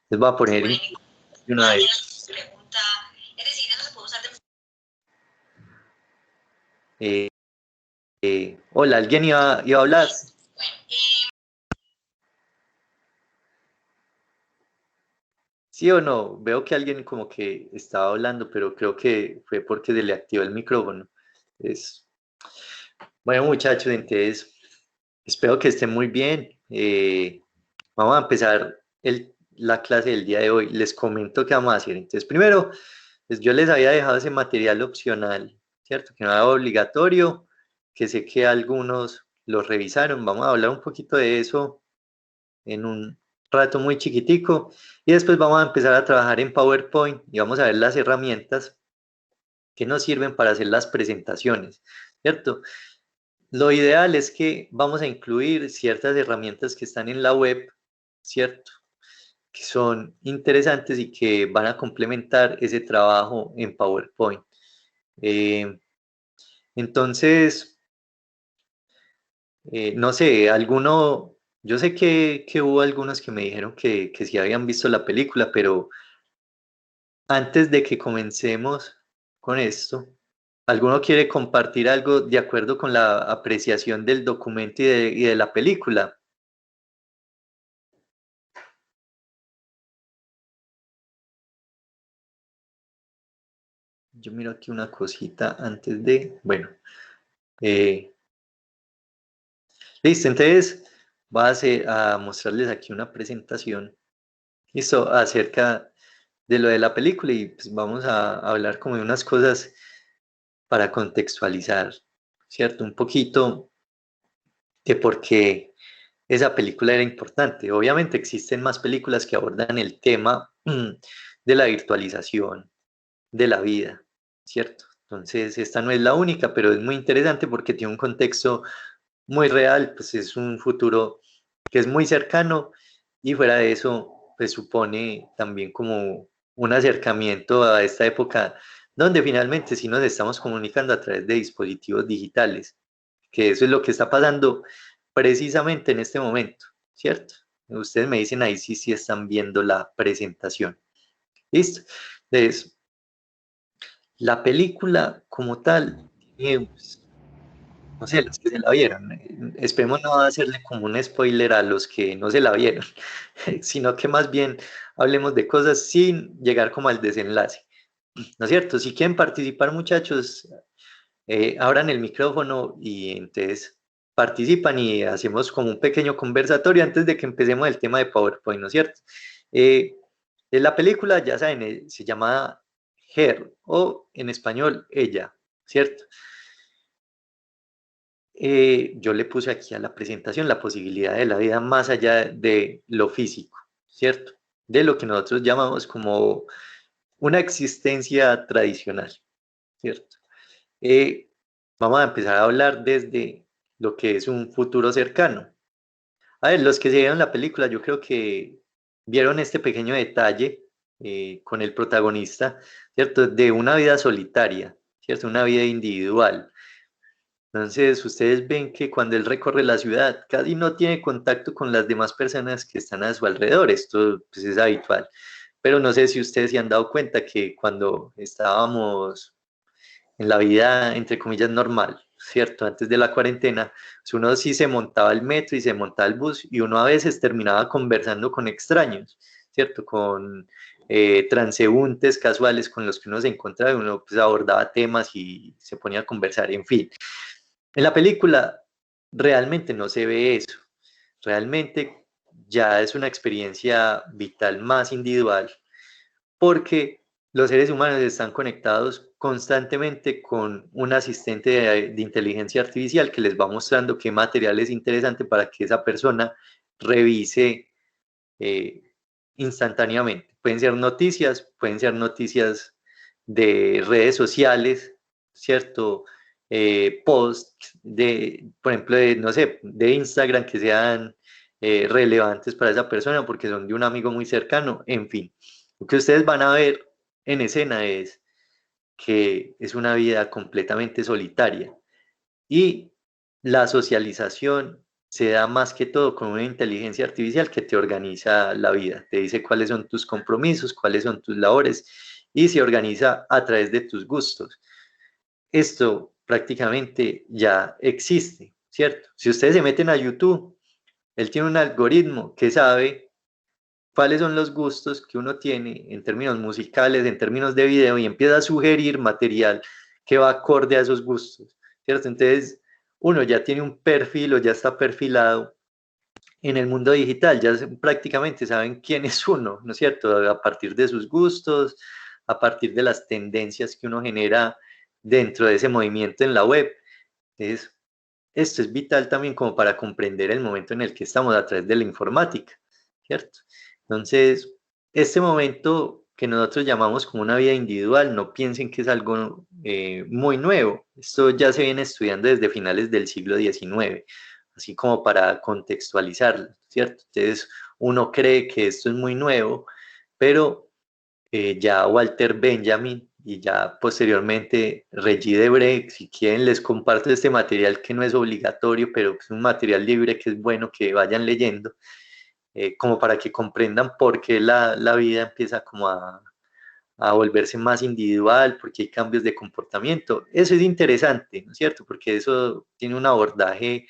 Les voy a poner de una vez. Hola, ¿alguien iba a hablar? ¿Sí o no? Veo que alguien como que estaba hablando, pero creo que fue porque se le activó el micrófono. Es, bueno, muchachos, entonces espero que estén muy bien. Vamos a empezar la clase del día de hoy. Les comento qué vamos a hacer. Entonces, primero, pues yo les había dejado ese material opcional, ¿cierto? Que no era obligatorio, que sé que algunos lo revisaron. Vamos a hablar un poquito de eso en un rato muy chiquitico y después vamos a empezar a trabajar en PowerPoint y vamos a ver las herramientas que nos sirven para hacer las presentaciones, ¿cierto? Lo ideal es que vamos a incluir ciertas herramientas que están en la web, ¿cierto? Que son interesantes y que van a complementar ese trabajo en PowerPoint. Eh, entonces, no sé, yo sé que hubo algunos que me dijeron que sí habían visto la película, pero antes de que comencemos con esto, ¿alguno quiere compartir algo de acuerdo con la apreciación del documento y de la película? Yo miro aquí una cosita antes de, bueno, eh, listo, entonces a mostrarles aquí una presentación, listo, acerca de lo de la película y pues vamos a hablar como de unas cosas para contextualizar, ¿cierto? Un poquito de por qué esa película era importante. Obviamente existen más películas que abordan el tema de la virtualización de la vida, ¿cierto? Entonces, esta no es la única, pero es muy interesante porque tiene un contexto muy real, pues es un futuro que es muy cercano y fuera de eso, pues supone también como un acercamiento a esta época donde finalmente sí nos estamos comunicando a través de dispositivos digitales, que eso es lo que está pasando precisamente en este momento, ¿cierto? Ustedes me dicen ahí sí están viendo la presentación. ¿Listo? Entonces, la película como tal, pues, no sé, los que se la vieron, esperemos no hacerle como un spoiler a los que no se la vieron, sino que más bien hablemos de cosas sin llegar como al desenlace, ¿no es cierto? Si quieren participar, muchachos, abran el micrófono y entonces participan y hacemos como un pequeño conversatorio antes de que empecemos el tema de PowerPoint, ¿no es cierto? Eh, en la película, ya saben, se llama Her o en español Ella, ¿cierto? Yo le puse aquí a la presentación la posibilidad de la vida más allá de lo físico, ¿cierto? De lo que nosotros llamamos como una existencia tradicional, ¿cierto? Eh, Vamos a empezar a hablar desde lo que es un futuro cercano. A ver, los que se vieron la película, yo creo que vieron este pequeño detalle con el protagonista, ¿cierto? De una vida solitaria, ¿cierto? Una vida individual. Entonces, ustedes ven que cuando él recorre la ciudad, casi no tiene contacto con las demás personas que están a su alrededor. Esto pues, es habitual. Pero no sé si ustedes se han dado cuenta que cuando estábamos en la vida, entre comillas, normal, ¿cierto? Antes de la cuarentena, pues uno sí se montaba el metro y se montaba el bus y uno a veces terminaba conversando con extraños, ¿cierto? Con transeúntes casuales con los que uno se encontraba y uno pues, abordaba temas y se ponía a conversar, en fin. En la película realmente no se ve eso, realmente ya es una experiencia vital más individual porque los seres humanos están conectados constantemente con un asistente de inteligencia artificial que les va mostrando qué material es interesante para que esa persona revise eh, instantáneamente. Pueden ser noticias de redes sociales, ¿cierto? Posts de, por ejemplo, de, no sé, de Instagram que sean relevantes para esa persona porque son de un amigo muy cercano, en fin. Lo que ustedes van a ver en escena es que es una vida completamente solitaria y la socialización se da más que todo con una inteligencia artificial que te organiza la vida, te dice cuáles son tus compromisos, cuáles son tus labores y se organiza a través de tus gustos. Esto prácticamente ya existe, ¿cierto? Si ustedes se meten a YouTube, él tiene un algoritmo que sabe cuáles son los gustos que uno tiene en términos musicales, en términos de video, y empieza a sugerir material que va acorde a esos gustos, ¿cierto? Entonces, uno ya tiene un perfil o ya está perfilado en el mundo digital, ya prácticamente saben quién es uno, ¿no es cierto? A partir de sus gustos, a partir de las tendencias que uno genera dentro de ese movimiento en la web. Entonces, esto es vital también como para comprender el momento en el que estamos a través de la informática, ¿cierto? Entonces, este momento que nosotros llamamos como una vida individual, no piensen que es algo muy nuevo. Esto ya se viene estudiando desde finales del siglo XIX, así como para contextualizarlo, ¿cierto? Entonces, uno cree que esto es muy nuevo, pero ya Walter Benjamin y ya posteriormente Regis Debray, si quieren les comparto este material que no es obligatorio, pero es un material libre que es bueno que vayan leyendo, como para que comprendan por qué la vida empieza como a volverse más individual, porque hay cambios de comportamiento. Eso es interesante, ¿no es cierto? Porque eso tiene un abordaje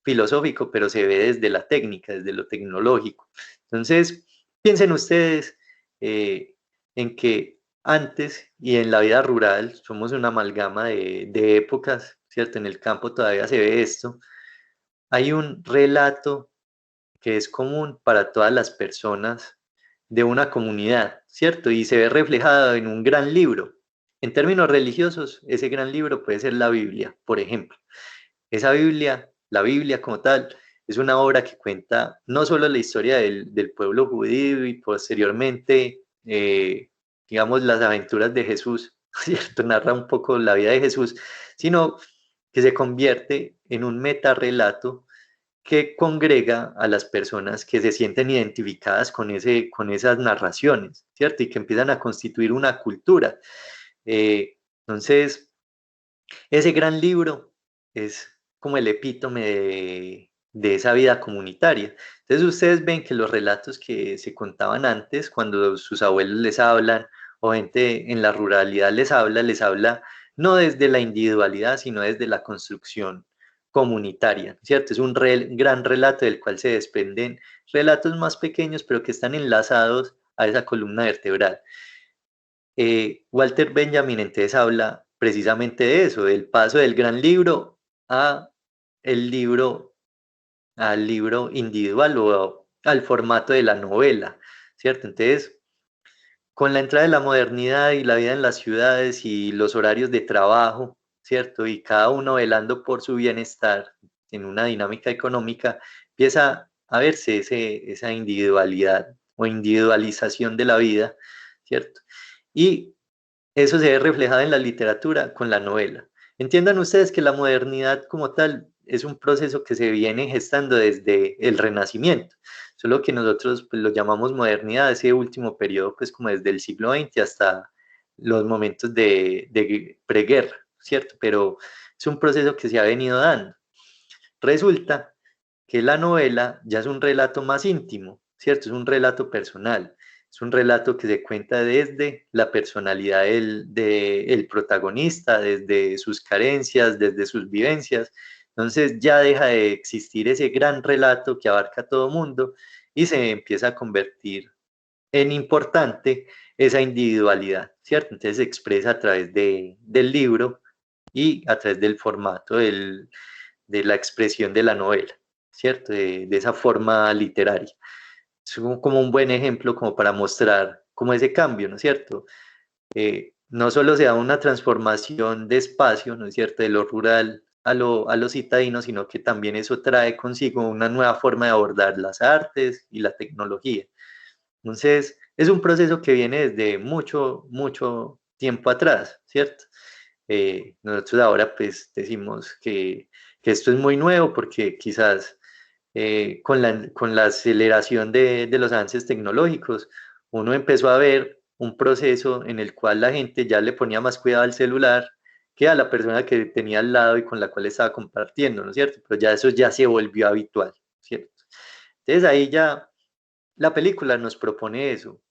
filosófico, pero se ve desde la técnica, desde lo tecnológico. Entonces, piensen ustedes eh, en que antes y en la vida rural somos una amalgama de épocas, ¿cierto? En el campo todavía se ve esto. Hay un relato que es común para todas las personas de una comunidad, ¿cierto? Y se ve reflejado en un gran libro. En términos religiosos, ese gran libro puede ser la Biblia, por ejemplo. Esa Biblia, la Biblia como tal, es una obra que cuenta no solo la historia del pueblo judío y posteriormente, digamos, las aventuras de Jesús, ¿cierto? Narra un poco la vida de Jesús, sino que se convierte en un metarrelato que congrega a las personas que se sienten identificadas con esas narraciones, ¿cierto? Y que empiezan a constituir una cultura. Entonces, ese gran libro es como el epítome de esa vida comunitaria. Entonces ustedes ven que los relatos que se contaban antes, cuando sus abuelos les hablan o gente en la ruralidad les habla no desde la individualidad, sino desde la construcción comunitaria, ¿cierto? Es un gran relato del cual se desprenden relatos más pequeños, pero que están enlazados a esa columna vertebral. Walter Benjamin entonces habla precisamente de eso, del paso del gran libro a el libro, al libro individual o al formato de la novela, ¿cierto? Entonces, con la entrada de la modernidad y la vida en las ciudades y los horarios de trabajo, ¿cierto? Y cada uno velando por su bienestar en una dinámica económica, empieza a verse esa individualidad o individualización de la vida, ¿cierto? Y eso se ve reflejado en la literatura con la novela. Entiendan ustedes que la modernidad como tal es un proceso que se viene gestando desde el Renacimiento, solo que nosotros pues, lo llamamos modernidad, ese último periodo, pues como desde el siglo XX hasta los momentos de preguerra, ¿cierto? Pero es un proceso que se ha venido dando. Resulta que la novela ya es un relato más íntimo, ¿cierto? Es un relato personal, es un relato que se cuenta desde la personalidad del protagonista, desde sus carencias, desde sus vivencias. Entonces ya deja de existir ese gran relato que abarca a todo mundo y se empieza a convertir en importante esa individualidad, ¿cierto? Entonces se expresa a través del libro y a través del formato de la expresión de la novela, ¿cierto? De esa forma literaria. Es como un buen ejemplo como para mostrar como ese cambio, ¿no es cierto? No solo se da una transformación de espacio, ¿no es cierto?, de lo rural a lo citadino, sino que también eso trae consigo una nueva forma de abordar las artes y la tecnología. Entonces, es un proceso que viene desde mucho, mucho tiempo atrás, ¿cierto? Nosotros ahora pues decimos que esto es muy nuevo porque quizás con la aceleración de los avances tecnológicos, uno empezó a ver un proceso en el cual la gente ya le ponía más cuidado al celular que a la persona que tenía al lado y con la cual estaba compartiendo, ¿no es cierto? Pero ya eso ya se volvió habitual, ¿cierto? Entonces ahí ya la película nos propone eso.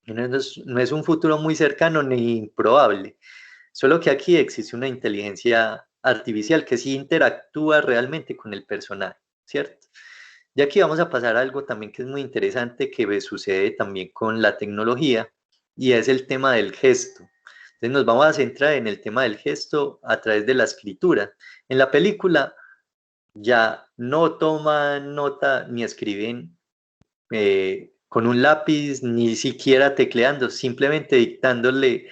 No es un futuro muy cercano ni improbable, solo que aquí existe una inteligencia artificial que sí interactúa realmente con el personaje, ¿cierto? Y aquí vamos a pasar a algo también que es muy interesante que sucede también con la tecnología y es el tema del gesto. Entonces nos vamos a centrar en el tema del gesto a través de la escritura. En la película ya no toman nota ni escriben con un lápiz, ni siquiera tecleando, simplemente dictándole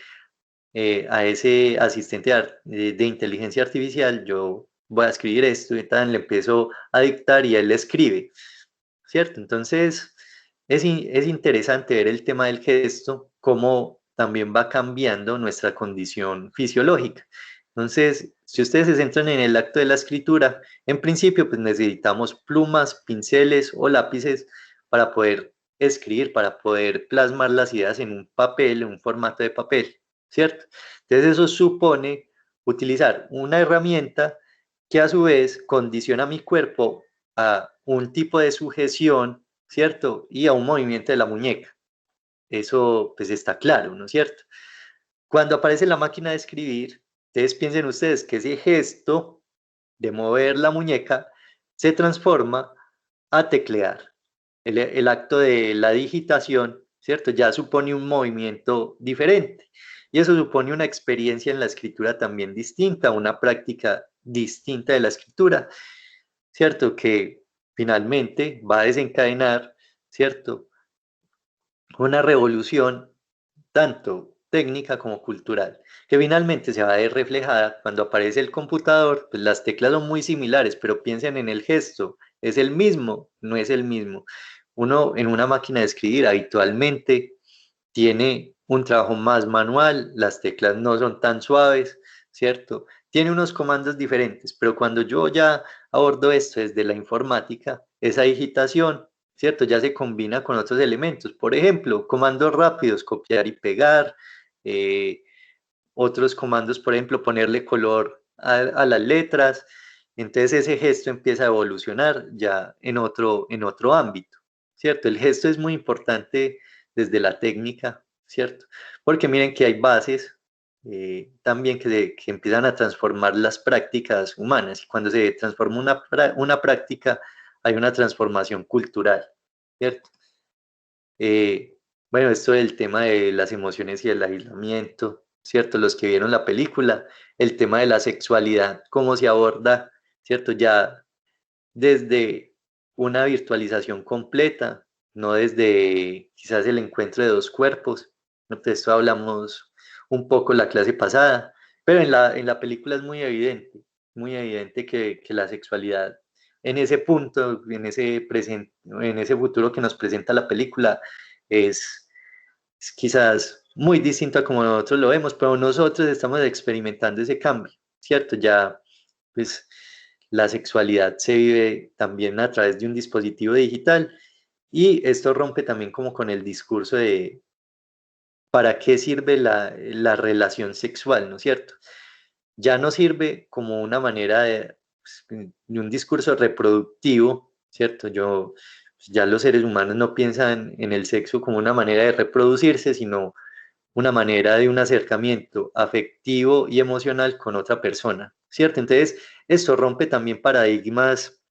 a ese asistente de inteligencia artificial, yo voy a escribir esto y tal, le empiezo a dictar y él le escribe, ¿cierto? Entonces, es interesante ver el tema del gesto, cómo también va cambiando nuestra condición fisiológica. Entonces, si ustedes se centran en el acto de la escritura, en principio, pues necesitamos plumas, pinceles o lápices para poder escribir, para poder plasmar las ideas en un papel, en un formato de papel, ¿cierto? Entonces, eso supone utilizar una herramienta que a su vez condiciona mi cuerpo a un tipo de sujeción, ¿cierto? Y a un movimiento de la muñeca. Eso pues está claro, ¿no es cierto? Cuando aparece la máquina de escribir, ustedes piensen ustedes que ese gesto de mover la muñeca se transforma a teclear. El acto de la digitación, ¿cierto? Ya supone un movimiento diferente. Y eso supone una experiencia en la escritura también distinta, una práctica distinta de la escritura, ¿cierto? Que finalmente va a desencadenar, ¿cierto? Una revolución tanto técnica como cultural, que finalmente se va a ver reflejada cuando aparece el computador, pues las teclas son muy similares, pero piensen en el gesto, ¿es el mismo? No es el mismo. Uno en una máquina de escribir habitualmente tiene un trabajo más manual, las teclas no son tan suaves, ¿cierto? Tiene unos comandos diferentes, pero cuando yo ya abordo esto desde la informática, esa digitación, ¿cierto? Ya se combina con otros elementos. Por ejemplo, comandos rápidos, copiar y pegar, eh, otros comandos, por ejemplo, ponerle color a las letras. Entonces ese gesto empieza a evolucionar ya en otro ámbito, ¿cierto? El gesto es muy importante desde la técnica, ¿cierto? Porque miren que hay bases también que empiezan a transformar las prácticas humanas y cuando se transforma una práctica hay una transformación cultural, ¿cierto? Bueno, esto del tema de las emociones y el aislamiento, ¿cierto? Los que vieron la película, el tema de la sexualidad, cómo se aborda, ¿cierto? Ya desde una virtualización completa, no desde quizás el encuentro de dos cuerpos. ¿No? De esto hablamos un poco la clase pasada, pero en la película es muy evidente que la sexualidad en ese punto, en ese presente, en ese futuro que nos presenta la película, es quizás muy distinto a como nosotros lo vemos, pero nosotros estamos experimentando ese cambio, ¿cierto? Ya, pues, la sexualidad se vive también a través de un dispositivo digital y esto rompe también como con el discurso de ¿para qué sirve la relación sexual, ¿no es cierto? Ya no sirve como una manera de un discurso reproductivo, ¿cierto? Ya los seres humanos no piensan en el sexo como una manera de reproducirse, sino una manera de un acercamiento afectivo y emocional con otra persona, ¿cierto? Entonces, esto rompe también paradigmas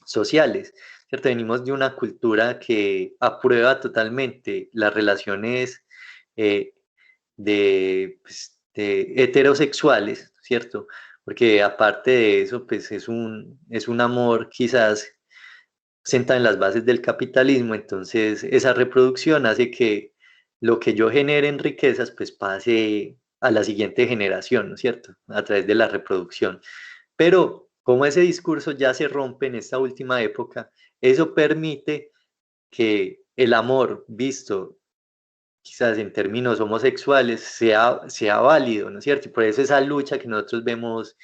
sociales, ¿cierto? Venimos de una cultura que aprueba totalmente las relaciones eh, de heterosexuales, ¿cierto? Porque aparte de eso, pues es un amor quizás sentado en las bases del capitalismo, entonces esa reproducción hace que lo que yo genere en riquezas, pues pase a la siguiente generación, ¿no es cierto? A través de la reproducción. Pero como ese discurso ya se rompe en esta última época, eso permite que el amor visto quizás en términos homosexuales sea válido, ¿no es cierto? Y por eso esa lucha que nosotros vemos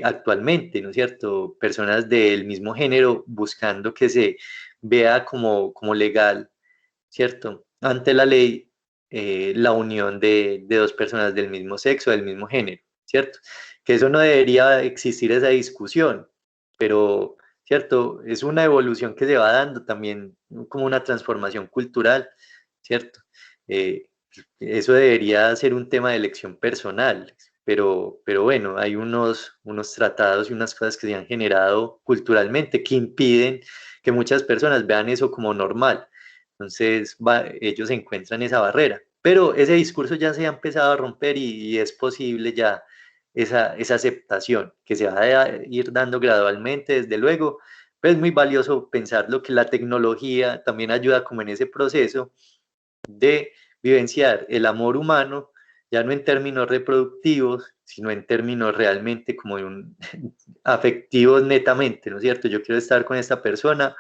actualmente, ¿no es cierto? Personas del mismo género buscando que se vea como legal, ¿cierto? Ante la ley, la unión de dos personas del mismo sexo, del mismo género, ¿cierto? Que eso no debería existir esa discusión, pero, ¿cierto? Es una evolución que se va dando también como una transformación cultural, ¿cierto? Eh, Eso debería ser un tema de elección personal, pero bueno, hay unos tratados y unas cosas que se han generado culturalmente que impiden que muchas personas vean eso como normal. Entonces, ellos encuentran esa barrera. Pero ese discurso ya se ha empezado a romper y es posible ya esa aceptación que se va a ir dando gradualmente, desde luego. Pero es muy valioso pensarlo que la tecnología también ayuda como en ese proceso de vivenciar el amor humano, ya no en términos reproductivos, sino en términos realmente como afectivos netamente, ¿no es cierto? Yo quiero estar con esta persona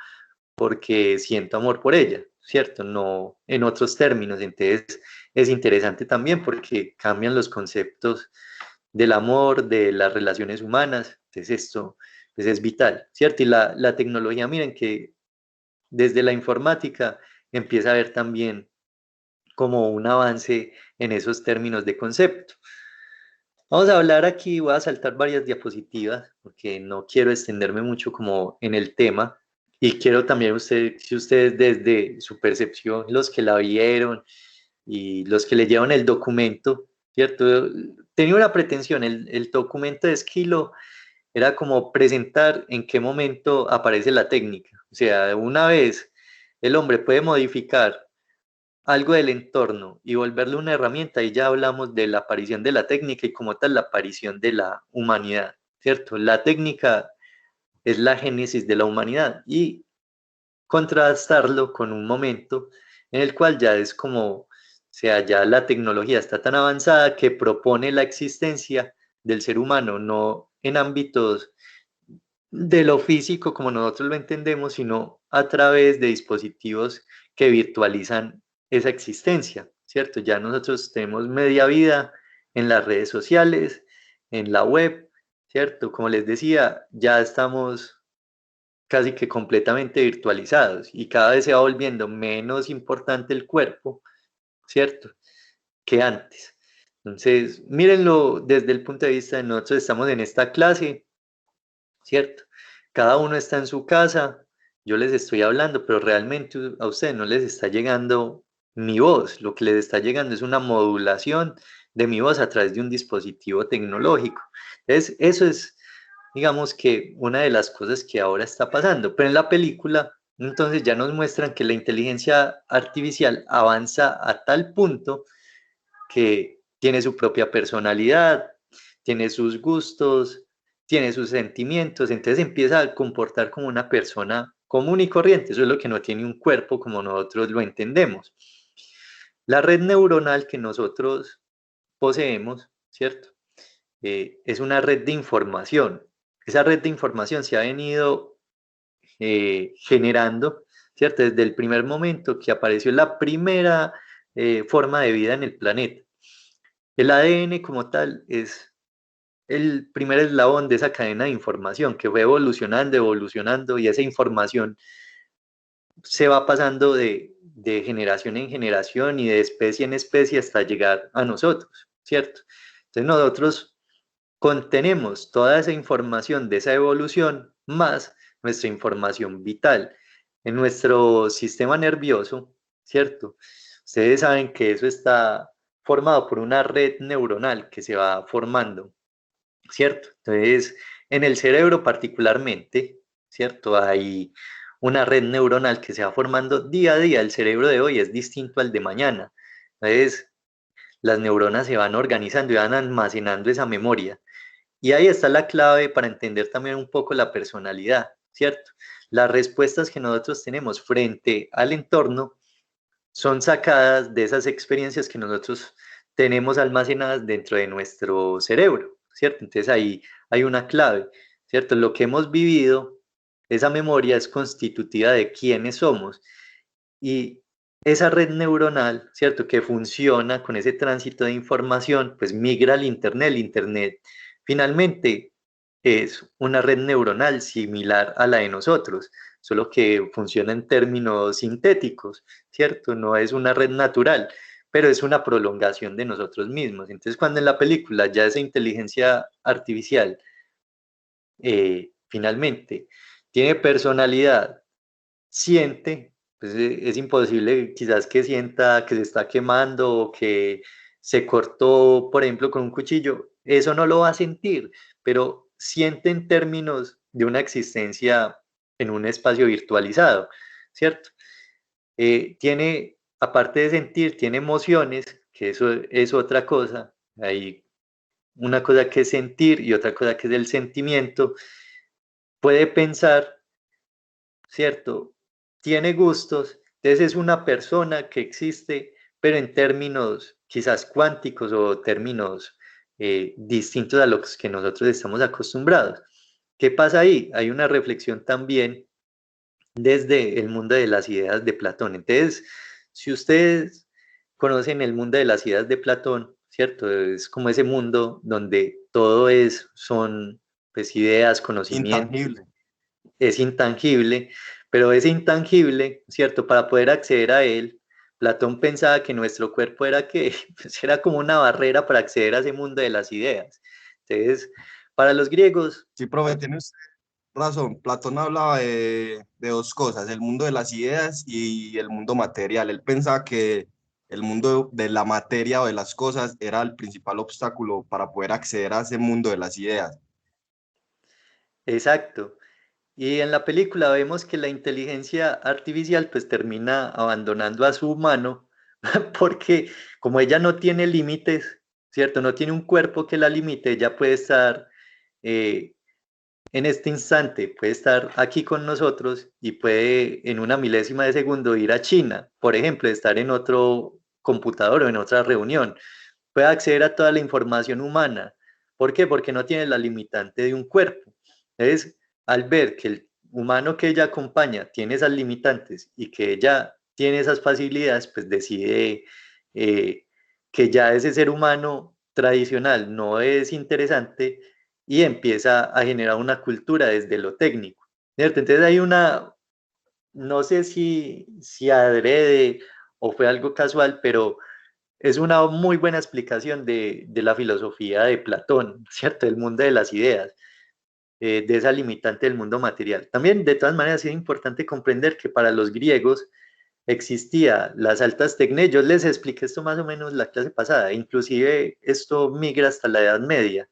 porque siento amor por ella, ¿cierto? No en otros términos. Entonces es interesante también porque cambian los conceptos del amor, de las relaciones humanas. Entonces esto pues, es vital, ¿cierto? Y la tecnología, miren que desde la informática empieza a haber también como un avance en esos términos de concepto. Vamos a hablar aquí, voy a saltar varias diapositivas porque no quiero extenderme mucho como en el tema y quiero también si ustedes desde su percepción, los que la vieron y los que leyeron el documento, ¿cierto? Tenía una pretensión, el documento de Esquilo era como presentar en qué momento aparece la técnica. O sea, una vez el hombre puede modificar algo del entorno y volverle una herramienta, y ya hablamos de la aparición de la técnica y como tal la aparición de la humanidad, ¿cierto? La técnica es la génesis de la humanidad y contrastarlo con un momento en el cual ya es como, o sea, ya la tecnología está tan avanzada que propone la existencia del ser humano, no en ámbitos de lo físico como nosotros lo entendemos, sino a través de dispositivos que virtualizan esa existencia, ¿cierto? Ya nosotros tenemos media vida en las redes sociales, en la web, ¿cierto? Como les decía, ya estamos casi que completamente virtualizados y cada vez se va volviendo menos importante el cuerpo, ¿cierto? Que antes. Entonces, mírenlo desde el punto de vista de nosotros estamos en esta clase, ¿cierto? Cada uno está en su casa, yo les estoy hablando, pero realmente a ustedes no les está llegando mi voz, lo que les está llegando es una modulación de mi voz a través de un dispositivo tecnológico. Entonces, eso es, digamos que una de las cosas que ahora está pasando, pero en la película, entonces ya nos muestran que la inteligencia artificial avanza a tal punto que tiene su propia personalidad, tiene sus gustos, tiene sus sentimientos, entonces empieza a comportar como una persona común y corriente, eso es lo que no tiene un cuerpo como nosotros lo entendemos. La red neuronal que nosotros poseemos, ¿cierto? Es una red de información. Esa red de información se ha venido generando, ¿cierto? Desde el primer momento que apareció la primera forma de vida en el planeta. El ADN como tal es el primer eslabón de esa cadena de información que fue evolucionando, evolucionando y esa información se va pasando de generación en generación y de especie en especie hasta llegar a nosotros, ¿cierto? Entonces nosotros contenemos toda esa información de esa evolución más nuestra información vital en nuestro sistema nervioso, ¿cierto? Ustedes saben que eso está formado por una red neuronal que se va formando, ¿cierto? Entonces, en el cerebro particularmente, ¿cierto? Hay una red neuronal que se va formando día a día. El cerebro de hoy es distinto al de mañana. Entonces, las neuronas se van organizando y van almacenando esa memoria. Y ahí está la clave para entender también un poco la personalidad, ¿cierto? Las respuestas que nosotros tenemos frente al entorno son sacadas de esas experiencias que nosotros tenemos almacenadas dentro de nuestro cerebro, ¿cierto? Entonces ahí hay una clave, ¿cierto? Lo que hemos vivido, esa memoria es constitutiva de quiénes somos y esa red neuronal, ¿cierto? Que funciona con ese tránsito de información, pues migra al Internet. El Internet finalmente es una red neuronal similar a la de nosotros, solo que funciona en términos sintéticos, ¿cierto? No es una red natural, pero es una prolongación de nosotros mismos. Entonces, cuando en la película ya esa inteligencia artificial finalmente tiene personalidad, siente, pues es imposible quizás que sienta que se está quemando o que se cortó, por ejemplo, con un cuchillo, eso no lo va a sentir, pero siente en términos de una existencia en un espacio virtualizado, ¿cierto? Tiene, aparte de sentir, tiene emociones, que eso es otra cosa, hay una cosa que es sentir y otra cosa que es el sentimiento, puede pensar, ¿cierto? Tiene gustos, entonces es una persona que existe, pero en términos quizás cuánticos o términos distintos a los que nosotros estamos acostumbrados. ¿Qué pasa ahí? Hay una reflexión también desde el mundo de las ideas de Platón. Entonces, si ustedes conocen el mundo de las ideas de Platón, ¿cierto? Es como ese mundo donde todo son pues ideas, conocimientos, Intangible. es intangible, pero ese intangible, ¿cierto? Para poder acceder a él, Platón pensaba que nuestro cuerpo era que pues era como una barrera para acceder a ese mundo de las ideas. Entonces, para los griegos, Sí, profe, tiene usted razón. Platón hablaba de dos cosas, el mundo de las ideas y el mundo material. Él pensaba que el mundo de la materia o de las cosas era el principal obstáculo para poder acceder a ese mundo de las ideas. exacto. Y en la película vemos que la inteligencia artificial pues termina abandonando a su humano porque como ella no tiene límites, ¿cierto? No tiene un cuerpo que la limite, ella puede estar eh, en este instante, puede estar aquí con nosotros y puede en una milésima de segundo ir a China, por ejemplo, estar en otro computador o en otra reunión, puede acceder a toda la información humana. ¿Por qué? Porque no tiene la limitante de un cuerpo. Entonces, al ver que el humano que ella acompaña tiene esas limitantes y que ella tiene esas facilidades, pues decide eh, que ya ese ser humano tradicional no es interesante y empieza a generar una cultura desde lo técnico, ¿cierto? Entonces hay una, no sé si adrede o fue algo casual, pero es una muy buena explicación de la filosofía de Platón, ¿cierto? Del mundo de las ideas, de esa limitante del mundo material. También, de todas maneras, es importante comprender que para los griegos existía las altas tecné, yo les expliqué esto más o menos la clase pasada, inclusive esto migra hasta la Edad Media,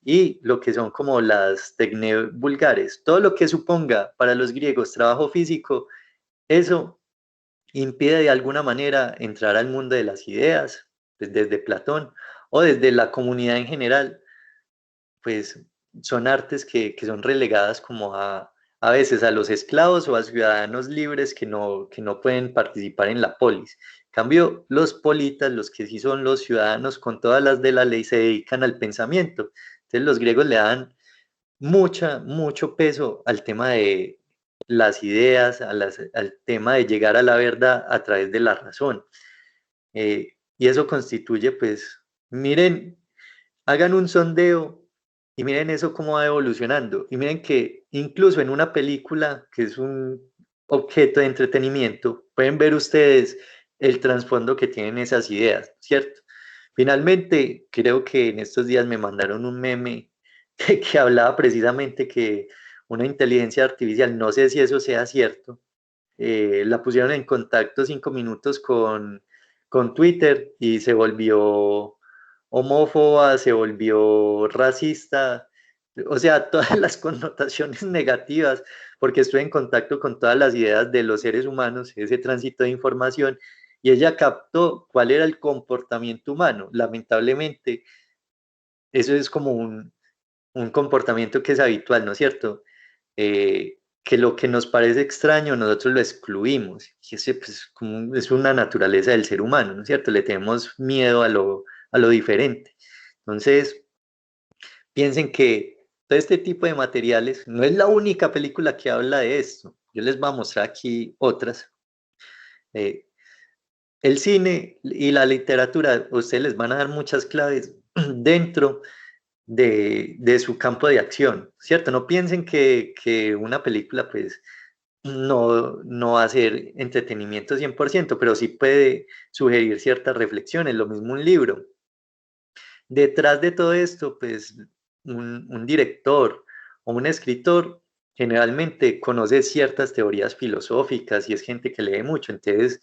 y lo que son como las tecné vulgares, todo lo que suponga para los griegos trabajo físico, eso impide de alguna manera entrar al mundo de las ideas, pues desde Platón o desde la comunidad en general, pues son artes que son relegadas como a veces a los esclavos o a ciudadanos libres que no pueden participar en la polis. En cambio, los politas, los que sí son los ciudadanos con todas las de la ley, se dedican al pensamiento. Entonces los griegos le dan mucho peso al tema de las ideas, al tema de llegar a la verdad a través de la razón. Y eso constituye, pues, miren, hagan un sondeo y miren eso cómo va evolucionando. Y miren que incluso en una película, que es un objeto de entretenimiento, pueden ver ustedes el trasfondo que tienen esas ideas, ¿cierto? Finalmente, creo que en estos días me mandaron un meme que hablaba precisamente que una inteligencia artificial, no sé si eso sea cierto, la pusieron en contacto 5 minutos con Twitter y se volvió homófoba, se volvió racista, o sea, todas las connotaciones negativas, porque estuve en contacto con todas las ideas de los seres humanos, ese tránsito de información, y ella captó cuál era el comportamiento humano. Lamentablemente, eso es como un comportamiento que es habitual, ¿no es cierto? Que lo que nos parece extraño, nosotros lo excluimos. Y ese pues, es una naturaleza del ser humano, ¿no es cierto? Le tenemos miedo a lo diferente. Entonces, piensen que todo este tipo de materiales no es la única película que habla de esto. Yo les voy a mostrar aquí otras. Eh, el cine y la literatura, ustedes les van a dar muchas claves dentro de su campo de acción, ¿cierto? No piensen que una película, pues, no va a ser entretenimiento 100%, pero sí puede sugerir ciertas reflexiones, lo mismo un libro. Detrás de todo esto, pues un director o un escritor generalmente conoce ciertas teorías filosóficas y es gente que lee mucho, entonces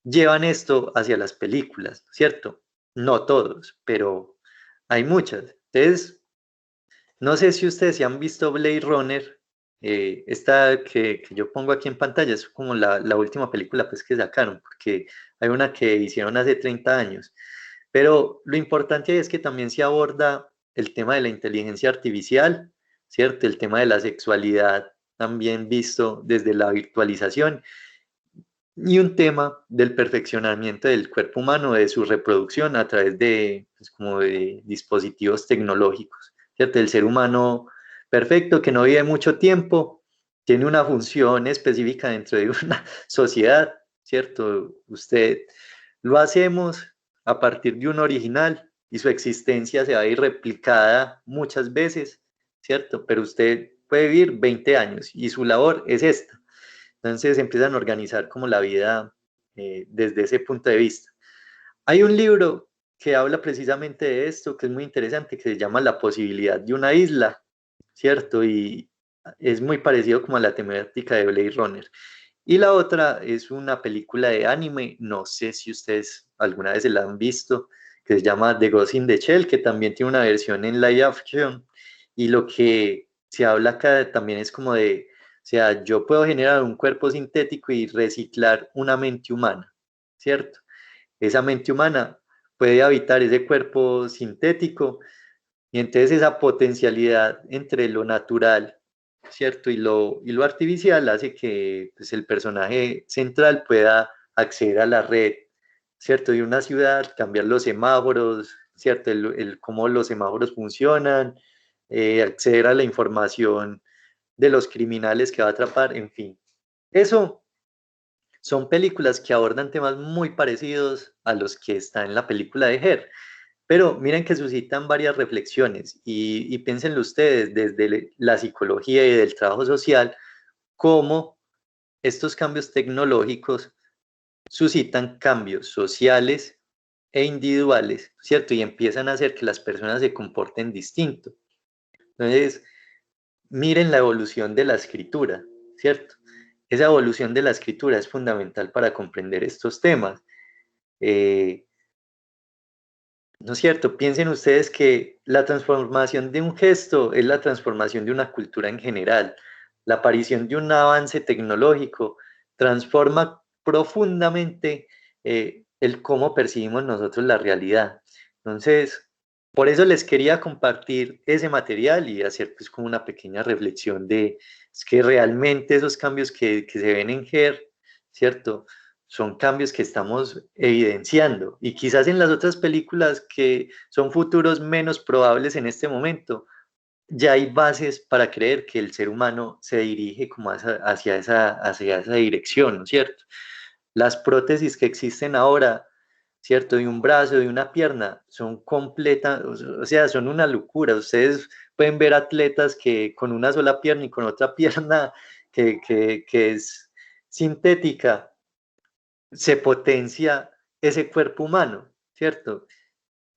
llevan esto hacia las películas, ¿cierto? No todos, pero hay muchas. Entonces, no sé si ustedes se han visto Blade Runner, esta que yo pongo aquí en pantalla, es como la última película pues, que sacaron, porque hay una que hicieron hace 30 años. Pero lo importante es que también se aborda el tema de la inteligencia artificial, ¿cierto? El tema de la sexualidad, también visto desde la virtualización, y un tema del perfeccionamiento del cuerpo humano, de su reproducción a través de, pues, como de dispositivos tecnológicos, ¿cierto? El ser humano perfecto que no vive mucho tiempo, tiene una función específica dentro de una sociedad, ¿cierto? Usted lo hacemos a partir de un original y su existencia se va a ir replicada muchas veces, ¿cierto? Pero usted puede vivir 20 años y su labor es esta. Entonces empiezan a organizar como la vida desde ese punto de vista. Hay un libro que habla precisamente de esto, que es muy interesante, que se llama La posibilidad de una isla, ¿cierto? Y es muy parecido como a la temática de Blade Runner. Y la otra es una película de anime, no sé si ustedes alguna vez la han visto, que se llama The Ghost in the Shell, que también tiene una versión en live action. Y lo que se habla acá también es como de, o sea, yo puedo generar un cuerpo sintético y reciclar una mente humana, ¿cierto? Esa mente humana puede habitar ese cuerpo sintético y entonces esa potencialidad entre lo natural, ¿cierto? Y lo artificial hace que pues, el personaje central pueda acceder a la red, ¿cierto? De una ciudad, cambiar los semáforos, ¿cierto? Cómo los semáforos funcionan, acceder a la información de los criminales que va a atrapar, en fin. Eso son películas que abordan temas muy parecidos a los que está en la película de Her, pero miren que suscitan varias reflexiones y piénsenlo ustedes desde la psicología y del trabajo social, cómo estos cambios tecnológicos suscitan cambios sociales e individuales, ¿cierto? Y empiezan a hacer que las personas se comporten distinto. Entonces, miren la evolución de la escritura, ¿cierto? Esa evolución de la escritura es fundamental para comprender estos temas. Eh, ¿No es cierto? Piensen ustedes que la transformación de un gesto es la transformación de una cultura en general. La aparición de un avance tecnológico transforma profundamente el cómo percibimos nosotros la realidad. Entonces, por eso les quería compartir ese material y hacer pues como una pequeña reflexión de es que realmente esos cambios que se ven en GER, ¿cierto? Son cambios que estamos evidenciando y quizás en las otras películas que son futuros menos probables en este momento, ya hay bases para creer que el ser humano se dirige como hacia esa dirección, ¿no es cierto? Las prótesis que existen ahora, ¿cierto? De un brazo, de una pierna, son completas, o sea, son una locura. Ustedes pueden ver atletas que con una sola pierna y con otra pierna que es sintética, se potencia ese cuerpo humano, ¿cierto?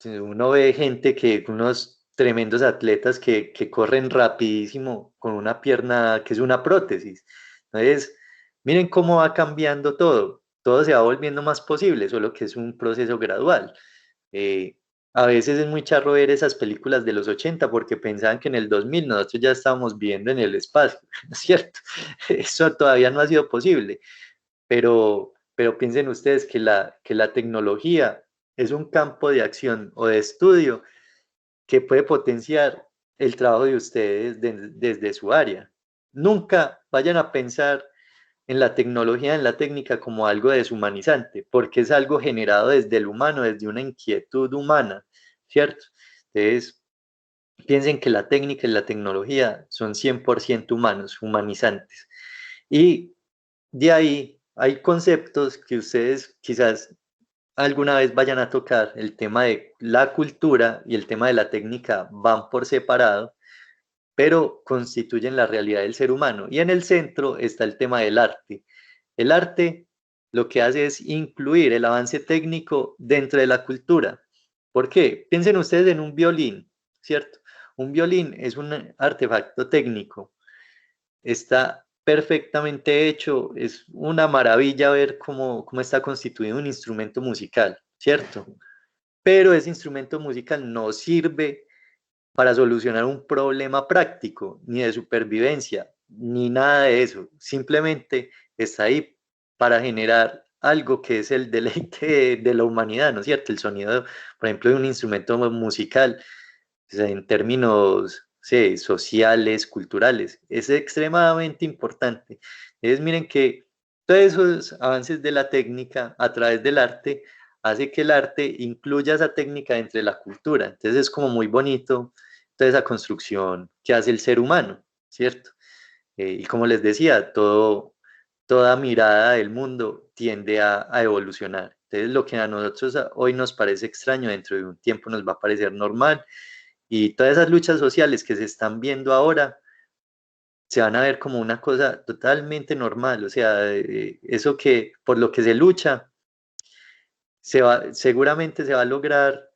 Uno ve gente unos tremendos atletas que corren rapidísimo con una pierna que es una prótesis. Entonces, miren cómo va cambiando todo. Todo se va volviendo más posible, solo que es un proceso gradual. Eh, a veces es muy charro ver esas películas de los 80 porque pensaban que en el 2000 nosotros ya estábamos viviendo en el espacio, ¿no es cierto? Eso todavía no ha sido posible, pero piensen ustedes que la tecnología es un campo de acción o de estudio que puede potenciar el trabajo de ustedes desde su área. Nunca vayan a pensar en la tecnología, en la técnica como algo deshumanizante, porque es algo generado desde el humano, desde una inquietud humana, ¿cierto? Entonces, piensen que la técnica y la tecnología son 100% humanos, humanizantes. Y de ahí hay conceptos que ustedes quizás alguna vez vayan a tocar. El tema de la cultura y el tema de la técnica van por separado, pero constituyen la realidad del ser humano. Y en el centro está el tema del arte. El arte lo que hace es incluir el avance técnico dentro de la cultura. ¿Por qué? Piensen ustedes en un violín, ¿cierto? Un violín es un artefacto técnico, está perfectamente hecho, es una maravilla ver cómo está constituido un instrumento musical, ¿cierto? Pero ese instrumento musical no sirve para solucionar un problema práctico, ni de supervivencia, ni nada de eso. Simplemente está ahí para generar algo que es el deleite de la humanidad, ¿no es cierto? El sonido, por ejemplo, de un instrumento musical, o sea, en términos sí, sociales, culturales, es extremadamente importante. Entonces, miren que todos esos avances de la técnica a través del arte hace que el arte incluya esa técnica entre la cultura. Entonces es como muy bonito toda esa construcción que hace el ser humano, ¿cierto? Y como les decía, toda mirada del mundo tiende a evolucionar. Entonces lo que a nosotros hoy nos parece extraño, dentro de un tiempo nos va a parecer normal, y todas esas luchas sociales que se están viendo ahora se van a ver como una cosa totalmente normal. O sea, eso que por lo que se lucha seguramente se va a lograr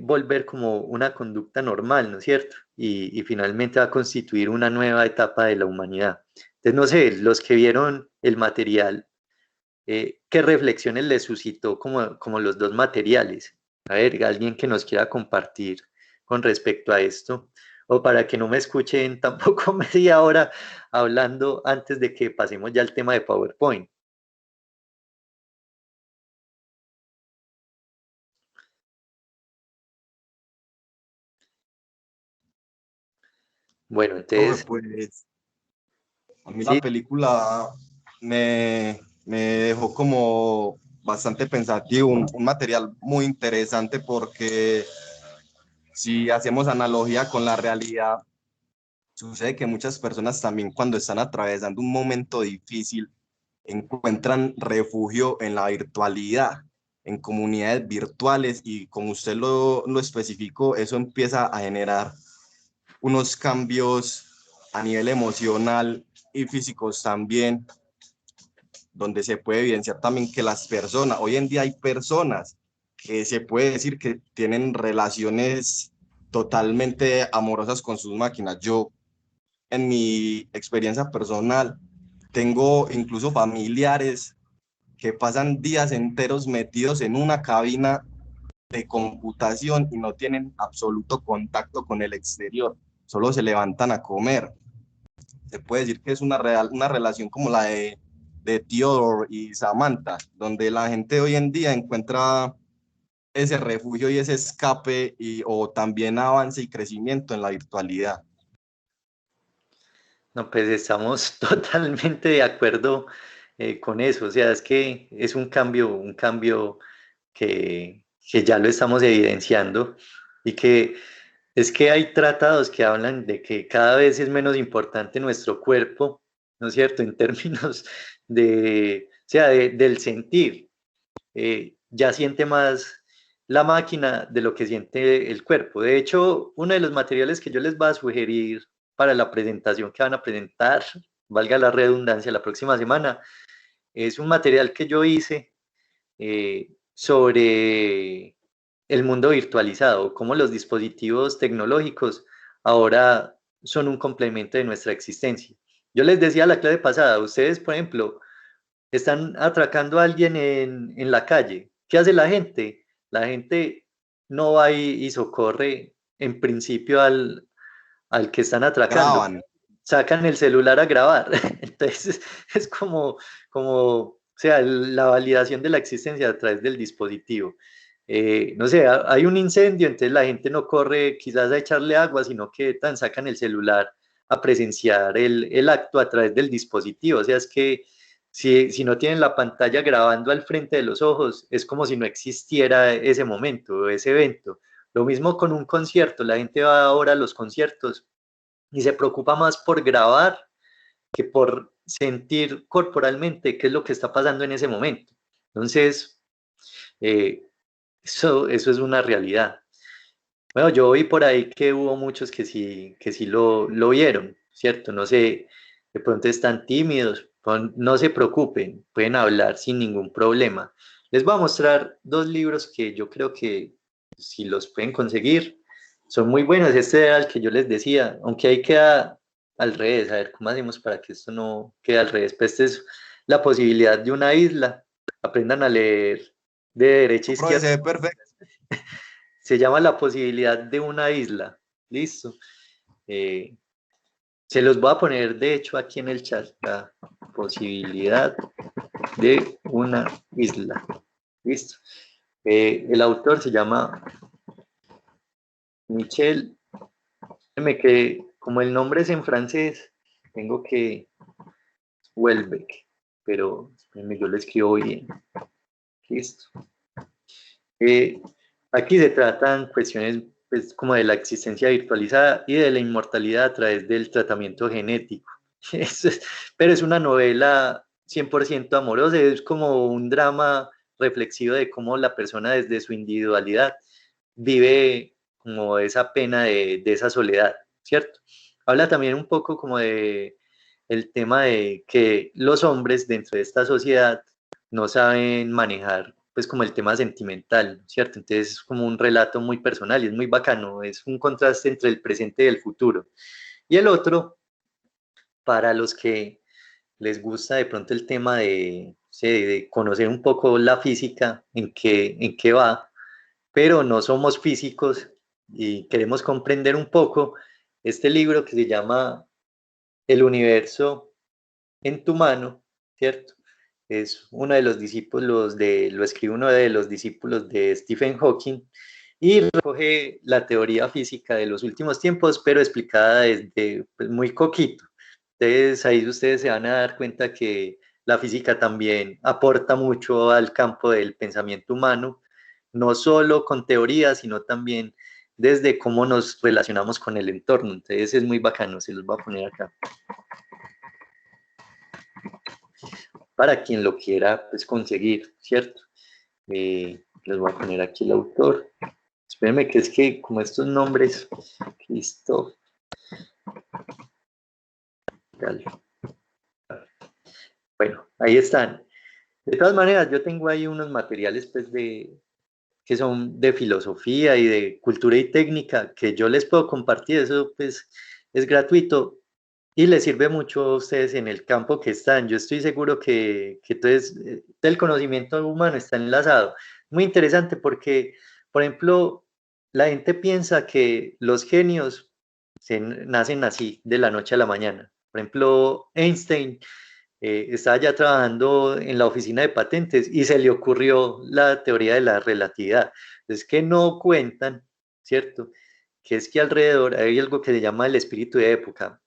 volver como una conducta normal, ¿no es cierto? Y finalmente va a constituir una nueva etapa de la humanidad. Entonces, no sé, los que vieron el material, ¿qué reflexiones les suscitó como los dos materiales? A ver, alguien que nos quiera compartir con respecto a esto, o para que no me escuchen tampoco media hora hablando antes de que pasemos ya al tema de PowerPoint. Bueno, Profe, entonces, pues a mí sí, la película me dejó como bastante pensativo, un material muy interesante porque si hacemos analogía con la realidad, sucede que muchas personas también cuando están atravesando un momento difícil encuentran refugio en la virtualidad, en comunidades virtuales y como usted lo especificó, eso empieza a generar unos cambios a nivel emocional y físicos también, donde se puede evidenciar también que las personas, hoy en día hay personas que se puede decir que tienen relaciones totalmente amorosas con sus máquinas. Yo, en mi experiencia personal, tengo incluso familiares que pasan días enteros metidos en una cabina de computación y no tienen absoluto contacto con el exterior, solo se levantan a comer. Se puede decir que es una relación como la de Theodore y Samantha, donde la gente hoy en día encuentra ese refugio y ese escape o también avance y crecimiento en la virtualidad. no, pues estamos totalmente de acuerdo con eso. O sea, es que es un cambio que ya lo estamos evidenciando, y que es que hay tratados que hablan de que cada vez es menos importante nuestro cuerpo, ¿no es cierto? En términos o sea, del sentir. Ya siente más la máquina de lo que siente el cuerpo. De hecho, uno de los materiales que yo les voy a sugerir para la presentación que van a presentar, valga la redundancia, la próxima semana, es un material que yo hice sobre el mundo virtualizado, cómo los dispositivos tecnológicos ahora son un complemento de nuestra existencia. Yo les decía la clase pasada, ustedes, por ejemplo, están atracando a alguien en la calle. ¿Qué hace la gente? La gente no va y socorre en principio al que están atracando. Graban. Sacan el celular a grabar. Entonces es o sea, la validación de la existencia a través del dispositivo. No sé, hay un incendio, entonces la gente no corre quizás a echarle agua, sino que sacan el celular a presenciar el acto a través del dispositivo. O sea, es que si no tienen la pantalla grabando al frente de los ojos, es como si no existiera ese momento, ese evento. Lo mismo con un concierto, la gente va ahora a los conciertos y se preocupa más por grabar que por sentir corporalmente qué es lo que está pasando en ese momento. Entonces, eh, eso es una realidad. Bueno, yo vi por ahí que hubo muchos que sí lo vieron, ¿cierto? No sé, de pronto están tímidos, no se preocupen, pueden hablar sin ningún problema. Les voy a mostrar dos libros que yo creo que si los pueden conseguir, son muy buenos. Este era el que yo les decía, aunque ahí queda al revés. A ver, ¿cómo hacemos para que esto no quede al revés? Pues esta es la posibilidad de una isla. Aprendan a leer de derecha a Profe, izquierda. se ve perfecto. Se llama La posibilidad de una isla. Listo. Eh, Se los voy a poner, de hecho, aquí en el chat. La posibilidad de una isla. Listo. El autor se llama Michel. Que como el nombre es en francés, tengo que Welbeck, pero yo lo escribo bien. Listo. Eh, Aquí se tratan cuestiones pues, como de la existencia virtualizada y de la inmortalidad a través del tratamiento genético. Pero es una novela 100% amorosa, es como un drama reflexivo de cómo la persona desde su individualidad vive como esa pena de esa soledad, ¿cierto? Habla también un poco como de el tema de que los hombres dentro de esta sociedad no saben manejar pues como el tema sentimental, ¿cierto? Entonces es como un relato muy personal y es muy bacano, es un contraste entre el presente y el futuro. Y el otro, para los que les gusta de pronto el tema de, sí, de conocer un poco la física, en qué va, pero no somos físicos y queremos comprender un poco este libro que se llama El universo en tu mano, ¿cierto? Es uno de los discípulos lo escribe uno de los discípulos de Stephen Hawking y recoge la teoría física de los últimos tiempos, pero explicada desde pues, muy coquito. Entonces ahí ustedes se van a dar cuenta que la física también aporta mucho al campo del pensamiento humano, no solo con teoría, sino también desde cómo nos relacionamos con el entorno. Entonces es muy bacano, se los voy a poner acá. Para quien lo quiera pues, conseguir, ¿cierto? Les voy a poner aquí el autor. Espérenme que es que como estos nombres, Cristo, bueno, ahí están. De todas maneras, yo tengo ahí unos materiales pues que son de filosofía y de cultura y técnica que yo les puedo compartir, eso pues es gratuito y les sirve mucho a ustedes en el campo que están. Yo estoy seguro que entonces el conocimiento humano está enlazado. Muy interesante porque, por ejemplo, la gente piensa que los genios nacen así de la noche a la mañana. Por ejemplo, Einstein estaba ya trabajando en la oficina de patentes y se le ocurrió la teoría de la relatividad. Es que no cuentan, ¿cierto? Que es que alrededor hay algo que se llama el espíritu de época.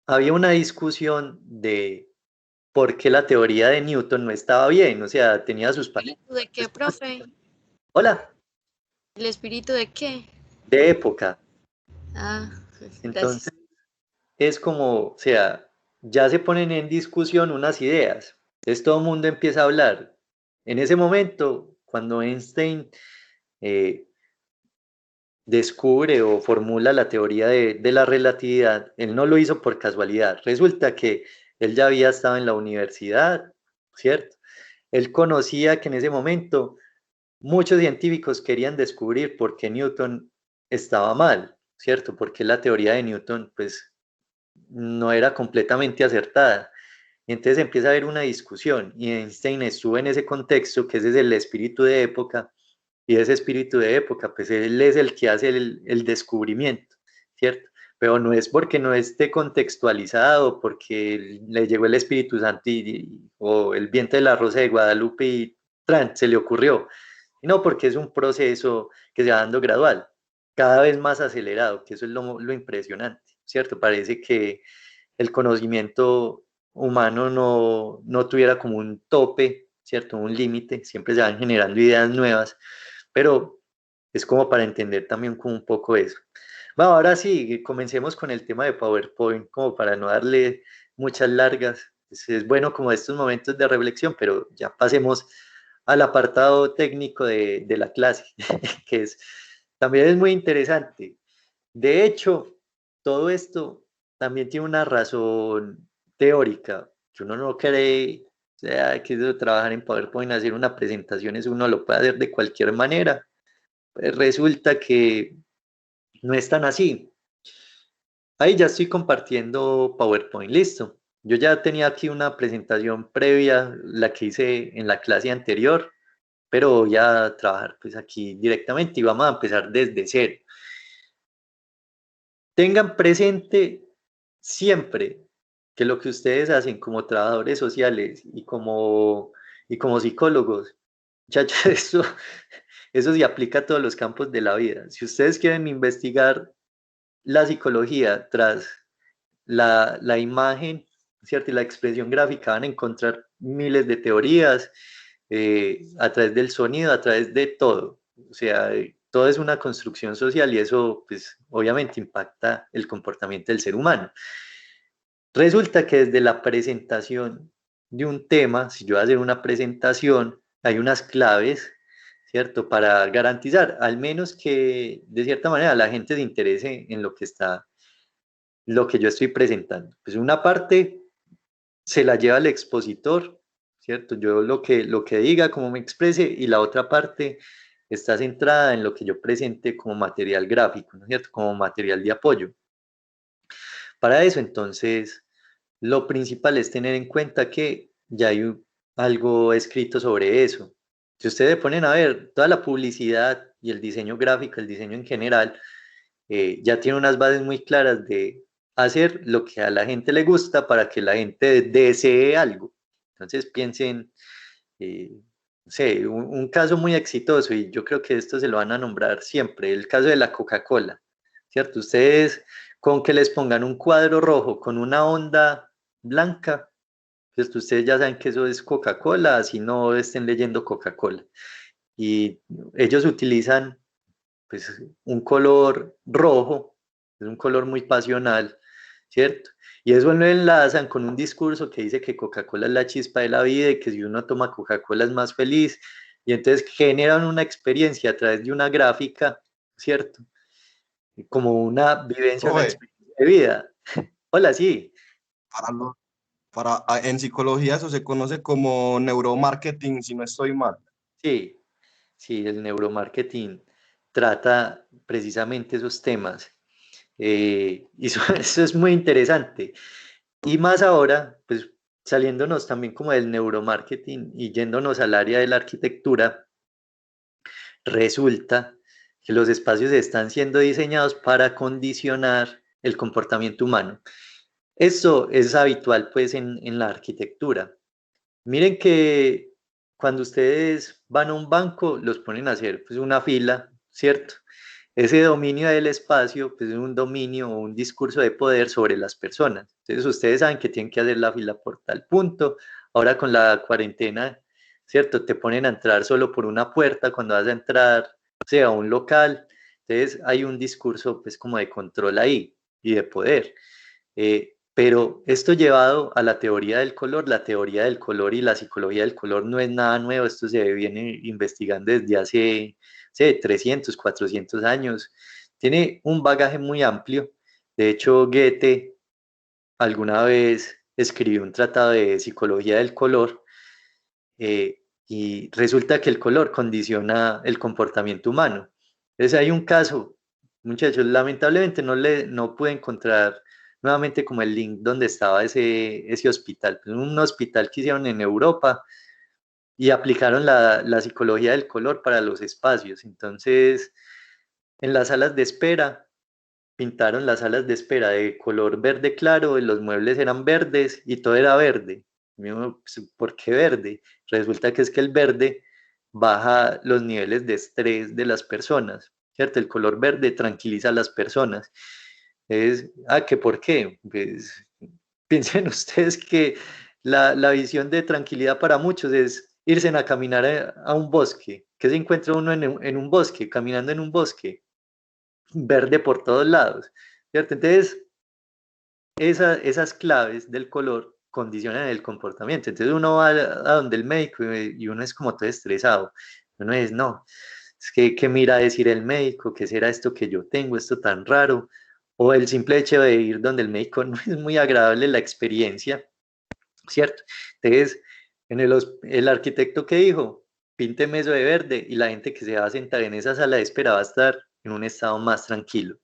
Había una discusión de por qué la teoría de Newton no estaba bien, o sea, tenía sus palabras. ¿De qué, profe? Hola, ¿El espíritu de qué? de época. Ah, Entonces, gracias. es como, o sea, ya se ponen en discusión unas ideas. Entonces todo el mundo empieza a hablar. En ese momento, cuando Einstein eh, descubre o formula la teoría de la relatividad, él no lo hizo por casualidad. Resulta que él ya había estado en la universidad, ¿cierto? Él conocía que en ese momento muchos científicos querían descubrir por qué Newton estaba mal, ¿cierto? Porque la teoría de Newton, pues, no era completamente acertada. Y entonces empieza a haber una discusión y Einstein estuvo en ese contexto, que ese es el espíritu de época, y ese espíritu de época, pues él es el que hace el descubrimiento, ¿cierto? Pero no es porque no esté contextualizado, porque le llegó el Espíritu Santo o el viento de la Rosa de Guadalupe y se le ocurrió, sino porque es un proceso que se va dando gradual, cada vez más acelerado, que eso es lo impresionante, ¿cierto? Parece que el conocimiento humano no tuviera como un tope, ¿cierto? Un límite, siempre se van generando ideas nuevas, pero es como para entender también como un poco eso. Bueno, ahora sí, comencemos con el tema de PowerPoint, como para no darle muchas largas. Es bueno como estos momentos de reflexión, pero ya pasemos al apartado técnico de la clase, que es también es muy interesante. De hecho, todo esto también tiene una razón teórica, que uno no cree, o sea, que eso de trabajar en PowerPoint, hacer una presentación, eso uno lo puede hacer de cualquier manera. Pues resulta que no es tan así. Ahí ya estoy compartiendo PowerPoint, listo. Yo ya tenía aquí una presentación previa, la que hice en la clase anterior, pero voy a trabajar pues aquí directamente y vamos a empezar desde cero. Tengan presente siempre que lo que ustedes hacen como trabajadores sociales y como psicólogos, muchachos, eso se aplica a todos los campos de la vida. Si ustedes quieren investigar la psicología tras la imagen, ¿cierto? Y la expresión gráfica, van a encontrar miles de teorías a través del sonido, a través de todo. O sea, todo es una construcción social y eso, pues, obviamente impacta el comportamiento del ser humano. Resulta que desde la presentación de un tema, si yo voy a hacer una presentación, hay unas claves, ¿cierto? Para garantizar, al menos que de cierta manera la gente se interese en lo que yo estoy presentando. Pues una parte se la lleva el expositor, ¿cierto? Yo lo que diga, cómo me exprese, y la otra parte está centrada en lo que yo presente como material gráfico, ¿no es cierto? Como material de apoyo. Para eso, entonces, lo principal es tener en cuenta que ya hay algo escrito sobre eso. Si ustedes ponen a ver, toda la publicidad y el diseño gráfico, el diseño en general, ya tiene unas bases muy claras de hacer lo que a la gente le gusta para que la gente desee algo. Entonces piensen, no sé, un caso muy exitoso y yo creo que esto se lo van a nombrar siempre, el caso de la Coca-Cola, ¿cierto? Ustedes con que les pongan un cuadro rojo con una onda blanca, pues ustedes ya saben que eso es Coca-Cola, así no estén leyendo Coca-Cola. Y ellos utilizan pues un color rojo, es un color muy pasional, ¿cierto? Y eso lo enlazan con un discurso que dice que Coca-Cola es la chispa de la vida y que si uno toma Coca-Cola es más feliz. Y entonces generan una experiencia a través de una gráfica, ¿cierto? Como una vivencia, una Profe, experiencia de vida. Hola, sí, para en psicología eso se conoce como neuromarketing, si no estoy mal. sí, sí, el neuromarketing trata precisamente esos temas. Y eso, eso es muy interesante. Y más ahora, pues saliéndonos también como del neuromarketing y yéndonos al área de la arquitectura, resulta que los espacios están siendo diseñados para condicionar el comportamiento humano. Esto es habitual pues en la arquitectura. Miren que cuando ustedes van a un banco, los ponen a hacer pues una fila, ¿cierto? Ese dominio del espacio pues, es un dominio o un discurso de poder sobre las personas. Entonces, ustedes saben que tienen que hacer la fila por tal punto. Ahora con la cuarentena, ¿cierto? Te ponen a entrar solo por una puerta cuando vas a entrar, o sea, a un local. Entonces, hay un discurso pues como de control ahí y de poder. Pero esto llevado a la teoría del color y la psicología del color no es nada nuevo, esto se viene investigando desde hace, sé, 300, 400 años. Tiene un bagaje muy amplio. De hecho, Goethe alguna vez escribió un tratado de psicología del color y resulta que el color condiciona el comportamiento humano. Entonces hay un caso, muchachos, lamentablemente no pude encontrar nuevamente como el link donde estaba ese hospital, pues un hospital que hicieron en Europa y aplicaron la psicología del color para los espacios. Entonces, en las salas de espera, pintaron las salas de espera de color verde claro, los muebles eran verdes y todo era verde. ¿Por qué verde? Resulta que es que el verde baja los niveles de estrés de las personas, ¿cierto? El color verde tranquiliza a las personas. ¿Que por qué? Pues piensen ustedes que la visión de tranquilidad para muchos es irse a caminar a un bosque. ¿Qué se encuentra uno en un bosque? Caminando en un bosque verde por todos lados, ¿cierto? Entonces, esas claves del color condicionan el comportamiento. Entonces uno va a donde el médico y uno es como todo estresado. Uno es, no, Es que, ¿qué mira a decir el médico? ¿Qué será esto que yo tengo, esto tan raro? O el simple hecho de ir donde el médico no es muy agradable la experiencia, ¿cierto? Entonces, el arquitecto que dijo, pínteme eso de verde, y la gente que se va a sentar en esa sala de espera va a estar en un estado más tranquilo.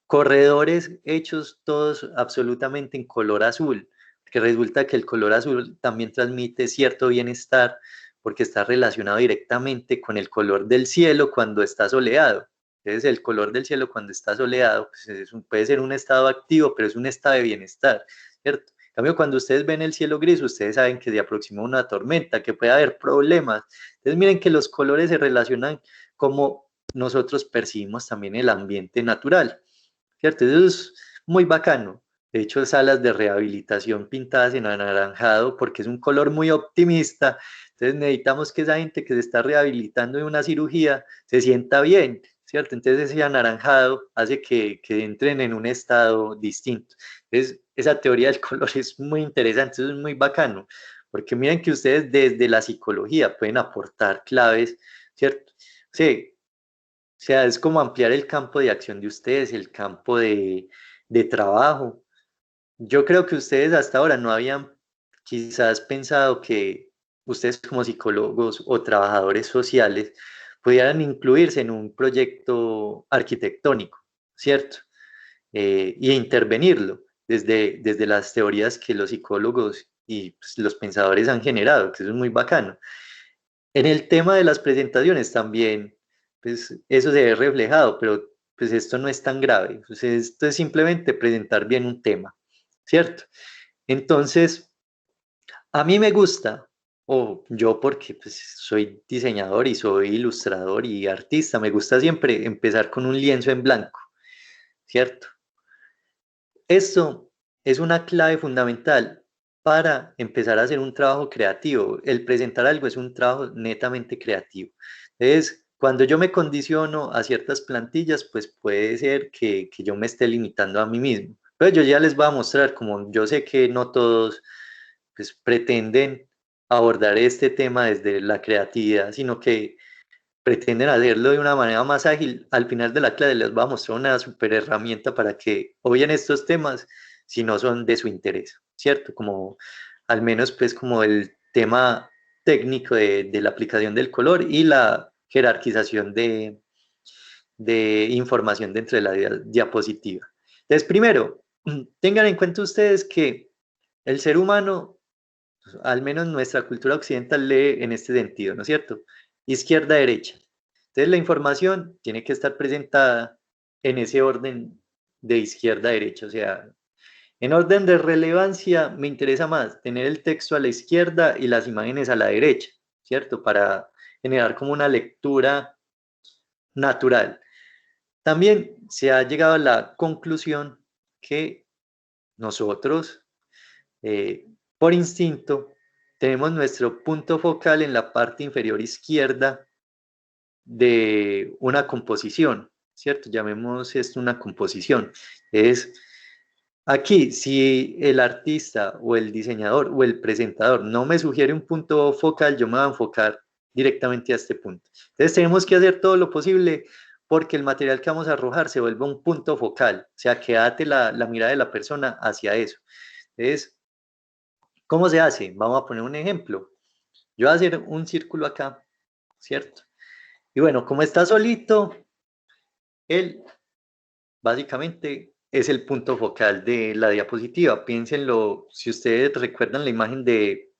Corredores hechos todos absolutamente en color azul, que resulta que el color azul también transmite cierto bienestar porque está relacionado directamente con el color del cielo cuando está soleado. Entonces, el color del cielo cuando está soleado pues puede ser un estado activo, pero es un estado de bienestar, ¿cierto? En cambio, cuando ustedes ven el cielo gris, ustedes saben que se aproxima una tormenta, que puede haber problemas. Entonces, miren que los colores se relacionan como nosotros percibimos también el ambiente natural, ¿cierto? Eso es muy bacano. De hecho, salas de rehabilitación pintadas en anaranjado porque es un color muy optimista. Entonces necesitamos que esa gente que se está rehabilitando de una cirugía se sienta bien, ¿cierto? Entonces ese anaranjado hace que entren en un estado distinto. Entonces esa teoría del color es muy interesante, eso es muy bacano, porque miren que ustedes desde la psicología pueden aportar claves, ¿cierto? Sí, o sea, es como ampliar el campo de acción de ustedes, el campo de trabajo. Yo creo que ustedes hasta ahora no habían quizás pensado que ustedes como psicólogos o trabajadores sociales pudieran incluirse en un proyecto arquitectónico, ¿cierto? Y intervenirlo desde las teorías que los psicólogos y pues, los pensadores han generado, que eso es muy bacano. En el tema de las presentaciones también, pues eso se ve reflejado, pero pues esto no es tan grave. Pues, esto es simplemente presentar bien un tema, ¿cierto? Entonces, a mí me gusta, o yo porque pues, soy diseñador y soy ilustrador y artista, me gusta siempre empezar con un lienzo en blanco, ¿cierto? Esto es una clave fundamental para empezar a hacer un trabajo creativo. El presentar algo es un trabajo netamente creativo. Entonces, cuando yo me condiciono a ciertas plantillas, pues puede ser que yo me esté limitando a mí mismo. Pero yo ya les voy a mostrar, como yo sé que no todos pues, pretenden abordar este tema desde la creatividad, sino que pretenden hacerlo de una manera más ágil. Al final de la clase les voy a mostrar una super herramienta para que oyen estos temas si no son de su interés, ¿cierto? Como al menos pues como el tema técnico de la aplicación del color y la jerarquización de información dentro de la diapositiva. Entonces, primero, tengan en cuenta ustedes que el ser humano, al menos nuestra cultura occidental, lee en este sentido, ¿no es cierto? Izquierda-derecha. Entonces la información tiene que estar presentada en ese orden de izquierda a derecha, o sea, en orden de relevancia me interesa más tener el texto a la izquierda y las imágenes a la derecha, ¿cierto? Para generar como una lectura natural. También se ha llegado a la conclusión que nosotros, por instinto, tenemos nuestro punto focal en la parte inferior izquierda de una composición, ¿cierto? Llamemos esto una composición. Es aquí, si el artista o el diseñador o el presentador no me sugiere un punto focal, yo me voy a enfocar directamente a este punto. Entonces tenemos que hacer todo lo posible porque el material que vamos a arrojar se vuelva un punto focal, o sea, que ate la mirada de la persona hacia eso. Entonces, ¿cómo se hace? Vamos a poner un ejemplo. Yo voy a hacer un círculo acá, ¿cierto? Y bueno, como está solito, él básicamente es el punto focal de la diapositiva. Piénsenlo, si ustedes recuerdan la imagen de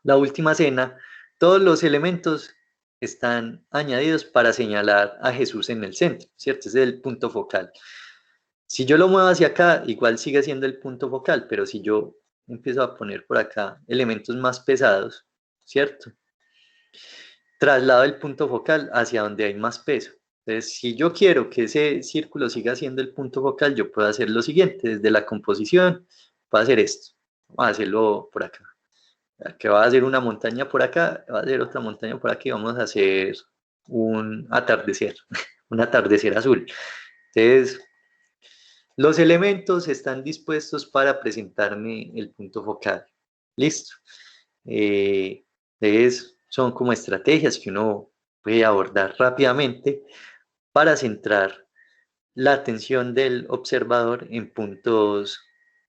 la última cena, todos los elementos están añadidos para señalar a Jesús en el centro, ¿cierto? Ese es el punto focal. Si yo lo muevo hacia acá, igual sigue siendo el punto focal, pero si yo empiezo a poner por acá elementos más pesados, ¿cierto? Traslado el punto focal hacia donde hay más peso. Entonces, si yo quiero que ese círculo siga siendo el punto focal, yo puedo hacer lo siguiente, desde la composición, puedo hacer esto, vamos a hacerlo por acá, que va a hacer una montaña por acá, va a hacer otra montaña por aquí, vamos a hacer un atardecer, un atardecer azul. Entonces, los elementos están dispuestos para presentarme el punto focal. Listo. Entonces, son como estrategias que uno puede abordar rápidamente para centrar la atención del observador en puntos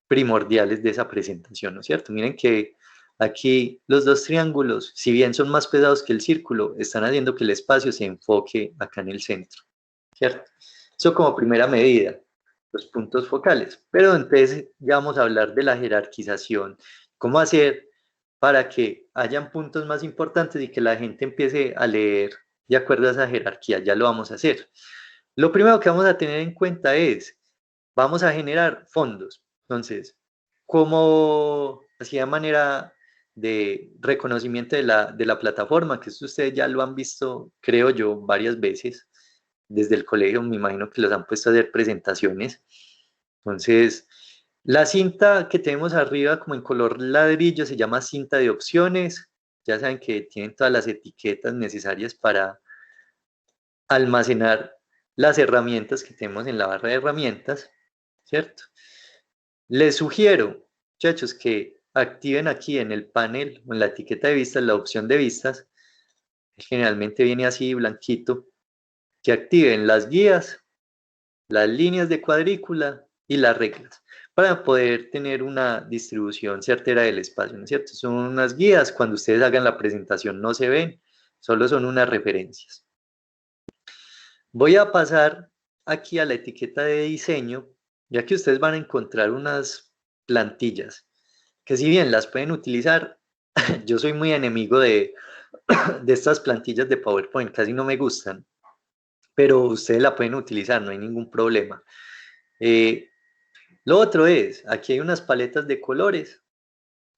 primordiales de esa presentación, ¿no es cierto? Miren que aquí los dos triángulos, si bien son más pesados que el círculo, están haciendo que el espacio se enfoque acá en el centro, ¿cierto? Eso como primera medida, los puntos focales. Pero entonces ya vamos a hablar de la jerarquización, cómo hacer para que hayan puntos más importantes y que la gente empiece a leer de acuerdo a esa jerarquía. Ya lo vamos a hacer. Lo primero que vamos a tener en cuenta es, vamos a generar fondos. Entonces, como hacía manera de reconocimiento de la plataforma, que esto ustedes ya lo han visto, creo yo, varias veces desde el colegio, me imagino que los han puesto a hacer presentaciones. Entonces, la cinta que tenemos arriba como en color ladrillo se llama cinta de opciones. Ya saben que tienen todas las etiquetas necesarias para almacenar las herramientas que tenemos en la barra de herramientas, ¿cierto? Les sugiero, muchachos, que activen aquí en el panel o en la etiqueta de vistas la opción de vistas. Generalmente viene así blanquito, que activen las guías, las líneas de cuadrícula y las reglas para poder tener una distribución certera del espacio, ¿no es cierto? Son unas guías, cuando ustedes hagan la presentación no se ven, solo son unas referencias. Voy a pasar aquí a la etiqueta de diseño, ya que ustedes van a encontrar unas plantillas, que si bien las pueden utilizar, yo soy muy enemigo de estas plantillas de PowerPoint, casi no me gustan, pero ustedes la pueden utilizar, no hay ningún problema. Lo otro es, aquí hay unas paletas de colores,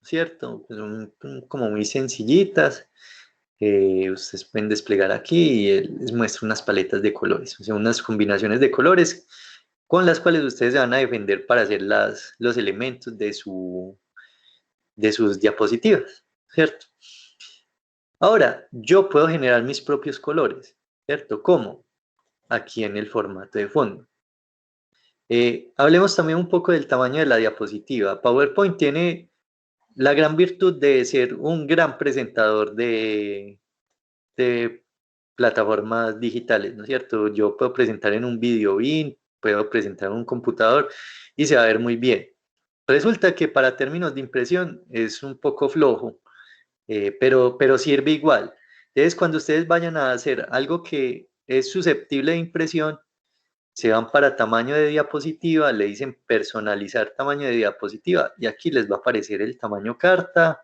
¿cierto? Pues son como muy sencillitas. Ustedes pueden desplegar aquí y les muestra unas paletas de colores, o sea, unas combinaciones de colores con las cuales ustedes se van a defender para hacer los elementos de sus diapositivas, ¿cierto? Ahora, yo puedo generar mis propios colores, ¿cierto? ¿Cómo? Aquí en el formato de fondo. Hablemos también un poco del tamaño de la diapositiva. PowerPoint tiene la gran virtud de ser un gran presentador de plataformas digitales, ¿no es cierto? Yo puedo presentar en un video BIM, puedo presentar en un computador y se va a ver muy bien. Resulta que para términos de impresión es un poco flojo, pero sirve igual. Entonces, cuando ustedes vayan a hacer algo que es susceptible de impresión, se van para tamaño de diapositiva, le dicen personalizar tamaño de diapositiva y aquí les va a aparecer el tamaño carta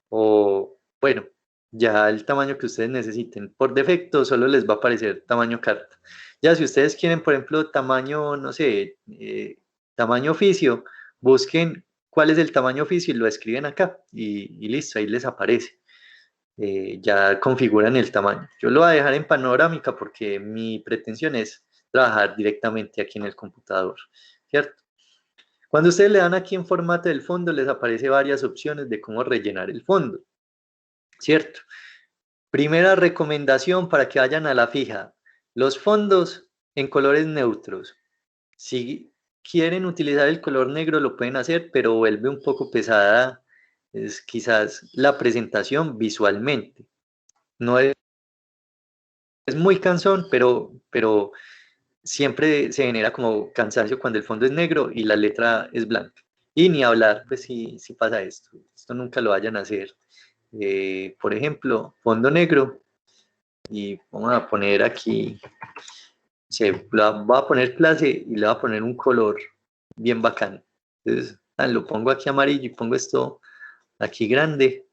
o, bueno, ya el tamaño que ustedes necesiten. Por defecto solo les va a aparecer tamaño carta. Ya si ustedes quieren, por ejemplo, tamaño, no sé, tamaño oficio, busquen cuál es el tamaño oficio y lo escriben acá y listo, ahí les aparece. Ya configuran el tamaño. Yo lo voy a dejar en panorámica porque mi pretensión es trabajar directamente aquí en el computador, ¿cierto? Cuando ustedes le dan aquí en formato del fondo, les aparece varias opciones de cómo rellenar el fondo, ¿cierto? Primera recomendación para que vayan a la fija, los fondos en colores neutros. Si quieren utilizar el color negro lo pueden hacer, pero vuelve un poco pesada, es quizás la presentación visualmente. No es muy cansón, pero siempre se genera como cansancio cuando el fondo es negro y la letra es blanca. Y ni hablar, pues si pasa esto. Esto nunca lo vayan a hacer. Por ejemplo, fondo negro y vamos a poner aquí, voy a poner clase y le voy a poner un color bien bacán. Entonces, lo pongo aquí amarillo y pongo esto aquí grande,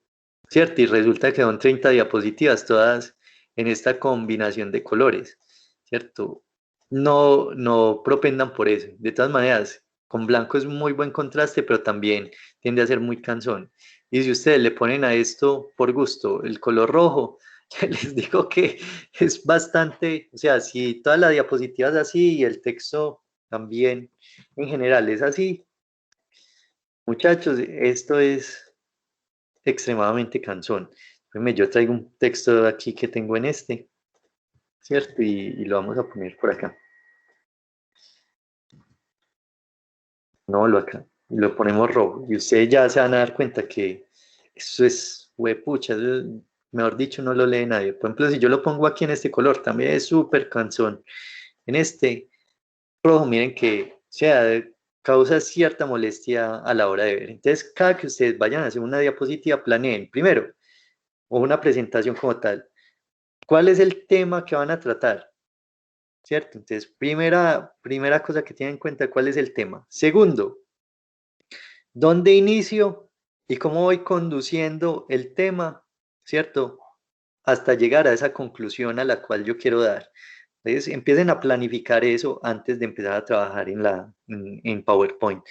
¿cierto? Y resulta que son 30 diapositivas todas en esta combinación de colores, ¿cierto? No propendan por eso. De todas maneras, con blanco es un muy buen contraste, pero también tiende a ser muy cansón. Y si ustedes le ponen a esto por gusto el color rojo, les digo que es bastante, o sea, si toda la diapositiva es así y el texto también en general es así, muchachos, esto es extremadamente cansón. Yo traigo un texto aquí que tengo en este, ¿cierto? Y lo vamos a poner por acá. No, lo acá. Y lo ponemos rojo. Y ustedes ya se van a dar cuenta que eso es huepucha. mejor dicho, no lo lee nadie. Por ejemplo, si yo lo pongo aquí en este color, también es súper cansón. En este rojo, miren que, o sea, causa cierta molestia a la hora de ver. Entonces, cada que ustedes vayan a hacer una diapositiva, planeen primero, o una presentación como tal, ¿cuál es el tema que van a tratar? ¿Cierto? Entonces, primera cosa que tienen en cuenta, ¿cuál es el tema? Segundo, ¿dónde inicio y cómo voy conduciendo el tema? ¿Cierto? Hasta llegar a esa conclusión a la cual yo quiero dar. Entonces, empiecen a planificar eso antes de empezar a trabajar en PowerPoint.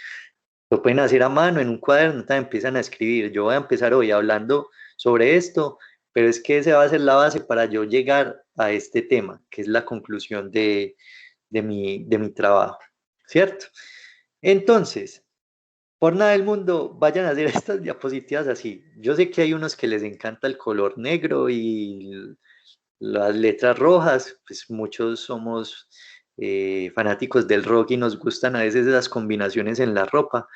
Lo pueden hacer a mano, en un cuaderno, empiezan a escribir. Yo voy a empezar hoy hablando sobre esto, pero es que esa va a ser la base para yo llegar a este tema, que es la conclusión de mi trabajo, ¿cierto? Entonces, por nada del mundo, vayan a hacer estas diapositivas así. Yo sé que hay unos que les encanta el color negro y las letras rojas, pues muchos somos fanáticos del rock y nos gustan a veces esas combinaciones en la ropa,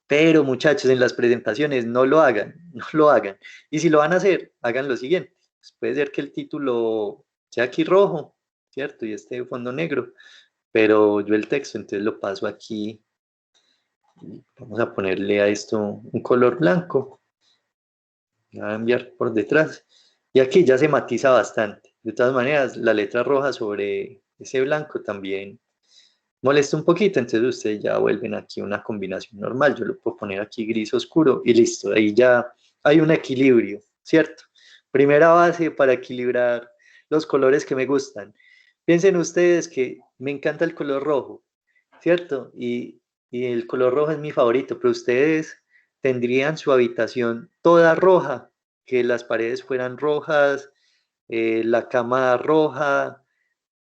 pero muchachos, en las presentaciones no lo hagan, no lo hagan. Y si lo van a hacer, hagan lo siguiente. Pues puede ser que el título sea aquí rojo, ¿cierto? Y este fondo negro, pero yo el texto entonces lo paso aquí. Vamos a ponerle a esto un color blanco. Voy a enviar por detrás. Y aquí ya se matiza bastante. De todas maneras, la letra roja sobre ese blanco también molesta un poquito, entonces ustedes ya vuelven aquí una combinación normal. Yo lo puedo poner aquí gris oscuro y listo. Ahí ya hay un equilibrio, ¿cierto? Primera base para equilibrar los colores que me gustan. Piensen ustedes que me encanta el color rojo, ¿cierto? Y el color rojo es mi favorito, pero ustedes tendrían su habitación toda roja, que las paredes fueran rojas, la cama roja,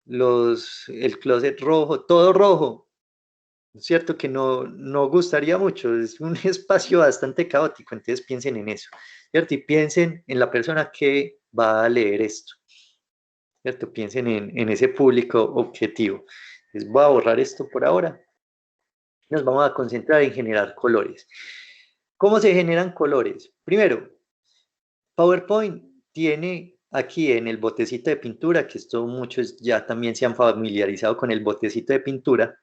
el closet rojo, todo rojo. Cierto que no gustaría mucho, es un espacio bastante caótico, entonces piensen en eso, ¿cierto? Y piensen en la persona que va a leer esto, ¿cierto? Piensen en ese público objetivo. Les voy a borrar esto por ahora. Nos vamos a concentrar en generar colores. ¿Cómo se generan colores? Primero, PowerPoint tiene aquí en el botecito de pintura, que esto muchos ya también se han familiarizado con el botecito de pintura,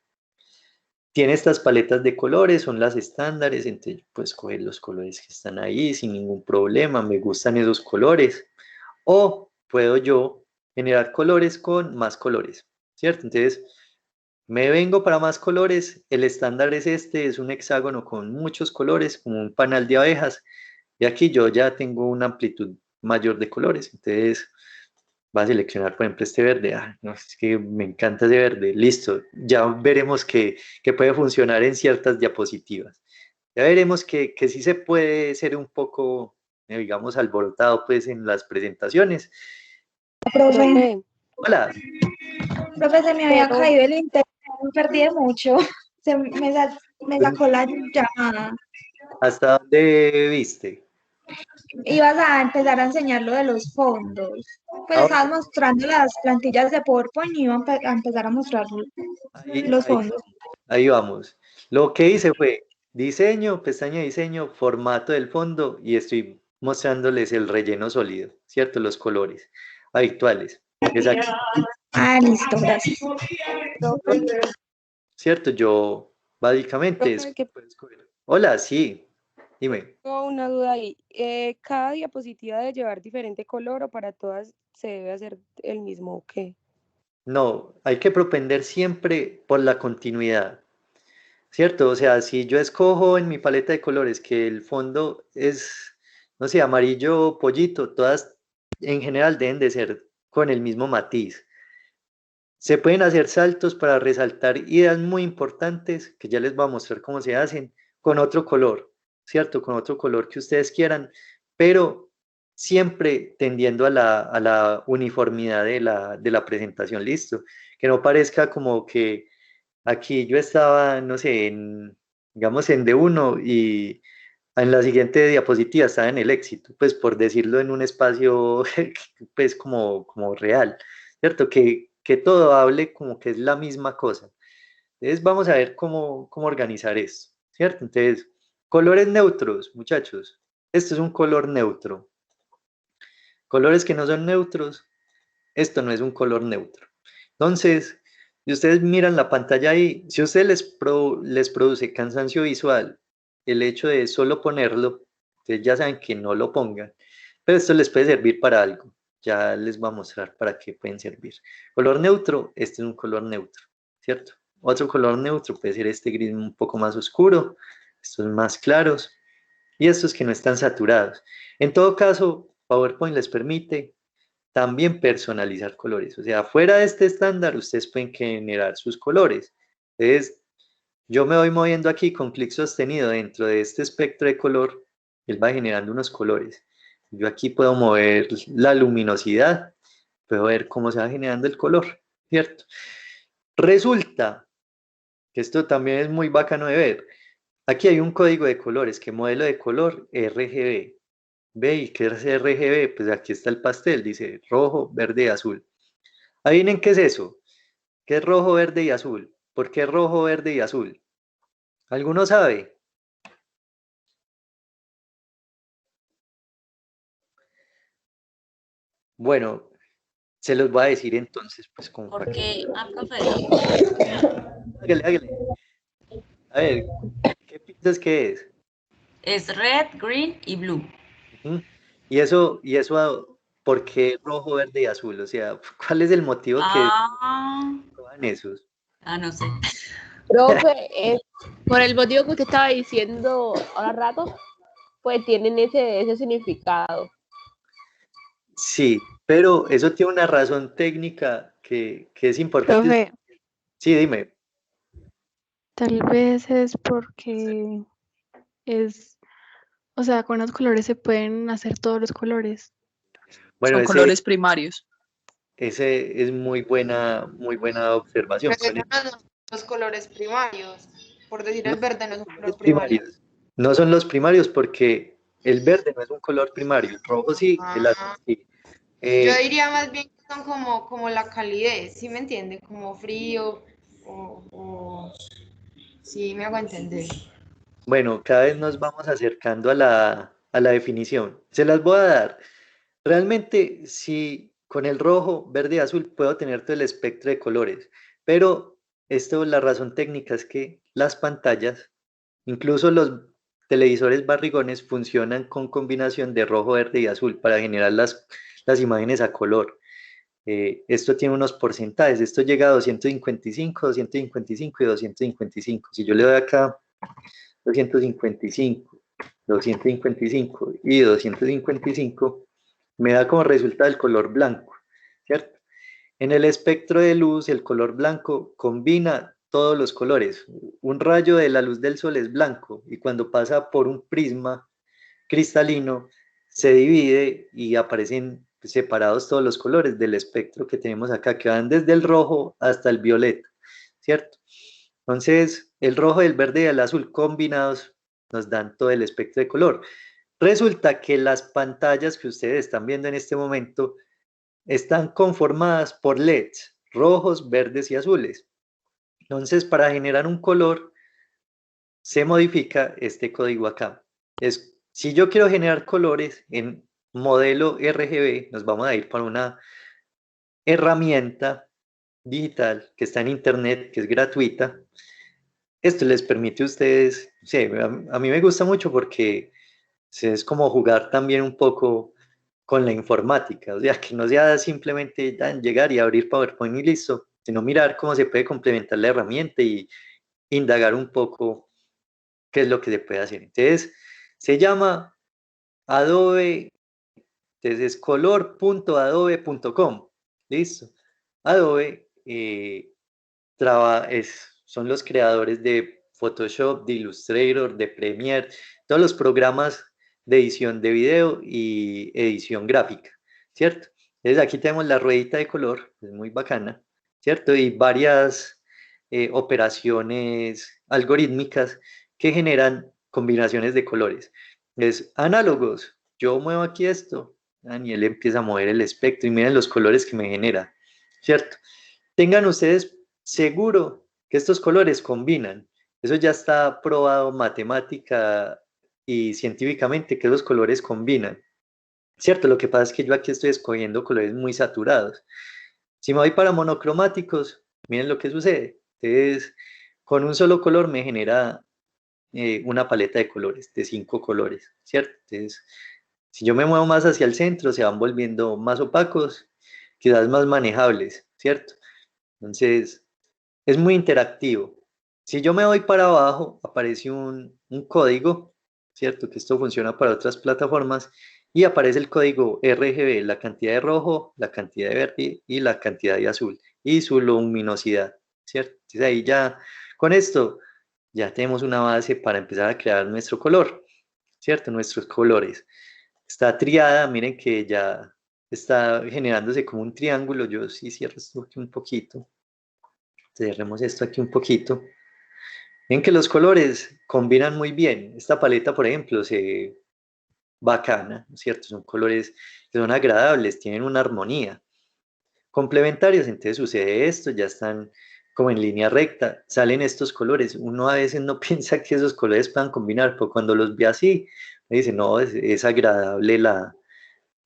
tiene estas paletas de colores, son las estándares, entonces puedes coger los colores que están ahí sin ningún problema, me gustan esos colores. O puedo yo generar colores con más colores, ¿cierto? Entonces, me vengo para más colores, el estándar es este, es un hexágono con muchos colores, como un panal de abejas, y aquí yo ya tengo una amplitud mayor de colores, entonces va a seleccionar, por ejemplo, este verde. Ah, no, es que me encanta ese verde. Listo, ya veremos que puede funcionar en ciertas diapositivas. Ya veremos que sí se puede ser un poco, digamos, alborotado pues en las presentaciones. Profe, Hola, profe, se me había caído el internet, me perdí de mucho. Me sacó la llamada. ¿hasta dónde viste? Ibas a empezar a enseñar lo de los fondos. Pues Ahora, estabas mostrando las plantillas de PowerPoint y iba a empezar a mostrar ahí, los ahí, fondos. ahí vamos. Lo que hice fue diseño, pestaña diseño, formato del fondo y estoy mostrándoles el relleno sólido, ¿cierto? Los colores habituales. Es aquí. Ah, listo, gracias. Profe, ¿Cierto? Yo básicamente Profe, que puedes coger. Hola, sí, dime. tengo una duda ahí. ¿Cada diapositiva debe llevar diferente color o para todas se debe hacer el mismo o qué? No, hay que propender siempre por la continuidad, ¿cierto? O sea, si yo escojo en mi paleta de colores que el fondo es, no sé, amarillo pollito, todas en general deben de ser con el mismo matiz. Se pueden hacer saltos para resaltar ideas muy importantes, que ya les voy a mostrar cómo se hacen, con otro color, ¿cierto? Con otro color que ustedes quieran, pero siempre tendiendo a la uniformidad de la presentación, listo. Que no parezca como que aquí yo estaba, no sé, digamos en D1 y en la siguiente diapositiva estaba en el éxito, pues por decirlo en un espacio pues como real, ¿cierto? Que todo hable como que es la misma cosa. Entonces vamos a ver cómo organizar esto, ¿cierto? Entonces, colores neutros, muchachos. Esto es un color neutro. Colores que no son neutros, esto no es un color neutro. Entonces, si ustedes miran la pantalla ahí, si a ustedes les produce cansancio visual el hecho de solo ponerlo, ustedes ya saben que no lo pongan, pero esto les puede servir para algo. Ya les voy a mostrar para qué pueden servir. Color neutro, este es un color neutro, ¿cierto? Otro color neutro puede ser este gris un poco más oscuro, estos más claros y estos que no están saturados. En todo caso, PowerPoint les permite también personalizar colores. O sea, fuera de este estándar, ustedes pueden generar sus colores. Entonces, yo me voy moviendo aquí con clic sostenido dentro de este espectro de color, él va generando unos colores. Yo aquí puedo mover la luminosidad, puedo ver cómo se va generando el color, ¿cierto? Resulta que esto también es muy bacano de ver. Aquí hay un código de colores, que modelo de color RGB. ¿Ve? ¿Y qué es RGB? Pues aquí está el pastel, dice rojo, verde y azul. Adivinen qué es eso. ¿Qué es rojo, verde y azul? ¿Por qué rojo, verde y azul? ¿Alguno sabe? Bueno, se los voy a decir entonces, pues como para que... Profe, Hágale, hágale. A ver, ¿qué piensas que es? es red, green y blue. Ujú. Y eso, ¿por qué rojo, verde y azul? O sea, ¿cuál es el motivo que van esos? No sé. Profe, por el motivo que usted estaba diciendo ahora rato, pues tienen ese significado. Sí, pero eso tiene una razón técnica que es importante. Profe, Sí, dime. tal vez es porque o sea, con los colores se pueden hacer todos los colores. Bueno, Son colores primarios. ese es muy buena observación. Pero esos no son los colores primarios. Por decir, el verde no es un color Los primario. primarios. No son los primarios porque el verde no es un color primario, el rojo sí, el azul sí. Yo diría más bien que son como la calidez, ¿sí me entienden? Como frío o... Sí, me hago entender. Bueno, cada vez nos vamos acercando a la definición. Se las voy a dar. Realmente, sí, con el rojo, verde y azul puedo tener todo el espectro de colores, pero la razón técnica es que las pantallas, incluso los televisores barrigones, funcionan con combinación de rojo, verde y azul para generar las imágenes a color. Esto tiene unos porcentajes, esto llega a 255, 255 y 255. Si yo le doy acá 255, 255 y 255, me da como resultado el color blanco, ¿cierto? En el espectro de luz, el color blanco combina todos los colores. Un rayo de la luz del sol es blanco y cuando pasa por un prisma cristalino se divide y aparecen separados todos los colores del espectro que tenemos acá, que van desde el rojo hasta el violeta, ¿cierto? Entonces, el rojo, el verde y el azul combinados nos dan todo el espectro de color. Resulta que las pantallas que ustedes están viendo en este momento están conformadas por LEDs rojos, verdes y azules. Entonces, para generar un color, se modifica este código acá. Si yo quiero generar colores en modelo RGB, nos vamos a ir para una herramienta digital que está en internet, que es gratuita. Esto les permite a ustedes, sí, a mí me gusta mucho porque es como jugar también un poco con la informática, o sea, que no sea simplemente llegar y abrir PowerPoint y listo, sino mirar cómo se puede complementar la herramienta y indagar un poco qué es lo que se puede hacer. Entonces, se llama Adobe, entonces es color.adobe.com, listo. Adobe son los creadores de Photoshop, de Illustrator, de Premiere, todos los programas de edición de video y edición gráfica, ¿cierto? Entonces aquí tenemos la ruedita de color, es muy bacana, ¿cierto? Y varias operaciones algorítmicas que generan combinaciones de colores. Es análogos, yo muevo aquí esto, Daniel empieza a mover el espectro y miren los colores que me genera, ¿cierto? Tengan ustedes seguro que estos colores combinan. Eso ya está probado matemática y científicamente que los colores combinan. ¿cierto? Lo que pasa es que yo aquí estoy escogiendo colores muy saturados. Si me voy para monocromáticos, miren lo que sucede. Entonces, con un solo color me genera una paleta de colores, de 5 colores, ¿cierto? Entonces, si yo me muevo más hacia el centro, se van volviendo más opacos, quizás más manejables, ¿cierto? Entonces, es muy interactivo. Si yo me voy para abajo, aparece un código, ¿cierto? Que esto funciona para otras plataformas, y aparece el código RGB, la cantidad de rojo, la cantidad de verde y la cantidad de azul, y su luminosidad, ¿cierto? Entonces ahí ya, con esto, ya tenemos una base para empezar a crear nuestro color, ¿cierto? Nuestros colores. Está triada, miren que ya está generándose como un triángulo. Yo sí cierro esto aquí un poquito. Cerremos esto aquí un poquito. Ven que los colores combinan muy bien. Esta paleta, por ejemplo, se bacana, ¿cierto? Son colores que son agradables, tienen una armonía. Complementarios, entonces sucede esto, ya están como en línea recta, salen estos colores. Uno a veces no piensa que esos colores puedan combinar, pero cuando los ve así, me dice, no, es agradable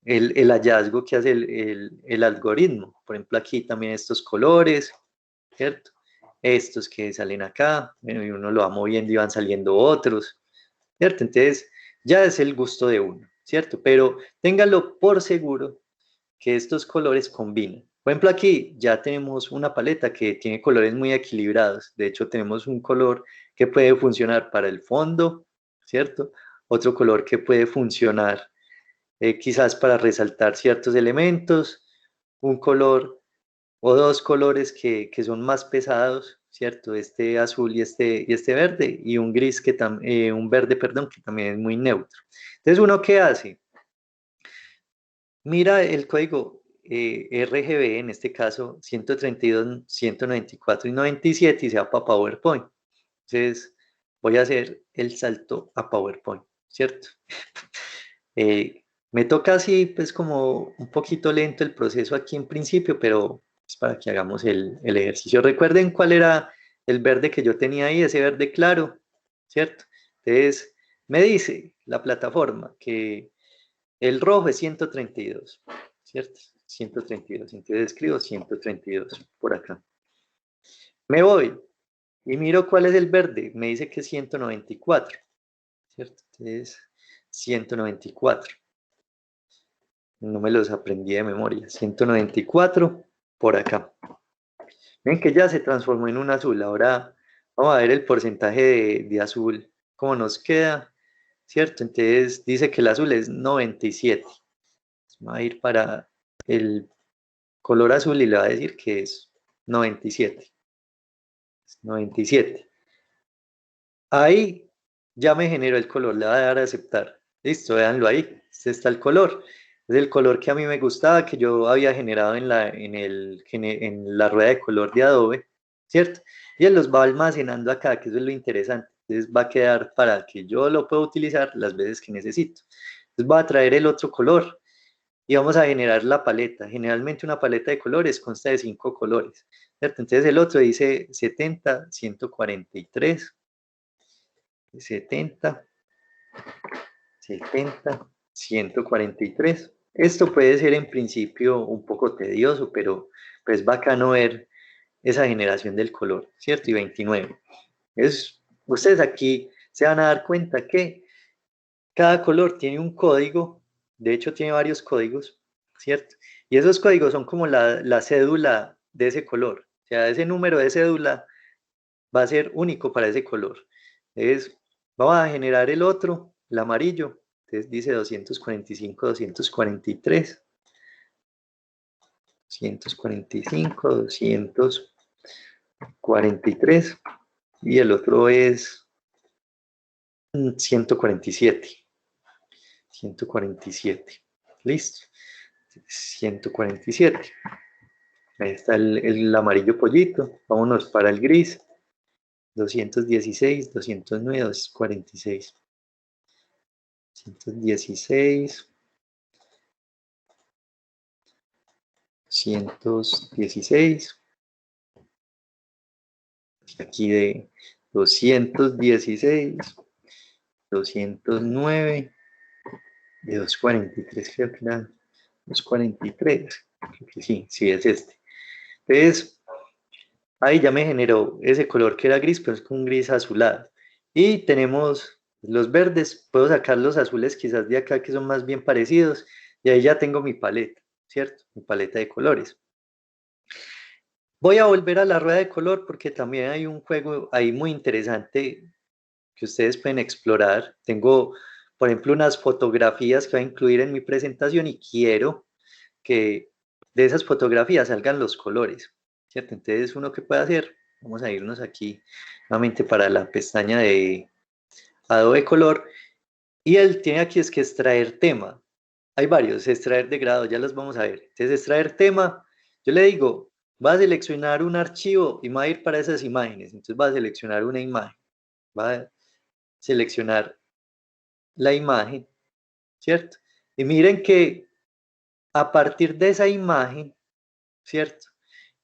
el hallazgo que hace el algoritmo. Por ejemplo, aquí también estos colores, ¿cierto? Estos que salen acá, bueno, y uno lo va moviendo y van saliendo otros, ¿cierto? Entonces, ya es el gusto de uno, ¿cierto? Pero téngalo por seguro que estos colores combinan. Por ejemplo, aquí ya tenemos una paleta que tiene colores muy equilibrados. De hecho, tenemos un color que puede funcionar para el fondo, ¿cierto? Otro color que puede funcionar quizás para resaltar ciertos elementos, un color o dos colores que son más pesados, ¿cierto? Este azul y este verde, y un gris un verde, perdón, que también es muy neutro. Entonces, ¿uno qué hace? Mira el código RGB, en este caso 132, 194 y 97, y se va para PowerPoint. Entonces, voy a hacer el salto a PowerPoint, ¿cierto? Me toca así, pues como un poquito lento el proceso aquí en principio, pero es para que hagamos el ejercicio. Recuerden cuál era el verde que yo tenía ahí, ese verde claro, ¿cierto? Entonces, me dice la plataforma que el rojo es 132, ¿cierto? 132, entonces escribo 132 por acá. Me voy y miro cuál es el verde, me dice que es 194, ¿cierto? Entonces, 194. No me los aprendí de memoria. 194 por acá. Ven que ya se transformó en un azul. Ahora vamos a ver el porcentaje de azul, cómo nos queda, ¿cierto? Entonces dice que el azul es 97. Va a ir para el color azul y le va a decir que es 97. 97. Ahí ya me generó el color, le va a dar a aceptar. Listo, véanlo ahí. Este está el color. Es el color que a mí me gustaba, que yo había generado en la rueda de color de Adobe, ¿cierto? Y él los va almacenando acá, que eso es lo interesante. Entonces va a quedar para que yo lo pueda utilizar las veces que necesito. Entonces va a traer el otro color y vamos a generar la paleta. Generalmente una paleta de colores consta de 5 colores, ¿cierto? Entonces el otro dice 70, 143, 70, 70, 143. Esto puede ser en principio un poco tedioso, pero pues bacano ver esa generación del color, ¿cierto? Y 29. Ustedes aquí se van a dar cuenta que cada color tiene un código, de hecho tiene varios códigos, ¿cierto? Y esos códigos son como la cédula de ese color. O sea, ese número de cédula va a ser único para ese color. Entonces, vamos a generar el otro, el amarillo. Entonces dice 245, 243. 245, 243. Y el otro es 147. 147. Listo. 147. Ahí está el amarillo pollito. Vámonos para el gris. 216, 209, 246. 116. 116. Aquí de 216. 209. de 243, creo que era 243, creo que sí, sí es este. Entonces, ahí ya me generó ese color que era gris, pero es como un gris azulado. Y tenemos los verdes, puedo sacar los azules quizás de acá que son más bien parecidos, y ahí ya tengo mi paleta, ¿cierto? Mi paleta de colores. Voy a volver a la rueda de color porque también hay un juego ahí muy interesante que ustedes pueden explorar. Tengo, por ejemplo, unas fotografías que voy a incluir en mi presentación y quiero que de esas fotografías salgan los colores, ¿cierto? Entonces, ¿uno qué puede hacer? Vamos a irnos aquí nuevamente para la pestaña de Adobe Color y él tiene aquí es que extraer tema. Hay varios, extraer de grado, ya los vamos a ver. Entonces, extraer tema, yo le digo, va a seleccionar un archivo y va a ir para esas imágenes. Entonces, va a seleccionar una imagen, va a seleccionar la imagen, ¿cierto? Y miren que a partir de esa imagen, ¿cierto?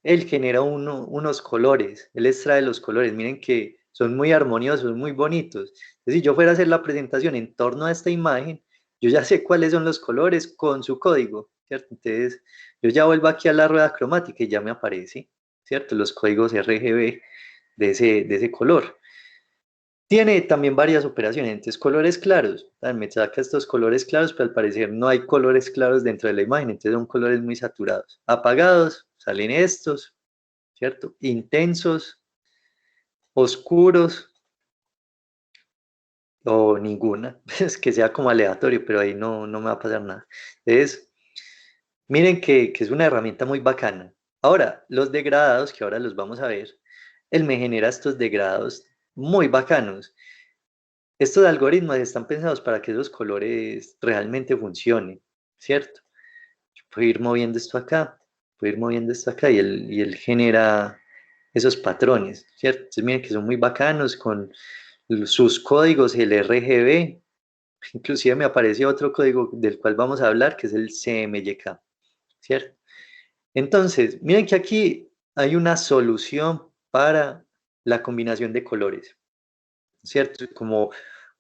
Él genera unos colores, él extrae los colores, miren que son muy armoniosos, muy bonitos. Entonces, si yo fuera a hacer la presentación en torno a esta imagen, yo ya sé cuáles son los colores con su código, ¿cierto? Entonces, yo ya vuelvo aquí a la rueda cromática y ya me aparece, ¿cierto? Los códigos RGB de ese color. Tiene también varias operaciones, entonces colores claros, me saca estos colores claros, pero al parecer no hay colores claros dentro de la imagen, entonces son colores muy saturados. Apagados, salen estos, ¿cierto? Intensos, oscuros o ninguna, es que sea como aleatorio, pero ahí no me va a pasar nada. Entonces, miren que es una herramienta muy bacana. Ahora, los degradados, que ahora los vamos a ver, él me genera estos degradados muy bacanos. Estos algoritmos están pensados para que esos colores realmente funcionen, ¿cierto? Yo puedo ir moviendo esto acá, puedo ir moviendo esto acá y él genera esos patrones, ¿cierto? Entonces miren que son muy bacanos con sus códigos, el RGB, inclusive me apareció otro código del cual vamos a hablar, que es el CMYK, ¿cierto? Entonces, miren que aquí hay una solución para la combinación de colores, ¿cierto? Como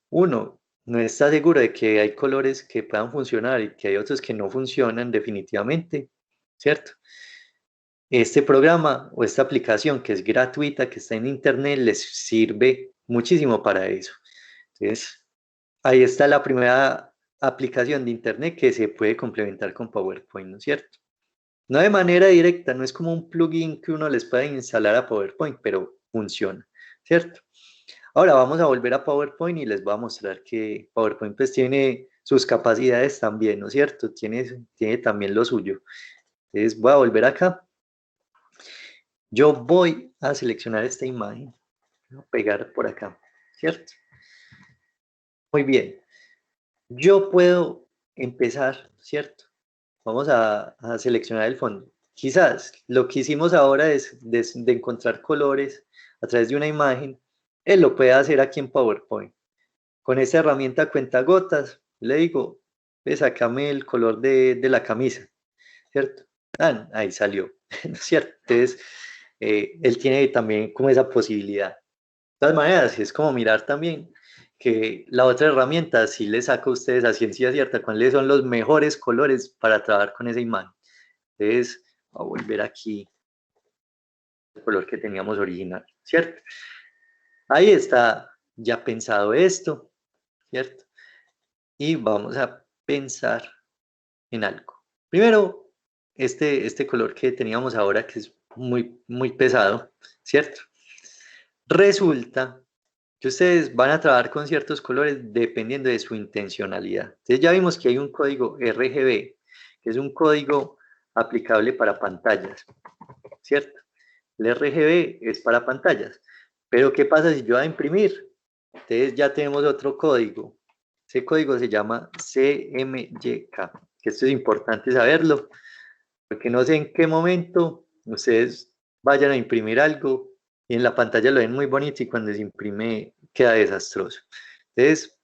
uno no está seguro de que hay colores que puedan funcionar y que hay otros que no funcionan definitivamente, ¿cierto? Este programa o esta aplicación que es gratuita, que está en internet, les sirve muchísimo para eso. Entonces, ahí está la primera aplicación de internet que se puede complementar con PowerPoint, ¿no es cierto? No de manera directa, no es como un plugin que uno les pueda instalar a PowerPoint, pero funciona, ¿cierto? Ahora vamos a volver a PowerPoint y les voy a mostrar que PowerPoint pues tiene sus capacidades también, ¿no es cierto? Tiene también lo suyo. Entonces voy a volver acá. Yo voy a seleccionar esta imagen, voy a pegar por acá, ¿cierto? Muy bien. Yo puedo empezar, ¿cierto? Vamos a seleccionar el fondo. Quizás lo que hicimos ahora es de encontrar colores a través de una imagen, él lo puede hacer aquí en PowerPoint. Con esta herramienta cuentagotas, le digo, sácame el color de la camisa, ¿cierto? Ah, ahí salió, ¿no es cierto? Entonces, él tiene también como esa posibilidad. De todas maneras, es como mirar también que la otra herramienta sí le saca a ustedes a ciencia cierta cuáles son los mejores colores para trabajar con esa imagen. Entonces, voy a volver aquí el color que teníamos original, ¿cierto? Ahí está ya pensado esto, ¿cierto? Y vamos a pensar en algo. Primero, este color que teníamos ahora, que es muy pesado, ¿cierto? Resulta que ustedes van a trabajar con ciertos colores dependiendo de su intencionalidad. Entonces ya vimos que hay un código RGB, que es un código aplicable para pantallas, ¿cierto? El RGB es para pantallas. Pero ¿qué pasa si yo voy a imprimir? Entonces ya tenemos otro código. Ese código se llama CMYK, que esto es importante saberlo, porque no sé en qué momento ustedes vayan a imprimir algo y en la pantalla lo ven muy bonito y cuando se imprime queda desastroso. Entonces,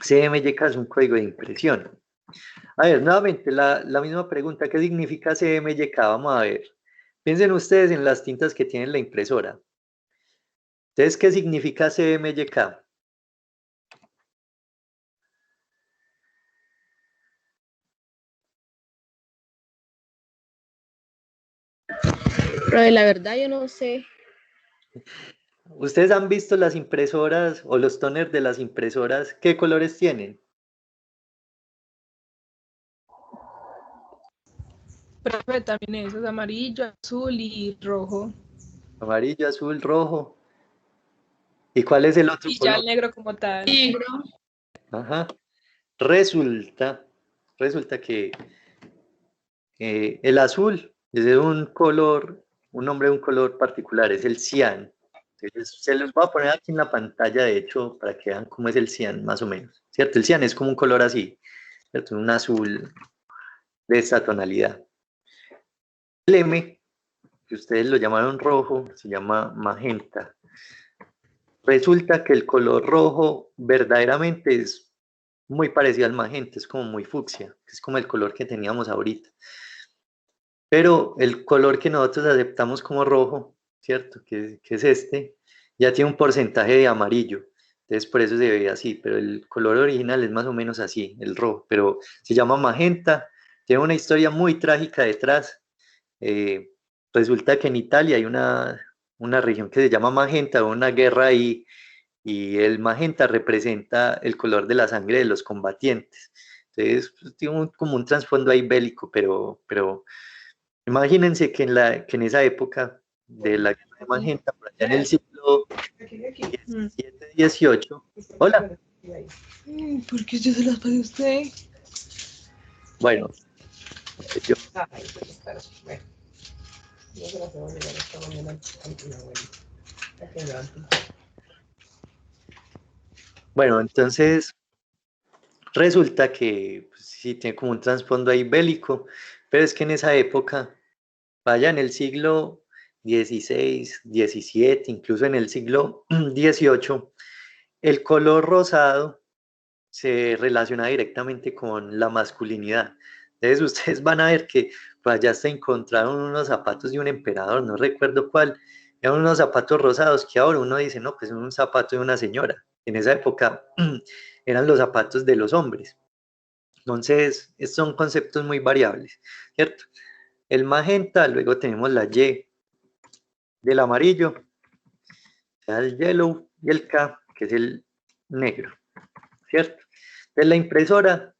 CMYK es un código de impresión. A ver, nuevamente la misma pregunta, ¿qué significa CMYK? Vamos a ver. Piensen ustedes en las tintas que tiene la impresora. Entonces, ¿qué significa CMYK? Pero la verdad yo no sé. ¿Ustedes han visto las impresoras o los toners de las impresoras? ¿Qué colores tienen? Profe, también eso es amarillo, azul y rojo. Amarillo, azul, rojo. ¿Y cuál es el otro Y ya color? el negro como tal. Negro. Ajá. Resulta que el azul es de un color, un nombre de un color particular, es el cian. Entonces, se los voy a poner aquí en la pantalla, de hecho, para que vean cómo es el cian, más o menos. ¿Cierto? El cian es como un color así, ¿cierto? Un azul de esta tonalidad. El M, que ustedes lo llamaron rojo, se llama magenta. Resulta que el color rojo verdaderamente es muy parecido al magenta, es como muy fucsia, es como el color que teníamos ahorita. Pero el color que nosotros aceptamos como rojo, ¿cierto? Que es este, ya tiene un porcentaje de amarillo. Entonces por eso se ve así, pero el color original es más o menos así, el rojo, pero se llama magenta, tiene una historia muy trágica detrás. Resulta que en Italia hay una región que se llama magenta, una guerra ahí, y el magenta representa el color de la sangre de los combatientes. Entonces, pues, tiene como un trasfondo ahí bélico, pero imagínense que en esa época de la guerra de magenta, por allá en el siglo XVII, hola, ¿Por qué yo se las pasé a usted? bueno, yo, bueno, entonces resulta que pues, sí tiene como un trasfondo ahí bélico, pero es que en esa época, vaya en el siglo XVI, XVII, incluso en el siglo XVIII, el color rosado se relaciona directamente con la masculinidad. Entonces ustedes van a ver que por allá se encontraron unos zapatos de un emperador, no recuerdo cuál, eran unos zapatos rosados que ahora uno dice, no, pues es un zapato de una señora. En esa época eran los zapatos de los hombres. Entonces, estos son conceptos muy variables, ¿cierto? El magenta, luego tenemos la Y del amarillo, el yellow y el K, que es el negro, ¿cierto? Entonces la impresora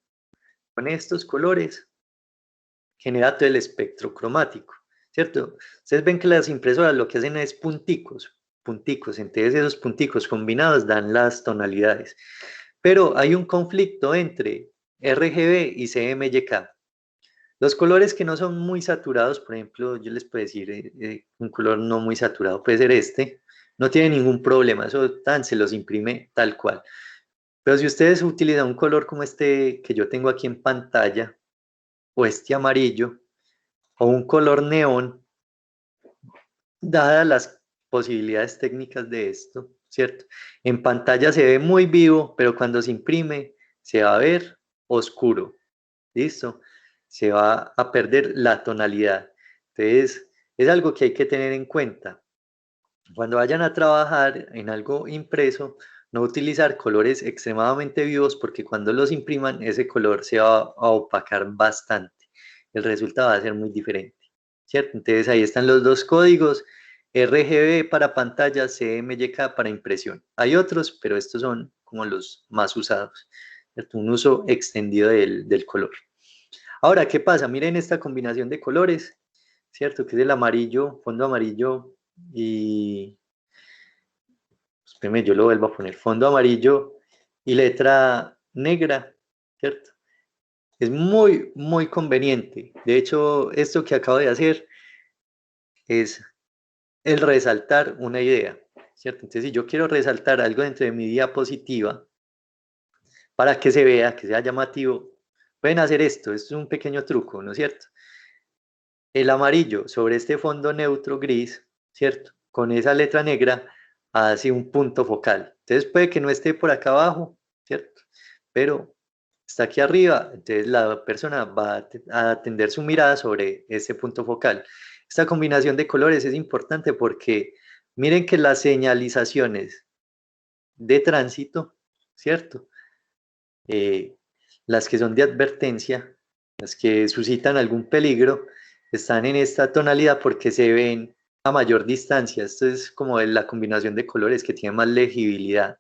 con estos colores genera todo el espectro cromático, ¿cierto? Ustedes ven que las impresoras lo que hacen es punticos, entonces esos punticos combinados dan las tonalidades. Pero hay un conflicto entre RGB y CMYK. Los colores que no son muy saturados, por ejemplo, yo les puedo decir, un color no muy saturado puede ser este, no tiene ningún problema, eso tan se los imprime tal cual. Pero si ustedes utilizan un color como este que yo tengo aquí en pantalla, o este amarillo, o un color neón, dadas las posibilidades técnicas de esto, ¿cierto? En pantalla se ve muy vivo, pero cuando se imprime se va a ver oscuro, ¿listo? Se va a perder la tonalidad. Entonces, es algo que hay que tener en cuenta. Cuando vayan a trabajar en algo impreso, no utilizar colores extremadamente vivos porque cuando los impriman ese color se va a opacar bastante. El resultado va a ser muy diferente, ¿cierto? Entonces ahí están los dos códigos, RGB para pantalla, CMYK para impresión. Hay otros, pero estos son como los más usados, ¿cierto? Un uso extendido del color. Ahora, ¿qué pasa? Miren esta combinación de colores, ¿cierto? Que es el amarillo, fondo amarillo y... Espérame, yo lo vuelvo a poner. Fondo amarillo y letra negra, ¿cierto? Es muy, muy conveniente. De hecho, esto que acabo de hacer es el resaltar una idea, ¿cierto? Entonces, si yo quiero resaltar algo dentro de mi diapositiva para que se vea, que sea llamativo, pueden hacer esto. Esto es un pequeño truco, ¿no es cierto? El amarillo sobre este fondo neutro gris, ¿cierto? Con esa letra negra hace un punto focal. Entonces puede que no esté por acá abajo, ¿cierto? Pero está aquí arriba, entonces la persona va a atender su mirada sobre ese punto focal. Esta combinación de colores es importante porque miren que las señalizaciones de tránsito, ¿cierto? Las que son de advertencia, las que suscitan algún peligro, están en esta tonalidad porque se ven a mayor distancia. Esto es como la combinación de colores que tiene más legibilidad.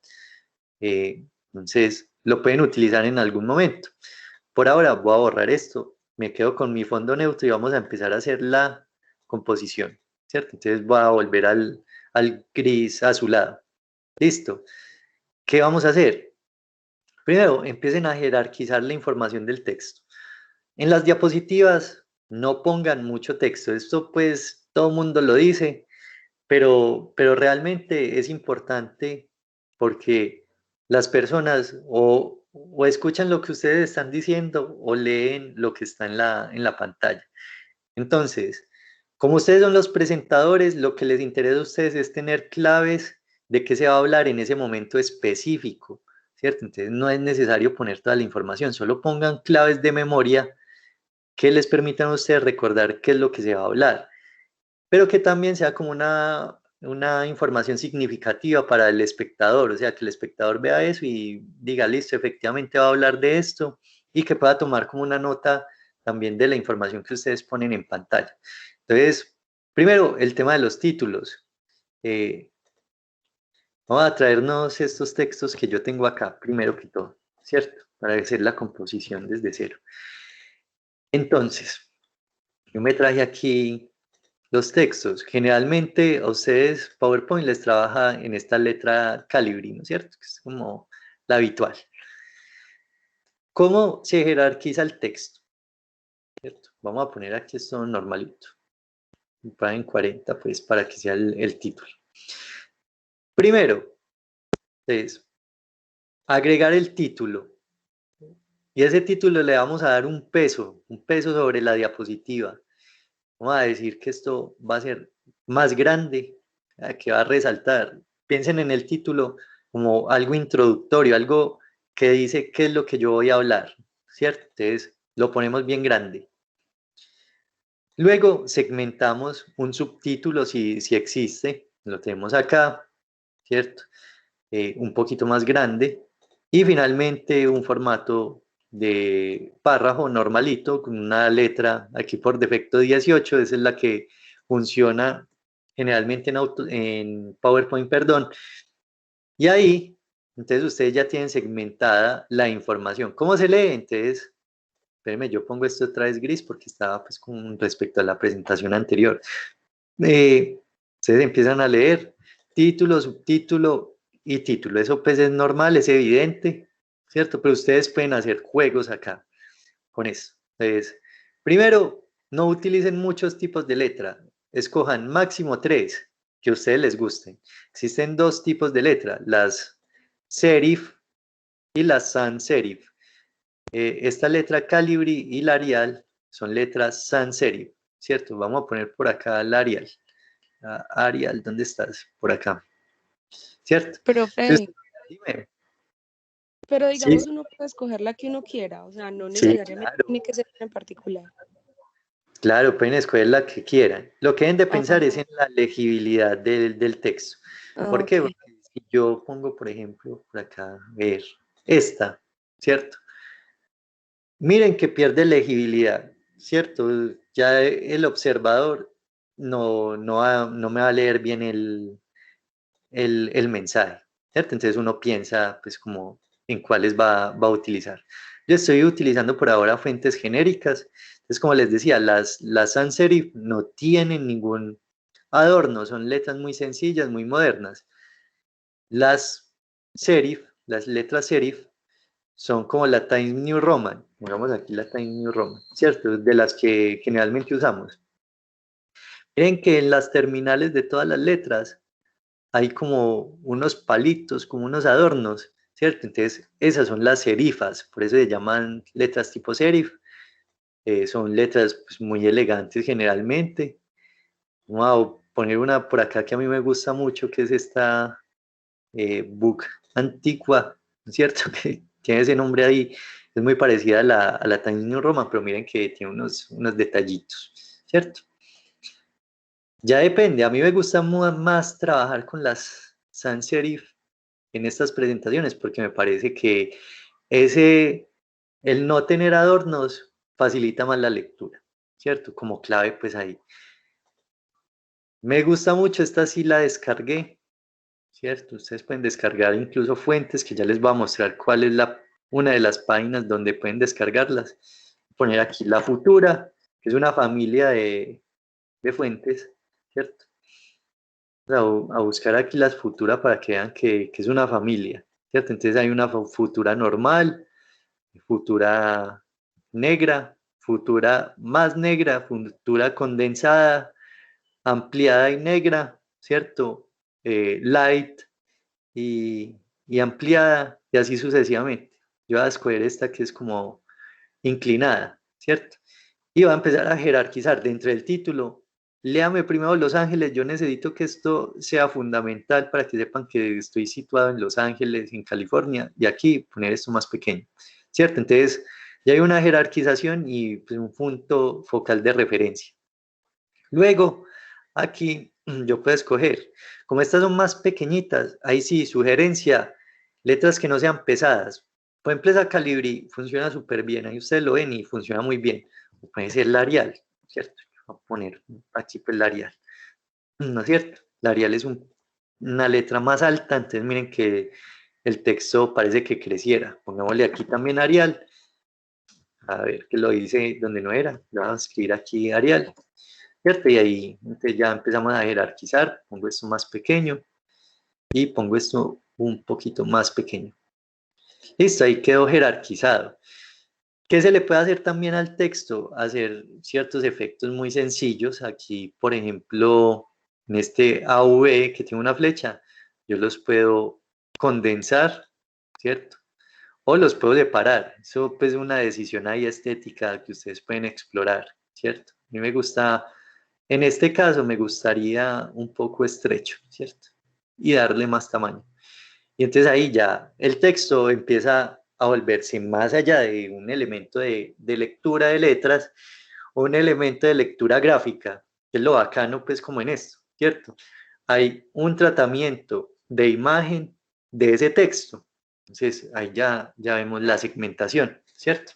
Entonces, lo pueden utilizar en algún momento. Por ahora voy a borrar esto, me quedo con mi fondo neutro y vamos a empezar a hacer la composición, ¿cierto? Entonces voy a volver al gris azulado. Listo. ¿Qué vamos a hacer? Primero, empiecen a jerarquizar la información del texto. En las diapositivas no pongan mucho texto. Esto pues todo el mundo lo dice, pero realmente es importante porque las personas o escuchan lo que ustedes están diciendo o leen lo que está en la pantalla. Entonces, como ustedes son los presentadores, lo que les interesa a ustedes es tener claves de qué se va a hablar en ese momento específico, ¿cierto? Entonces no es necesario poner toda la información, solo pongan claves de memoria que les permitan a ustedes recordar qué es lo que se va a hablar, pero que también sea como una información significativa para el espectador, o sea, que el espectador vea eso y diga, listo, efectivamente va a hablar de esto, y que pueda tomar como una nota también de la información que ustedes ponen en pantalla. Entonces, primero, el tema de los títulos. Vamos a traernos estos textos que yo tengo acá, primero que todo, ¿cierto? Para hacer la composición desde cero. Entonces, yo me traje aquí los textos. Generalmente a ustedes PowerPoint les trabaja en esta letra Calibri, ¿no es cierto? Que es como la habitual. ¿Cómo se jerarquiza el texto? ¿Cierto? Vamos a poner aquí esto normalito. En 40, pues, para que sea el título. Primero, es agregar el título. Y a ese título le vamos a dar un peso sobre la diapositiva. Vamos a decir que esto va a ser más grande, que va a resaltar. Piensen en el título como algo introductorio, algo que dice qué es lo que yo voy a hablar, ¿cierto? Entonces lo ponemos bien grande. Luego segmentamos un subtítulo si existe, lo tenemos acá, ¿cierto? Un poquito más grande. Y finalmente un formato de párrafo normalito, con una letra aquí por defecto 18, esa es la que funciona generalmente en PowerPoint, perdón. Y ahí, entonces ustedes ya tienen segmentada la información. ¿Cómo se lee? Entonces, espérenme, yo pongo esto otra vez gris porque estaba pues con respecto a la presentación anterior. Ustedes empiezan a leer título, subtítulo y título. Eso pues es normal, es evidente, ¿cierto? Pero ustedes pueden hacer juegos acá con eso. Entonces, primero, no utilicen muchos tipos de letra. Escojan máximo 3 que a ustedes les gusten. Existen 2 tipos de letra, las serif y las sans serif. Esta letra Calibri y la Arial son letras sans serif, ¿cierto? Vamos a poner por acá la Arial. Arial, ¿dónde estás? Por acá, ¿cierto? Profe, Entonces, dime. pero Sí, digamos uno puede escoger la que uno quiera, o sea, no sí, necesariamente claro. tiene que ser en particular. Claro, pueden escoger la que quieran. Lo que deben de pensar Ajá. es en la legibilidad del texto. ¿Por qué? Ok. Porque si yo pongo, por ejemplo, por acá, ver esta, ¿cierto? Miren que pierde legibilidad, ¿cierto? Ya el observador no me va a leer bien el mensaje, ¿cierto? Entonces uno piensa, pues, como en cuáles va a utilizar. Yo estoy utilizando por ahora fuentes genéricas. Entonces, como les decía, las sans serif no tienen ningún adorno, son letras muy sencillas, muy modernas. Las serif, las letras serif, son como la Times New Roman. Pongamos aquí la Times New Roman, ¿cierto? De las que generalmente usamos. Miren que en las terminales de todas las letras hay como unos palitos, como unos adornos, ¿cierto? Entonces, esas son las serifas, por eso se llaman letras tipo serif. Son letras pues, muy elegantes generalmente. Vamos a poner una por acá que a mí me gusta mucho, que es esta Book Antigua, ¿cierto? Que tiene ese nombre ahí. Es muy parecida a la Times New Roman, pero miren que tiene unos detallitos, ¿cierto? Ya depende, a mí me gusta más trabajar con las sans serif en estas presentaciones porque me parece que el no tener adornos facilita más la lectura, ¿cierto? Como clave pues ahí. Me gusta mucho, esta sí la descargué, ¿cierto? Ustedes pueden descargar incluso fuentes que ya les voy a mostrar cuál es una de las páginas donde pueden descargarlas. Poner aquí la futura, que es una familia de fuentes, ¿cierto? A buscar aquí las futuras para que vean que es una familia, ¿cierto? Entonces hay una futura normal, futura negra, futura más negra, futura condensada, ampliada y negra, ¿cierto? Light y ampliada, y así sucesivamente. Yo voy a escoger esta que es como inclinada, ¿cierto? Y va a empezar a jerarquizar dentro del título. Léame primero Los Ángeles. Yo necesito que esto sea fundamental para que sepan que estoy situado en Los Ángeles, en California, y aquí poner esto más pequeño, ¿cierto? Entonces, ya hay una jerarquización y pues, un punto focal de referencia. Luego, aquí yo puedo escoger, como estas son más pequeñitas, ahí sí, sugerencia, letras que no sean pesadas. Por ejemplo, esa Calibri funciona súper bien, ahí ustedes lo ven y funciona muy bien. O puede ser la Arial, ¿cierto? Voy a poner aquí pues la Arial, ¿no es cierto? La Arial es una letra más alta, entonces miren que el texto parece que creciera. Pongámosle aquí también Arial, a ver que lo hice donde no era, le vamos a escribir aquí Arial. ¿Cierto? Y ahí entonces ya empezamos a jerarquizar, pongo esto más pequeño y pongo esto un poquito más pequeño. Listo, ahí quedó jerarquizado. ¿Qué se le puede hacer también al texto? Hacer ciertos efectos muy sencillos. Aquí, por ejemplo, en este AV que tiene una flecha, yo los puedo condensar, ¿cierto? O los puedo separar. Eso pues es una decisión ahí estética que ustedes pueden explorar, ¿cierto? A mí me gusta, en este caso me gustaría un poco estrecho, ¿cierto? Y darle más tamaño. Y entonces ahí ya el texto empieza a volverse más allá de un elemento de lectura de letras o un elemento de lectura gráfica, que es lo bacano pues como en esto, ¿cierto? Hay un tratamiento de imagen de ese texto. Entonces ahí ya vemos la segmentación, ¿cierto?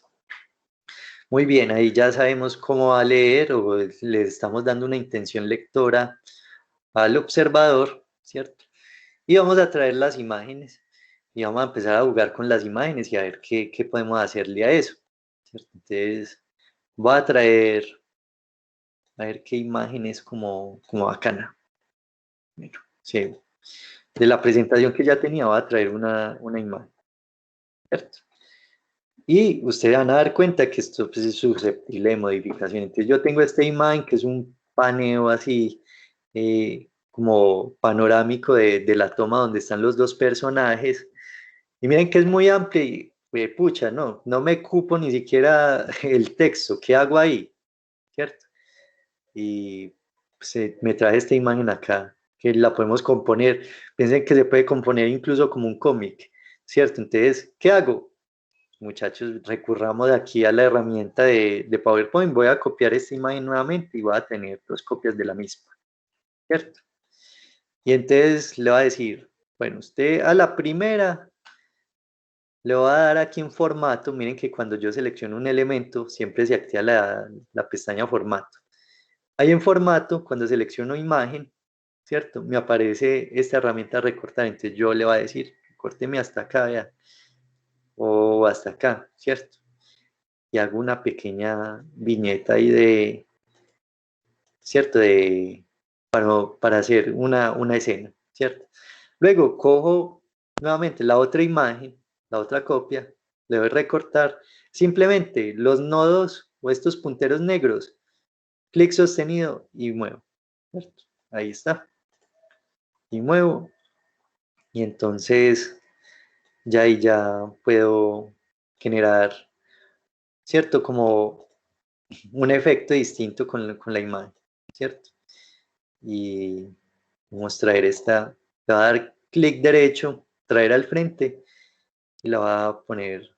Muy bien, ahí ya sabemos cómo va a leer o le estamos dando una intención lectora al observador, ¿cierto? Y vamos a traer las imágenes y vamos a empezar a jugar con las imágenes y a ver qué podemos hacerle a eso, ¿cierto? Entonces voy a traer, a ver qué imagen es como bacana. Bueno, sí. De la presentación que ya tenía voy a traer una imagen, ¿cierto? Y ustedes van a dar cuenta que esto pues, es susceptible de modificación. Entonces yo tengo esta imagen que es un paneo así como panorámico de la toma donde están los dos personajes. Y miren que es muy amplia y pucha, no me cupo ni siquiera el texto. ¿Qué hago ahí? ¿Cierto? Y pues, me traje esta imagen acá, que la podemos componer. Piensen que se puede componer incluso como un cómic, ¿cierto? Entonces, ¿qué hago? Muchachos, recurramos aquí a la herramienta de PowerPoint. Voy a copiar esta imagen nuevamente y voy a tener 2 copias de la misma, ¿cierto? Y entonces le va a decir, bueno, usted a la primera le va a dar aquí en formato. Miren que cuando yo selecciono un elemento, siempre se activa la pestaña formato. Ahí en formato, cuando selecciono imagen, ¿cierto? Me aparece esta herramienta recortar. Entonces yo le voy a decir, córteme hasta acá, vea, o hasta acá, ¿cierto? Y hago una pequeña viñeta ahí ¿cierto? Para hacer una escena, ¿cierto? Luego cojo nuevamente la otra imagen, la otra copia, le doy recortar, simplemente los nodos o estos punteros negros, clic sostenido y muevo, ¿cierto? Ahí está. Y muevo, y entonces ya ahí ya puedo generar, ¿cierto? Como un efecto distinto con la imagen, ¿cierto? Y vamos a traer esta, le va a dar clic derecho, traer al frente y la va a poner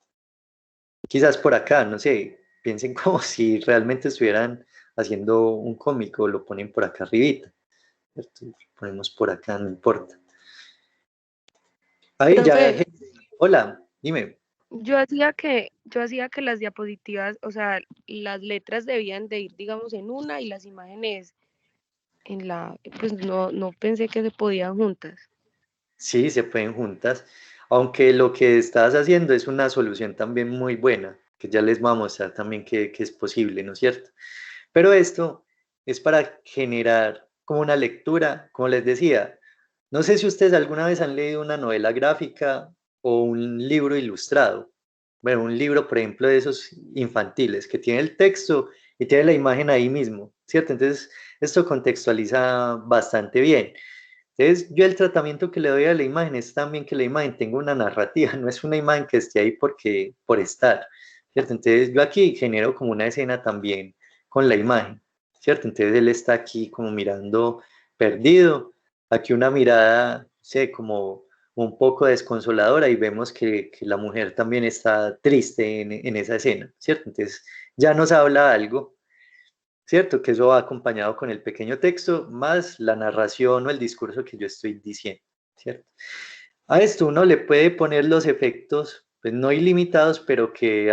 quizás por acá, no sé, piensen como si realmente estuvieran haciendo un cómico, lo ponen por acá arribita, ¿cierto? Lo ponemos por acá, no importa. Ahí ya, Profe, hola, dime. yo hacía que las diapositivas, o sea, las letras debían de ir, digamos, en una y las imágenes pues no pensé que se podían juntas. Sí, se pueden juntas, aunque lo que estás haciendo es una solución también muy buena, que ya les vamos a mostrar también que es posible, ¿no es cierto? Pero esto es para generar como una lectura, como les decía, no sé si ustedes alguna vez han leído una novela gráfica o un libro ilustrado. Bueno, un libro, por ejemplo, de esos infantiles, que tiene el texto y tiene la imagen ahí mismo, ¿cierto? Entonces, esto contextualiza bastante bien. Entonces, yo el tratamiento que le doy a la imagen es también que la imagen tenga una narrativa, no es una imagen que esté ahí por estar, ¿cierto? Entonces, yo aquí genero como una escena también con la imagen, ¿cierto? Entonces, él está aquí como mirando perdido, aquí una mirada, sé, como un poco desconsoladora y vemos que la mujer también está triste en esa escena, ¿cierto? Entonces, ya nos habla algo. ¿Cierto? Que eso va acompañado con el pequeño texto más la narración o el discurso que yo estoy diciendo, ¿cierto? A esto uno le puede poner los efectos, pues no ilimitados, pero que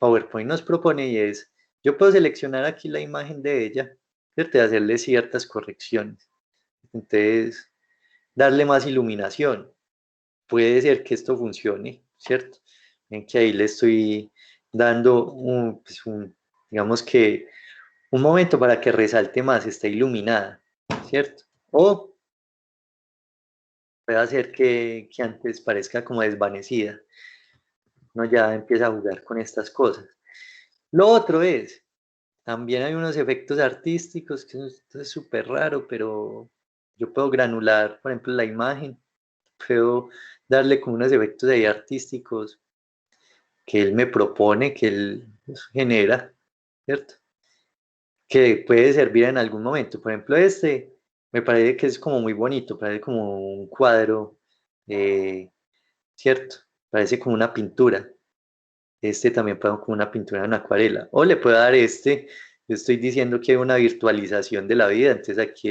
PowerPoint nos propone y es, yo puedo seleccionar aquí la imagen de ella, ¿cierto? Y hacerle ciertas correcciones. Entonces, darle más iluminación. Puede ser que esto funcione, ¿cierto? En que ahí le estoy dando digamos que un momento para que resalte más, está iluminada, ¿cierto? O puede hacer que antes parezca como desvanecida. Uno ya empieza a jugar con estas cosas. Lo otro es, también hay unos efectos artísticos, que esto es súper raro, pero yo puedo granular, por ejemplo, la imagen, puedo darle como unos efectos ahí artísticos que él me propone, que él genera, ¿cierto? Que puede servir en algún momento. Por ejemplo, este me parece que es como muy bonito, parece como un cuadro, eh, ¿cierto? Parece como una pintura. Este también puede como una pintura en acuarela. O le puedo dar este, yo estoy diciendo que hay una virtualización de la vida, entonces aquí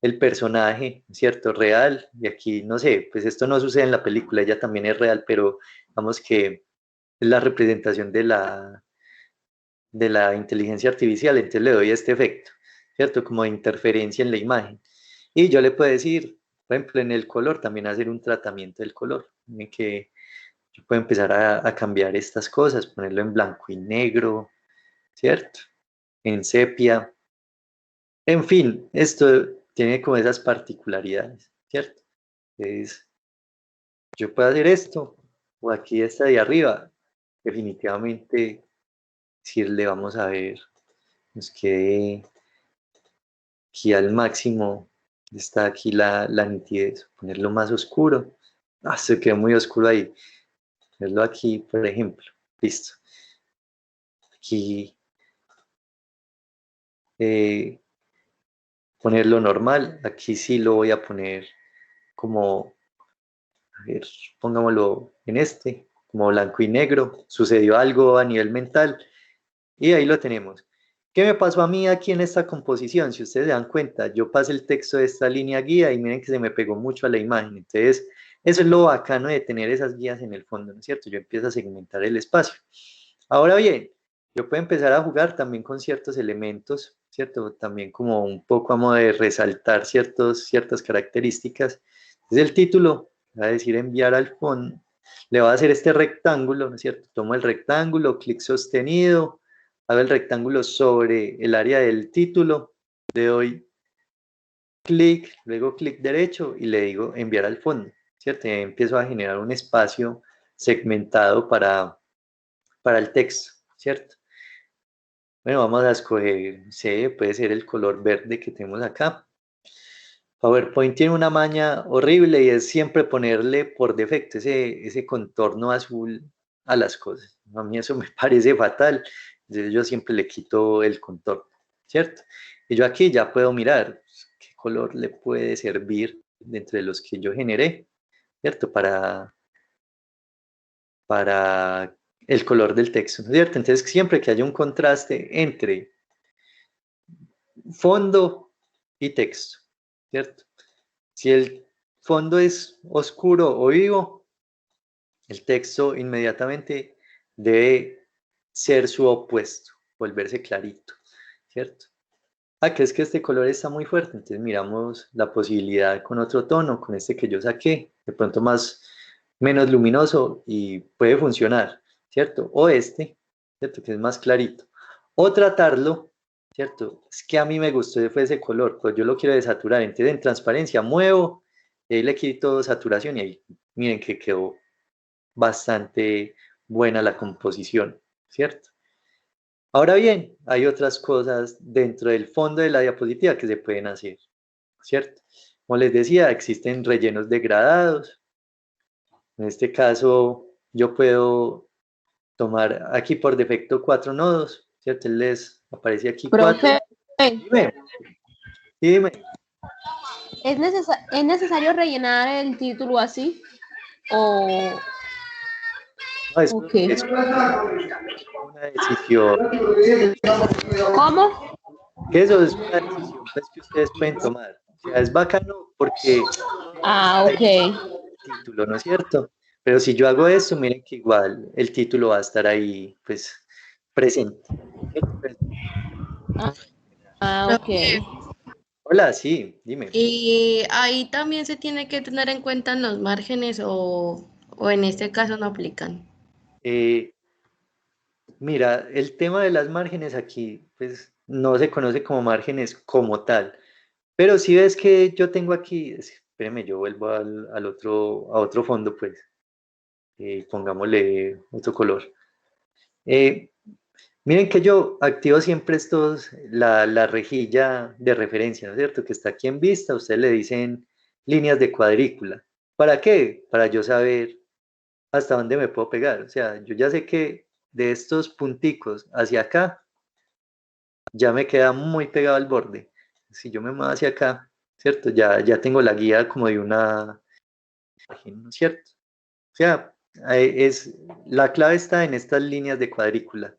el personaje, ¿cierto? Real, y aquí, no sé, pues esto no sucede en la película, ella también es real, pero vamos que es la representación de la inteligencia artificial, entonces le doy este efecto, ¿cierto? Como de interferencia en la imagen. Y yo le puedo decir, por ejemplo, en el color, también hacer un tratamiento del color, en que yo puedo empezar a cambiar estas cosas, ponerlo en blanco y negro, ¿cierto? En sepia. En fin, esto tiene como esas particularidades, ¿cierto? Es, yo puedo hacer esto, o aquí esta de arriba, definitivamente, si le vamos a ver, nos quede aquí al máximo, está aquí la nitidez, ponerlo más oscuro, se quedó muy oscuro ahí, ponerlo aquí, por ejemplo, listo, aquí ponerlo normal, aquí sí lo voy a poner como, a ver, pongámoslo en este, como blanco y negro, sucedió algo a nivel mental, y ahí lo tenemos. ¿Qué me pasó a mí aquí en esta composición? Si ustedes se dan cuenta, yo pasé el texto de esta línea guía y miren que se me pegó mucho a la imagen. Entonces, eso es lo bacano de tener esas guías en el fondo, ¿no es cierto? Yo empiezo a segmentar el espacio. Ahora bien, yo puedo empezar a jugar también con ciertos elementos, ¿cierto? También como un poco a modo de resaltar ciertas características. Entonces, el título, va a decir enviar al fondo, le va a hacer este rectángulo, ¿no es cierto? Tomo el rectángulo, clic sostenido, hago el rectángulo sobre el área del título, le doy clic, luego clic derecho y le digo enviar al fondo, ¿cierto? Y empiezo a generar un espacio segmentado para el texto, ¿cierto? Bueno, vamos a escoger, sí, puede ser el color verde que tenemos acá. PowerPoint tiene una maña horrible y es siempre ponerle por defecto ese contorno azul a las cosas. A mí eso me parece fatal. Entonces yo siempre le quito el contorno, ¿cierto? Y yo aquí ya puedo mirar qué color le puede servir de entre los que yo generé, ¿cierto? Para el color del texto, ¿cierto? Entonces siempre que haya un contraste entre fondo y texto, ¿cierto? Si el fondo es oscuro o vivo, el texto inmediatamente debe ser su opuesto, volverse clarito, ¿cierto? que es que este color está muy fuerte, entonces miramos la posibilidad con otro tono, con este que yo saqué, de pronto menos luminoso y puede funcionar, ¿cierto? O este, ¿cierto? Que es más clarito. O tratarlo, ¿cierto? Es que a mí me gustó fue ese color, pues yo lo quiero desaturar, entonces en transparencia muevo, y ahí le quito saturación y ahí miren que quedó bastante buena la composición, ¿cierto? Ahora bien, hay otras cosas dentro del fondo de la diapositiva que se pueden hacer, ¿cierto? Como les decía, existen rellenos degradados. En este caso, yo puedo tomar aquí por defecto 4 nodos, ¿cierto? Les aparece aquí 4. Profe, Dime. Dime. ¿es necesario rellenar el título así? ¿O No, es okay. una decisión. ¿Cómo? Que eso es una decisión pues, que ustedes pueden tomar. O sea, es bacano porque Ok. el título, ¿no es cierto? Pero si yo hago esto, miren que igual el título va a estar ahí, pues, presente. Ok. Hola, sí, dime. Y ahí también se tiene que tener en cuenta en los márgenes o en este caso no aplican. Mira, el tema de las márgenes aquí, pues, no se conoce como márgenes como tal. Pero si ves que yo tengo aquí, espérame, yo vuelvo a otro fondo, pues, pongámosle otro color. Miren que yo activo siempre la rejilla de referencia, ¿no es cierto? Que está aquí en vista, ustedes le dicen líneas de cuadrícula. ¿Para qué? Para yo saber hasta dónde me puedo pegar. O sea, yo ya sé que de estos punticos hacia acá, ya me queda muy pegado al borde. Si yo me muevo hacia acá, ¿cierto? Ya tengo la guía como de una imagen, ¿no es cierto? O sea, la clave está en estas líneas de cuadrícula.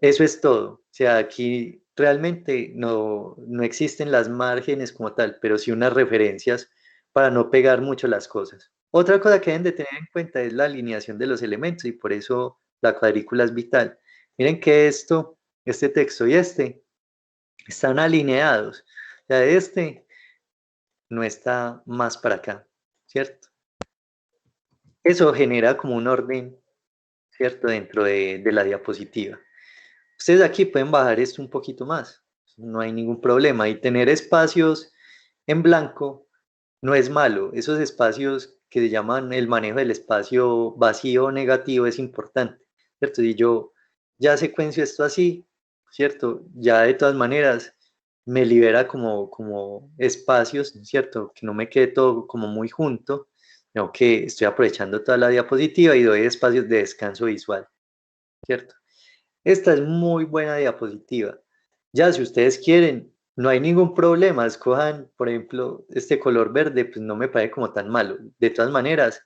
Eso es todo. O sea, aquí realmente no existen las márgenes como tal, pero sí unas referencias para no pegar mucho las cosas. Otra cosa que deben de tener en cuenta es la alineación de los elementos y por eso la cuadrícula es vital. Miren que este texto y este están alineados. O sea, este no está más para acá, ¿cierto? Eso genera como un orden, ¿cierto? Dentro de la diapositiva. Ustedes aquí pueden bajar esto un poquito más, no hay ningún problema. Y tener espacios en blanco no es malo. Esos espacios que se llaman el manejo del espacio vacío o negativo es importante, ¿cierto? Y yo ya secuencio esto así, ¿cierto? Ya de todas maneras me libera como espacios, ¿cierto? Que no me quede todo como muy junto, sino que estoy aprovechando toda la diapositiva y doy espacios de descanso visual, ¿cierto? Esta es muy buena diapositiva. Ya, si ustedes quieren, no hay ningún problema. Escojan, por ejemplo, este color verde, pues no me parece como tan malo. De todas maneras,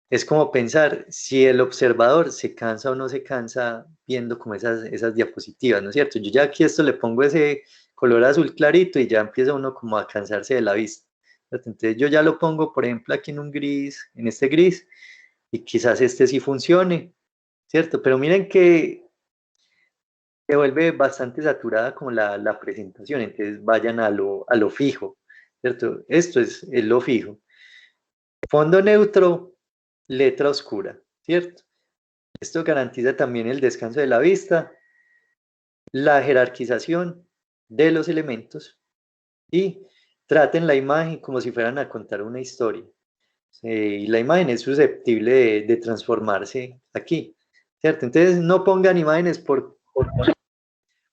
es como pensar si el observador se cansa o no se cansa viendo como esas diapositivas, ¿no es cierto? Yo ya aquí esto le pongo ese color azul clarito y ya empieza uno como a cansarse de la vista. Entonces yo ya lo pongo, por ejemplo, aquí en un gris, en este gris, y quizás este sí funcione, ¿cierto? Pero miren que se vuelve bastante saturada como la presentación, entonces vayan a lo fijo, ¿cierto? Esto es lo fijo. Fondo neutro, letra oscura, ¿cierto? Esto garantiza también el descanso de la vista, la jerarquización de los elementos y traten la imagen como si fueran a contar una historia. Y la imagen es susceptible de transformarse aquí, ¿cierto? Entonces no pongan imágenes por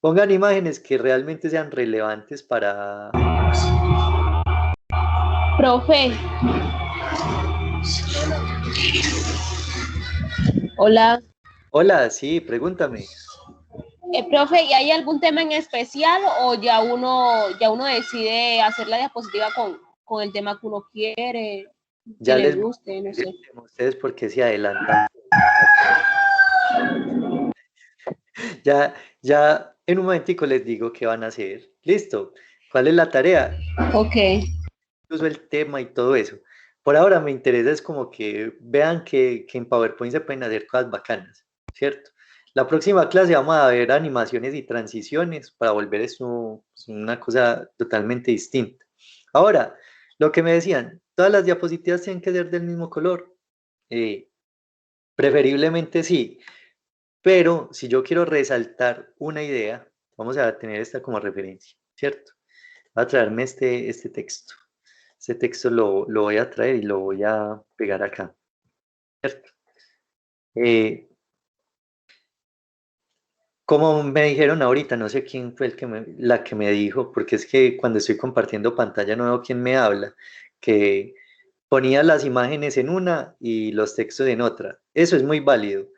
pongan imágenes que realmente sean relevantes para... Profe. Hola. Hola, sí, pregúntame. Profe, ¿y hay algún tema en especial o ya uno decide hacer la diapositiva con el tema que uno quiere, Ya que le les guste, no sé? a ustedes porque se adelantan. Ya en un momentico les digo qué van a hacer. Listo. ¿Cuál es la tarea? Ok. Incluso el tema y todo eso. Por ahora me interesa es como que vean que en PowerPoint se pueden hacer cosas bacanas, ¿cierto? La próxima clase vamos a ver animaciones y transiciones para volver eso una cosa totalmente distinta. Ahora, lo que me decían, todas las diapositivas tienen que ser del mismo color. Preferiblemente sí, pero si yo quiero resaltar una idea, vamos a tener esta como referencia, ¿cierto? Voy a traerme este texto. Este texto lo voy a traer y lo voy a pegar acá, ¿cierto? Como me dijeron ahorita, no sé quién fue la que me dijo, porque es que cuando estoy compartiendo pantalla no veo quién me habla, que ponía las imágenes en una y los textos en otra. Eso es muy válido.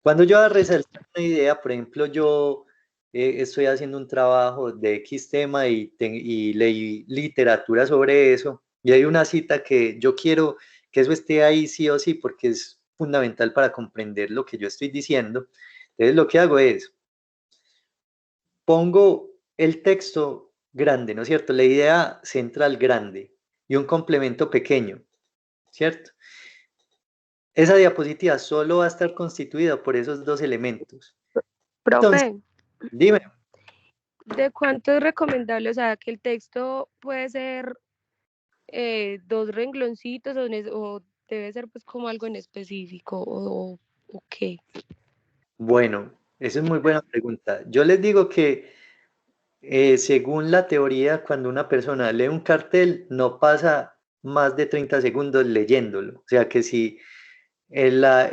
Cuando yo voy a resaltar una idea, por ejemplo, yo estoy haciendo un trabajo de X tema y leí literatura sobre eso, y hay una cita que yo quiero que eso esté ahí sí o sí, porque es fundamental para comprender lo que yo estoy diciendo. Entonces, lo que hago es pongo el texto grande, ¿no es cierto? La idea central grande y un complemento pequeño, ¿cierto? Esa diapositiva solo va a estar constituida por esos dos elementos. Entonces, Profe, dime. ¿de cuánto es recomendable? O sea, que el texto puede ser 2 rengloncitos o debe ser pues como algo en específico o qué. Bueno, esa es muy buena pregunta. Yo les digo que según la teoría, cuando una persona lee un cartel, no pasa más de 30 segundos leyéndolo. O sea que si la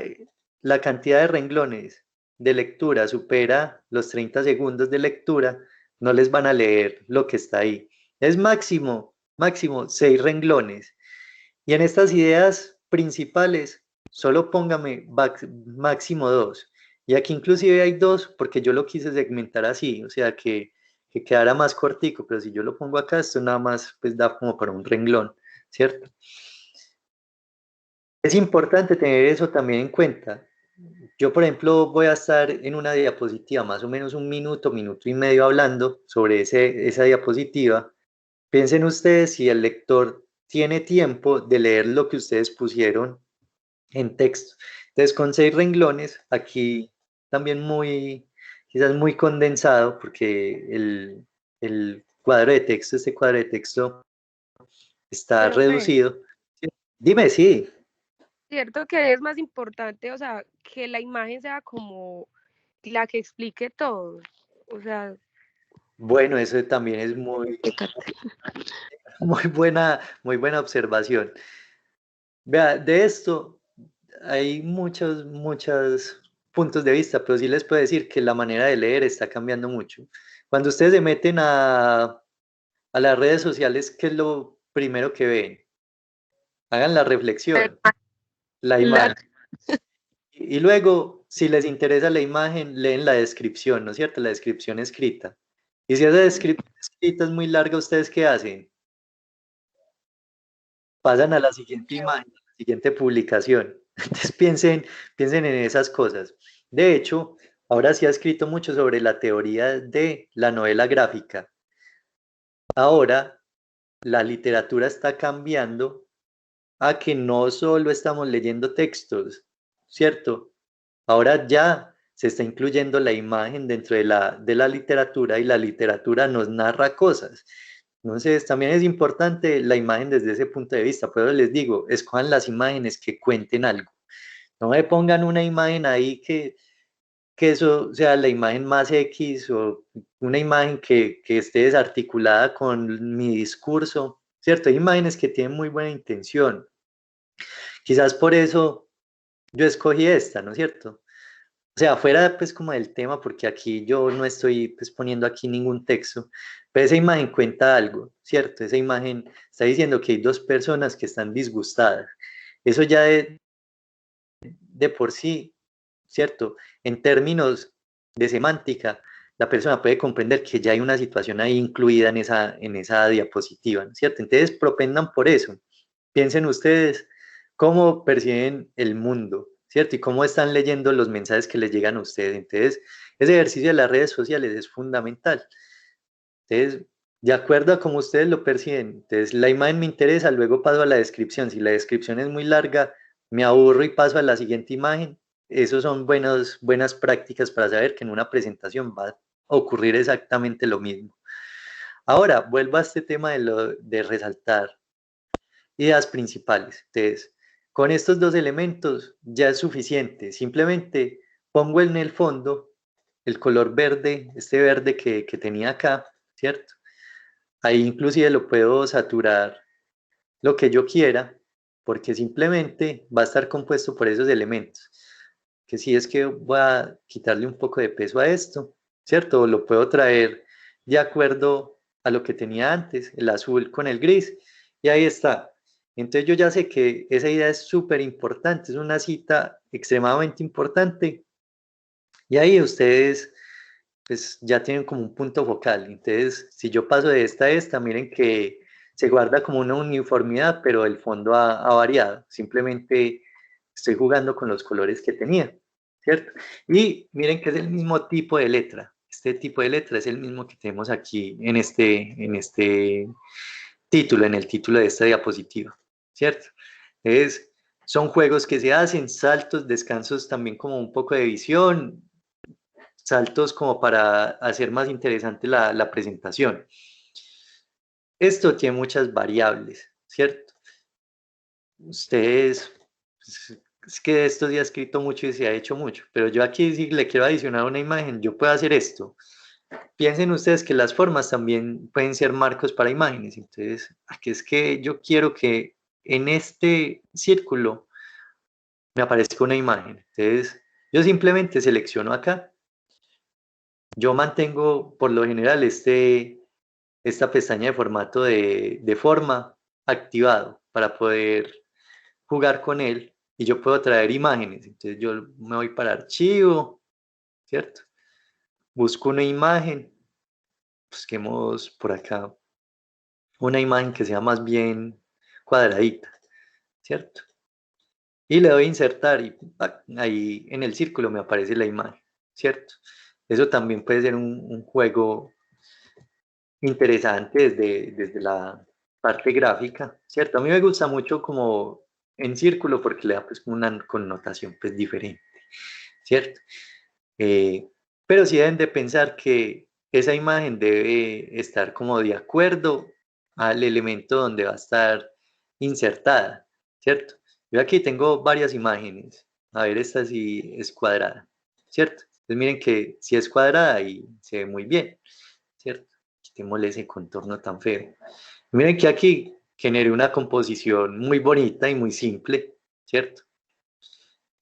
cantidad de renglones de lectura supera los 30 segundos de lectura, no les van a leer lo que está ahí. Es máximo 6 renglones. Y en estas ideas principales, solo póngame máximo 2. Y aquí inclusive hay 2 porque yo lo quise segmentar así, o sea que quedara más cortico, pero si yo lo pongo acá, esto nada más pues da como para un renglón, ¿cierto? Es importante tener eso también en cuenta. Yo, por ejemplo, voy a estar en una diapositiva más o menos un minuto, minuto y medio hablando sobre esa diapositiva. Piensen ustedes si el lector tiene tiempo de leer lo que ustedes pusieron en texto. Entonces, con 6 renglones, aquí también quizás muy condensado, porque el cuadro de texto, este cuadro de texto está Profe, reducido. Dime, sí. cierto que es más importante, o sea, que la imagen sea como la que explique todo. O sea, Bueno, eso también es muy buena observación. Vea, de esto hay muchos puntos de vista, pero sí les puedo decir que la manera de leer está cambiando mucho. Cuando ustedes se meten a las redes sociales, ¿qué es lo primero que ven? Hagan la reflexión, la la, imagen. Y luego, si les interesa la imagen, leen la descripción, ¿no es cierto? La descripción escrita. Y si esa descripción escrita es muy larga, ¿ustedes qué hacen? Pasan a la siguiente imagen, a la siguiente publicación. Entonces piensen en esas cosas. De hecho, ahora sí ha escrito mucho sobre la teoría de la novela gráfica. Ahora la literatura está cambiando a que no solo estamos leyendo textos, ¿cierto? Ahora ya se está incluyendo la imagen dentro de la literatura y la literatura nos narra cosas. Entonces, también es importante la imagen desde ese punto de vista. Pero les digo, escojan las imágenes que cuenten algo. No me pongan una imagen ahí que eso sea la imagen más X o una imagen que esté desarticulada con mi discurso, ¿cierto? Hay imágenes que tienen muy buena intención. Quizás por eso yo escogí esta, ¿no es cierto? O sea, fuera pues como del tema, porque aquí yo no estoy pues poniendo aquí ningún texto, pero esa imagen cuenta algo, ¿cierto? Esa imagen está diciendo que hay dos personas que están disgustadas. Eso ya de por sí, ¿cierto? En términos de semántica, la persona puede comprender que ya hay una situación ahí incluida en esa diapositiva, ¿no es cierto? Entonces, propendan por eso. Piensen ustedes cómo perciben el mundo, ¿cierto? Y cómo están leyendo los mensajes que les llegan a ustedes. Entonces, ese ejercicio de las redes sociales es fundamental. Entonces, de acuerdo a cómo ustedes lo perciben, entonces la imagen me interesa, luego paso a la descripción. Si la descripción es muy larga, me aburro y paso a la siguiente imagen. esos son buenas prácticas para saber que en una presentación va a ocurrir exactamente lo mismo. Ahora, vuelvo a este tema de resaltar ideas principales. Entonces, con estos dos elementos ya es suficiente. Simplemente pongo en el fondo el color verde, este verde que tenía acá, ¿cierto? Ahí inclusive lo puedo saturar lo que yo quiera, porque simplemente va a estar compuesto por esos elementos. Que si es que voy a quitarle un poco de peso a esto, ¿cierto? Lo puedo traer de acuerdo a lo que tenía antes, el azul con el gris, y ahí está. Entonces yo ya sé que esa idea es súper importante, es una cita extremadamente importante, y ahí ustedes pues ya tienen como un punto focal. Entonces, si yo paso de esta a esta, miren que se guarda como una uniformidad, pero el fondo ha variado. Simplemente estoy jugando con los colores que tenía, ¿cierto? Y miren que es el mismo tipo de letra. Este tipo de letra es el mismo que tenemos aquí en este título, en el título de esta diapositiva, ¿cierto? Son juegos que se hacen, saltos, descansos también como un poco de visión, saltos como para hacer más interesante la presentación. Esto tiene muchas variables, ¿cierto? Ustedes, es que estos días he escrito mucho y se ha hecho mucho, pero yo aquí si le quiero adicionar una imagen, yo puedo hacer esto. Piensen ustedes que las formas también pueden ser marcos para imágenes. Entonces, aquí es que yo quiero que en este círculo me aparezca una imagen. Entonces, yo simplemente selecciono acá. Yo mantengo por lo general esta pestaña de formato de forma activado para poder jugar con él y yo puedo traer imágenes. Entonces yo me voy para archivo, ¿cierto? Busco una imagen, busquemos por acá una imagen que sea más bien cuadradita, ¿cierto? Y le doy a insertar y ahí en el círculo me aparece la imagen, ¿cierto? Eso también puede ser un juego interesante desde la parte gráfica, ¿cierto? A mí me gusta mucho como en círculo porque le da pues una connotación pues diferente, ¿cierto? Pero sí deben de pensar que esa imagen debe estar como de acuerdo al elemento donde va a estar insertada, ¿cierto? Yo aquí tengo varias imágenes, a ver, esta sí es cuadrada, ¿cierto? Entonces miren que si es cuadrada y se ve muy bien, ¿cierto? Quitémosle ese contorno tan feo. Miren que aquí generé una composición muy bonita y muy simple, ¿cierto?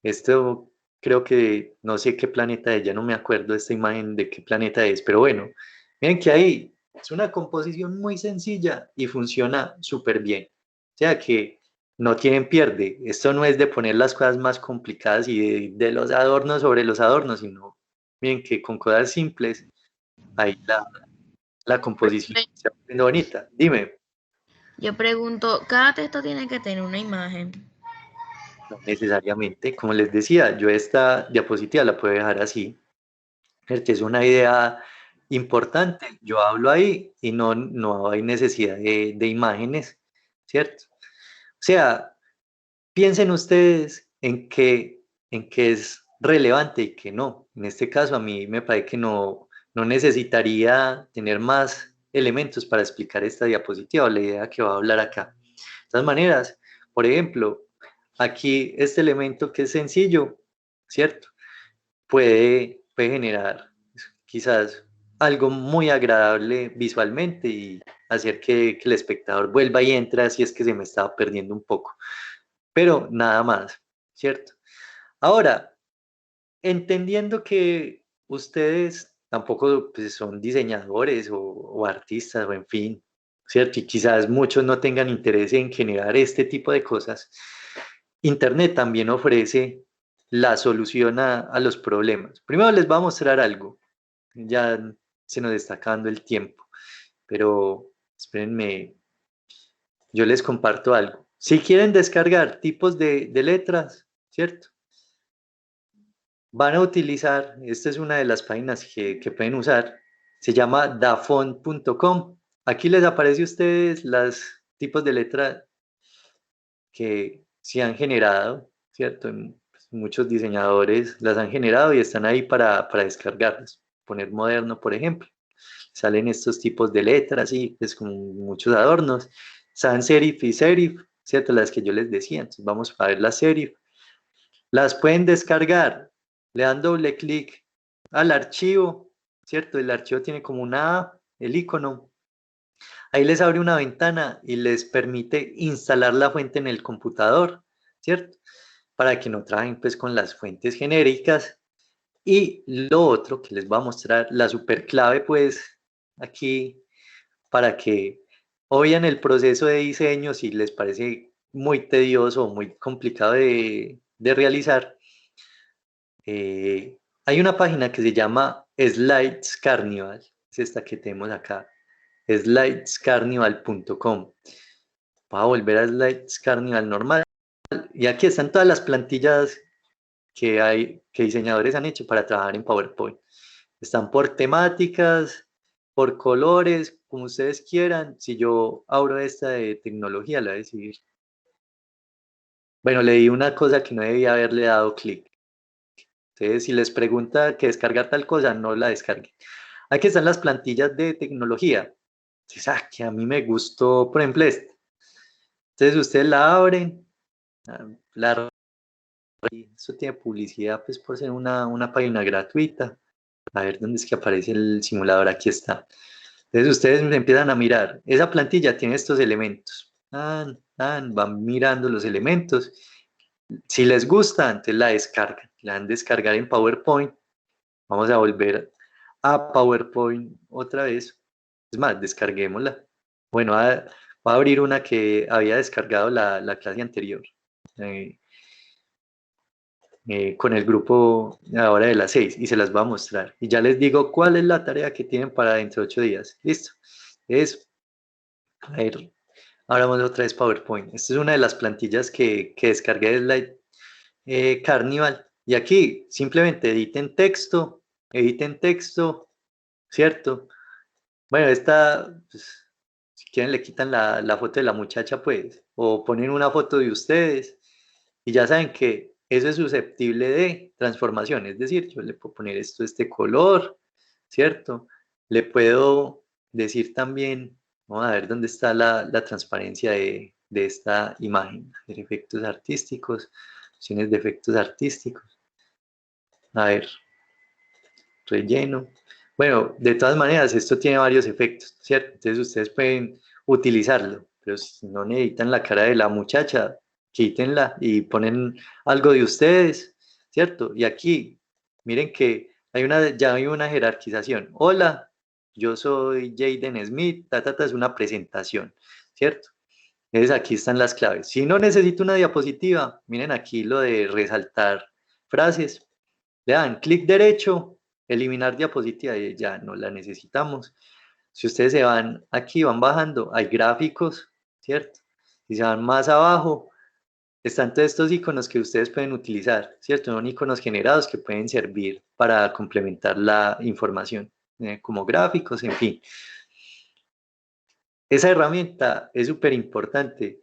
Esto creo que no sé qué planeta es, ya no me acuerdo esta imagen de qué planeta es, pero bueno, miren que ahí es una composición muy sencilla y funciona súper bien. O sea que no tienen pierde. Esto no es de poner las cosas más complicadas y de los adornos sobre los adornos, sino miren que con cosas simples ahí la composición se va poniendo bonita. Dime. Yo pregunto, ¿cada texto tiene que tener una imagen? No necesariamente, como les decía, yo esta diapositiva la puedo dejar así, porque es una idea importante. Yo hablo ahí y no hay necesidad de imágenes, ¿cierto? O sea, piensen ustedes en qué es relevante y qué no. En este caso, a mí me parece que no necesitaría tener más elementos para explicar esta diapositiva o la idea que va a hablar acá. De todas maneras, por ejemplo, aquí este elemento que es sencillo, ¿cierto? Puede generar quizás algo muy agradable visualmente y hacer que el espectador vuelva y entre si es que se me estaba perdiendo un poco. Pero nada más, ¿cierto? Ahora, entendiendo que ustedes tampoco pues, son diseñadores o artistas o en fin, ¿cierto? Y quizás muchos no tengan interés en generar este tipo de cosas. Internet también ofrece la solución a los problemas. Primero les voy a mostrar algo. Ya se nos está acabando el tiempo, pero espérenme, yo les comparto algo. Si quieren descargar tipos de letras, ¿cierto? Van a utilizar, esta es una de las páginas que pueden usar, se llama dafont.com. Aquí les aparece a ustedes los tipos de letra que se han generado, ¿cierto? muchos diseñadores las han generado y están ahí para descargarlas. Poner moderno, por ejemplo. Salen estos tipos de letras y pues con muchos adornos. Sans serif y serif, ¿cierto? Las que yo les decía. Entonces vamos a ver las serif. Las pueden descargar. Le dan doble clic al archivo, ¿cierto? El archivo tiene como una A, el icono. Ahí les abre una ventana y les permite instalar la fuente en el computador, ¿cierto? Para que no trabajen pues con las fuentes genéricas. Y lo otro que les voy a mostrar, la super clave pues aquí, para que oigan el proceso de diseño, si les parece muy tedioso o muy complicado de realizar, hay una página que se llama Slides Carnival, es esta que tenemos acá, slidescarnival.com. Voy a volver a Slides Carnival normal, y aquí están todas las plantillas que diseñadores han hecho para trabajar en PowerPoint. Están por temáticas, por colores, como ustedes quieran. Si yo abro esta de tecnología, la voy a decir. Bueno, le di una cosa que no debía haberle dado clic. Entonces, si les pregunta que descargar tal cosa, no la descarguen. Aquí están las plantillas de tecnología. Entonces, que a mí me gustó, por ejemplo, esta. Entonces, ustedes la abren, esto tiene publicidad, pues, por ser una página gratuita. A ver, ¿dónde es que aparece el simulador? Aquí está. Entonces, ustedes empiezan a mirar. Esa plantilla tiene estos elementos. Van mirando los elementos. Si les gusta, entonces la descargan. La van a descargar en PowerPoint. Vamos a volver a PowerPoint otra vez. Es más, descarguémosla. Bueno, voy a abrir una que había descargado la clase anterior. Con el grupo ahora de las 6 y se las voy a mostrar. Y ya les digo cuál es la tarea que tienen para dentro de 8 días. Listo. A ver, ahora vamos otra vez PowerPoint. Esta es una de las plantillas que descargué de Slide Carnival. Y aquí simplemente editen texto, ¿cierto? Bueno, esta, pues, si quieren le quitan la foto de la muchacha, pues, o ponen una foto de ustedes y ya saben que eso es susceptible de transformación. Es decir, yo le puedo poner este color, ¿cierto? Le puedo decir también, vamos a ver dónde está la transparencia de esta imagen. Efectos artísticos, opciones de efectos artísticos. A ver, relleno. Bueno, de todas maneras, esto tiene varios efectos, ¿cierto? Entonces ustedes pueden utilizarlo, pero si no necesitan la cara de la muchacha, quítenla y ponen algo de ustedes, ¿cierto? Y aquí, miren que ya hay una jerarquización. Hola, yo soy Jaden Smith, es una presentación, ¿cierto? Entonces aquí están las claves. Si no necesito una diapositiva, miren aquí lo de resaltar frases. Le dan clic derecho, eliminar diapositiva, y ya no la necesitamos. Si ustedes se van aquí, van bajando, hay gráficos, ¿cierto? Si se van más abajo, están todos estos iconos que ustedes pueden utilizar, ¿cierto? Son iconos generados que pueden servir para complementar la información, como gráficos, en fin. Esa herramienta es súper importante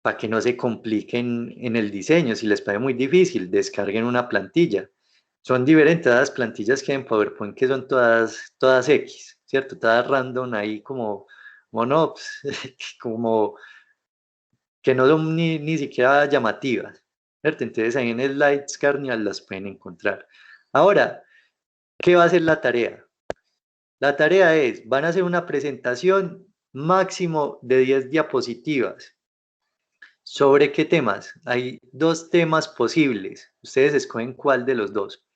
para que no se compliquen en el diseño. Si les parece muy difícil, descarguen una plantilla. Son diferentes las plantillas que hay en PowerPoint, que son todas X, ¿cierto? Todas random ahí como monops, como que no son ni siquiera llamativas, ¿cierto? Entonces ahí en Slides Carnival las pueden encontrar. Ahora, ¿qué va a ser la tarea? La tarea es, van a hacer una presentación máximo de 10 diapositivas. ¿Sobre qué temas? Hay dos temas posibles. Ustedes escogen cuál de los dos.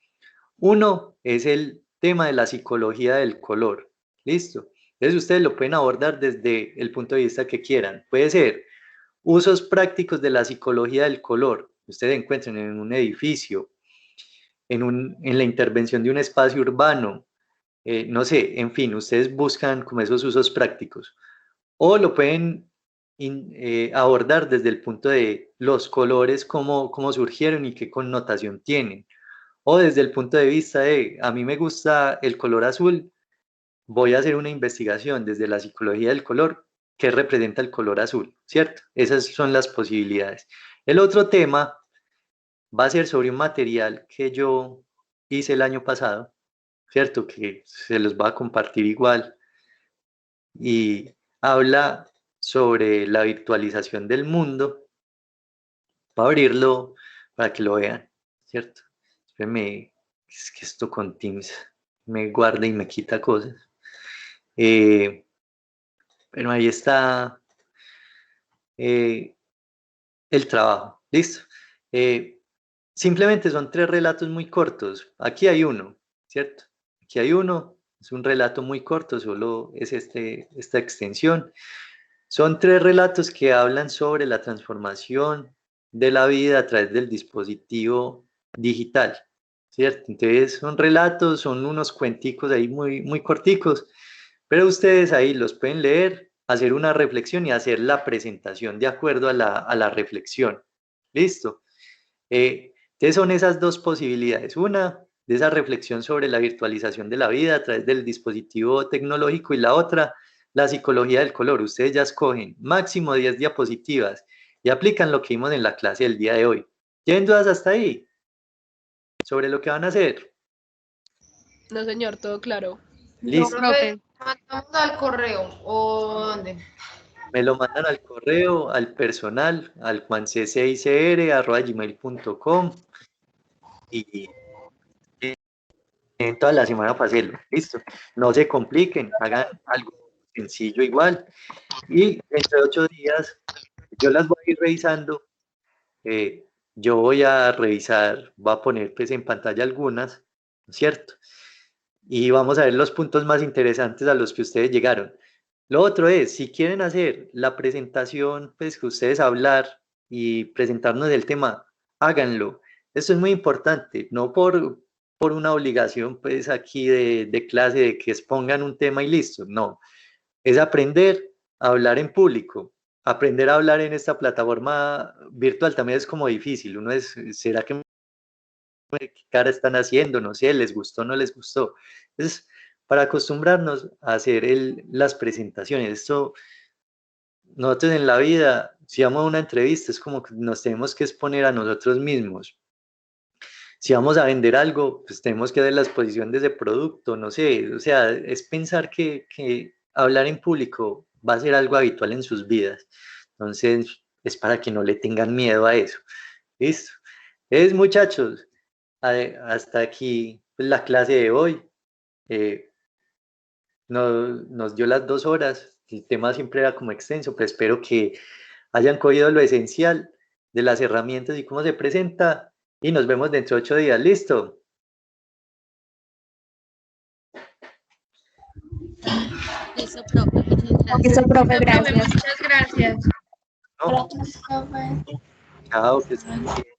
Uno es el tema de la psicología del color. ¿Listo? Entonces ustedes lo pueden abordar desde el punto de vista que quieran. Puede ser usos prácticos de la psicología del color. Ustedes encuentran en un edificio, en la intervención de un espacio urbano, no sé, en fin, ustedes buscan como esos usos prácticos. O lo pueden abordar desde el punto de los colores, cómo surgieron y qué connotación tienen. O desde el punto de vista de, a mí me gusta el color azul, voy a hacer una investigación desde la psicología del color, qué representa el color azul, ¿cierto? Esas son las posibilidades. El otro tema va a ser sobre un material que yo hice el año pasado, ¿cierto? Que se los va a compartir igual. Y habla sobre la virtualización del mundo. Voy a abrirlo para que lo vean, ¿cierto? Espérenme, es que esto con Teams me guarda y me quita cosas. Pero ahí está el trabajo, ¿listo? Simplemente son 3 relatos muy cortos. Aquí hay uno, ¿cierto? Aquí hay uno, es un relato muy corto, solo es esta extensión. Son 3 relatos que hablan sobre la transformación de la vida a través del dispositivo digital, ¿cierto? Entonces son relatos, son unos cuenticos ahí muy, muy corticos, pero ustedes ahí los pueden leer, hacer una reflexión y hacer la presentación de acuerdo a la reflexión. ¿Listo? Entonces son esas 2 posibilidades. Una, de esa reflexión sobre la virtualización de la vida a través del dispositivo tecnológico, y la otra, la psicología del color. Ustedes ya escogen máximo 10 diapositivas y aplican lo que vimos en la clase del día de hoy. ¿Tienen dudas hasta ahí sobre lo que van a hacer? No, señor, todo claro. Listo. Profe, ¿mandamos al correo o dónde? Me lo mandan al correo, al personal, al juanccicr@gmail.com, y en toda la semana para hacerlo. Listo. No se compliquen, hagan algo sencillo igual. Y dentro de 8 días yo las voy a ir revisando. Yo voy a revisar, voy a poner pues en pantalla algunas, ¿no es cierto? Y vamos a ver los puntos más interesantes a los que ustedes llegaron. Lo otro es, si quieren hacer la presentación, pues que ustedes hablar y presentarnos el tema, háganlo. Esto es muy importante, no por una obligación pues aquí de clase de que expongan un tema y listo, no. Es aprender a hablar en público. Aprender a hablar en esta plataforma virtual también es como difícil. Uno es, ¿será que qué cara están haciendo? No sé, ¿les gustó o no les gustó? Entonces, para acostumbrarnos a hacer las presentaciones, esto, nosotros en la vida, si vamos a una entrevista, es como que nos tenemos que exponer a nosotros mismos. Si vamos a vender algo, pues tenemos que ver la exposición de ese producto, no sé, o sea, es pensar que hablar en público va a ser algo habitual en sus vidas. Entonces, es para que no le tengan miedo a eso. ¿Listo? Muchachos, hasta aquí pues, la clase de hoy. Nos dio las 2 horas. El tema siempre era como extenso, pero espero que hayan cogido lo esencial de las herramientas y cómo se presenta. Y nos vemos dentro de 8 días. ¿Listo? Listo, profe. Muchas gracias. Listo, profe, Listo, profe, gracias. muchas gracias. ¿No? Chao, que estén bien.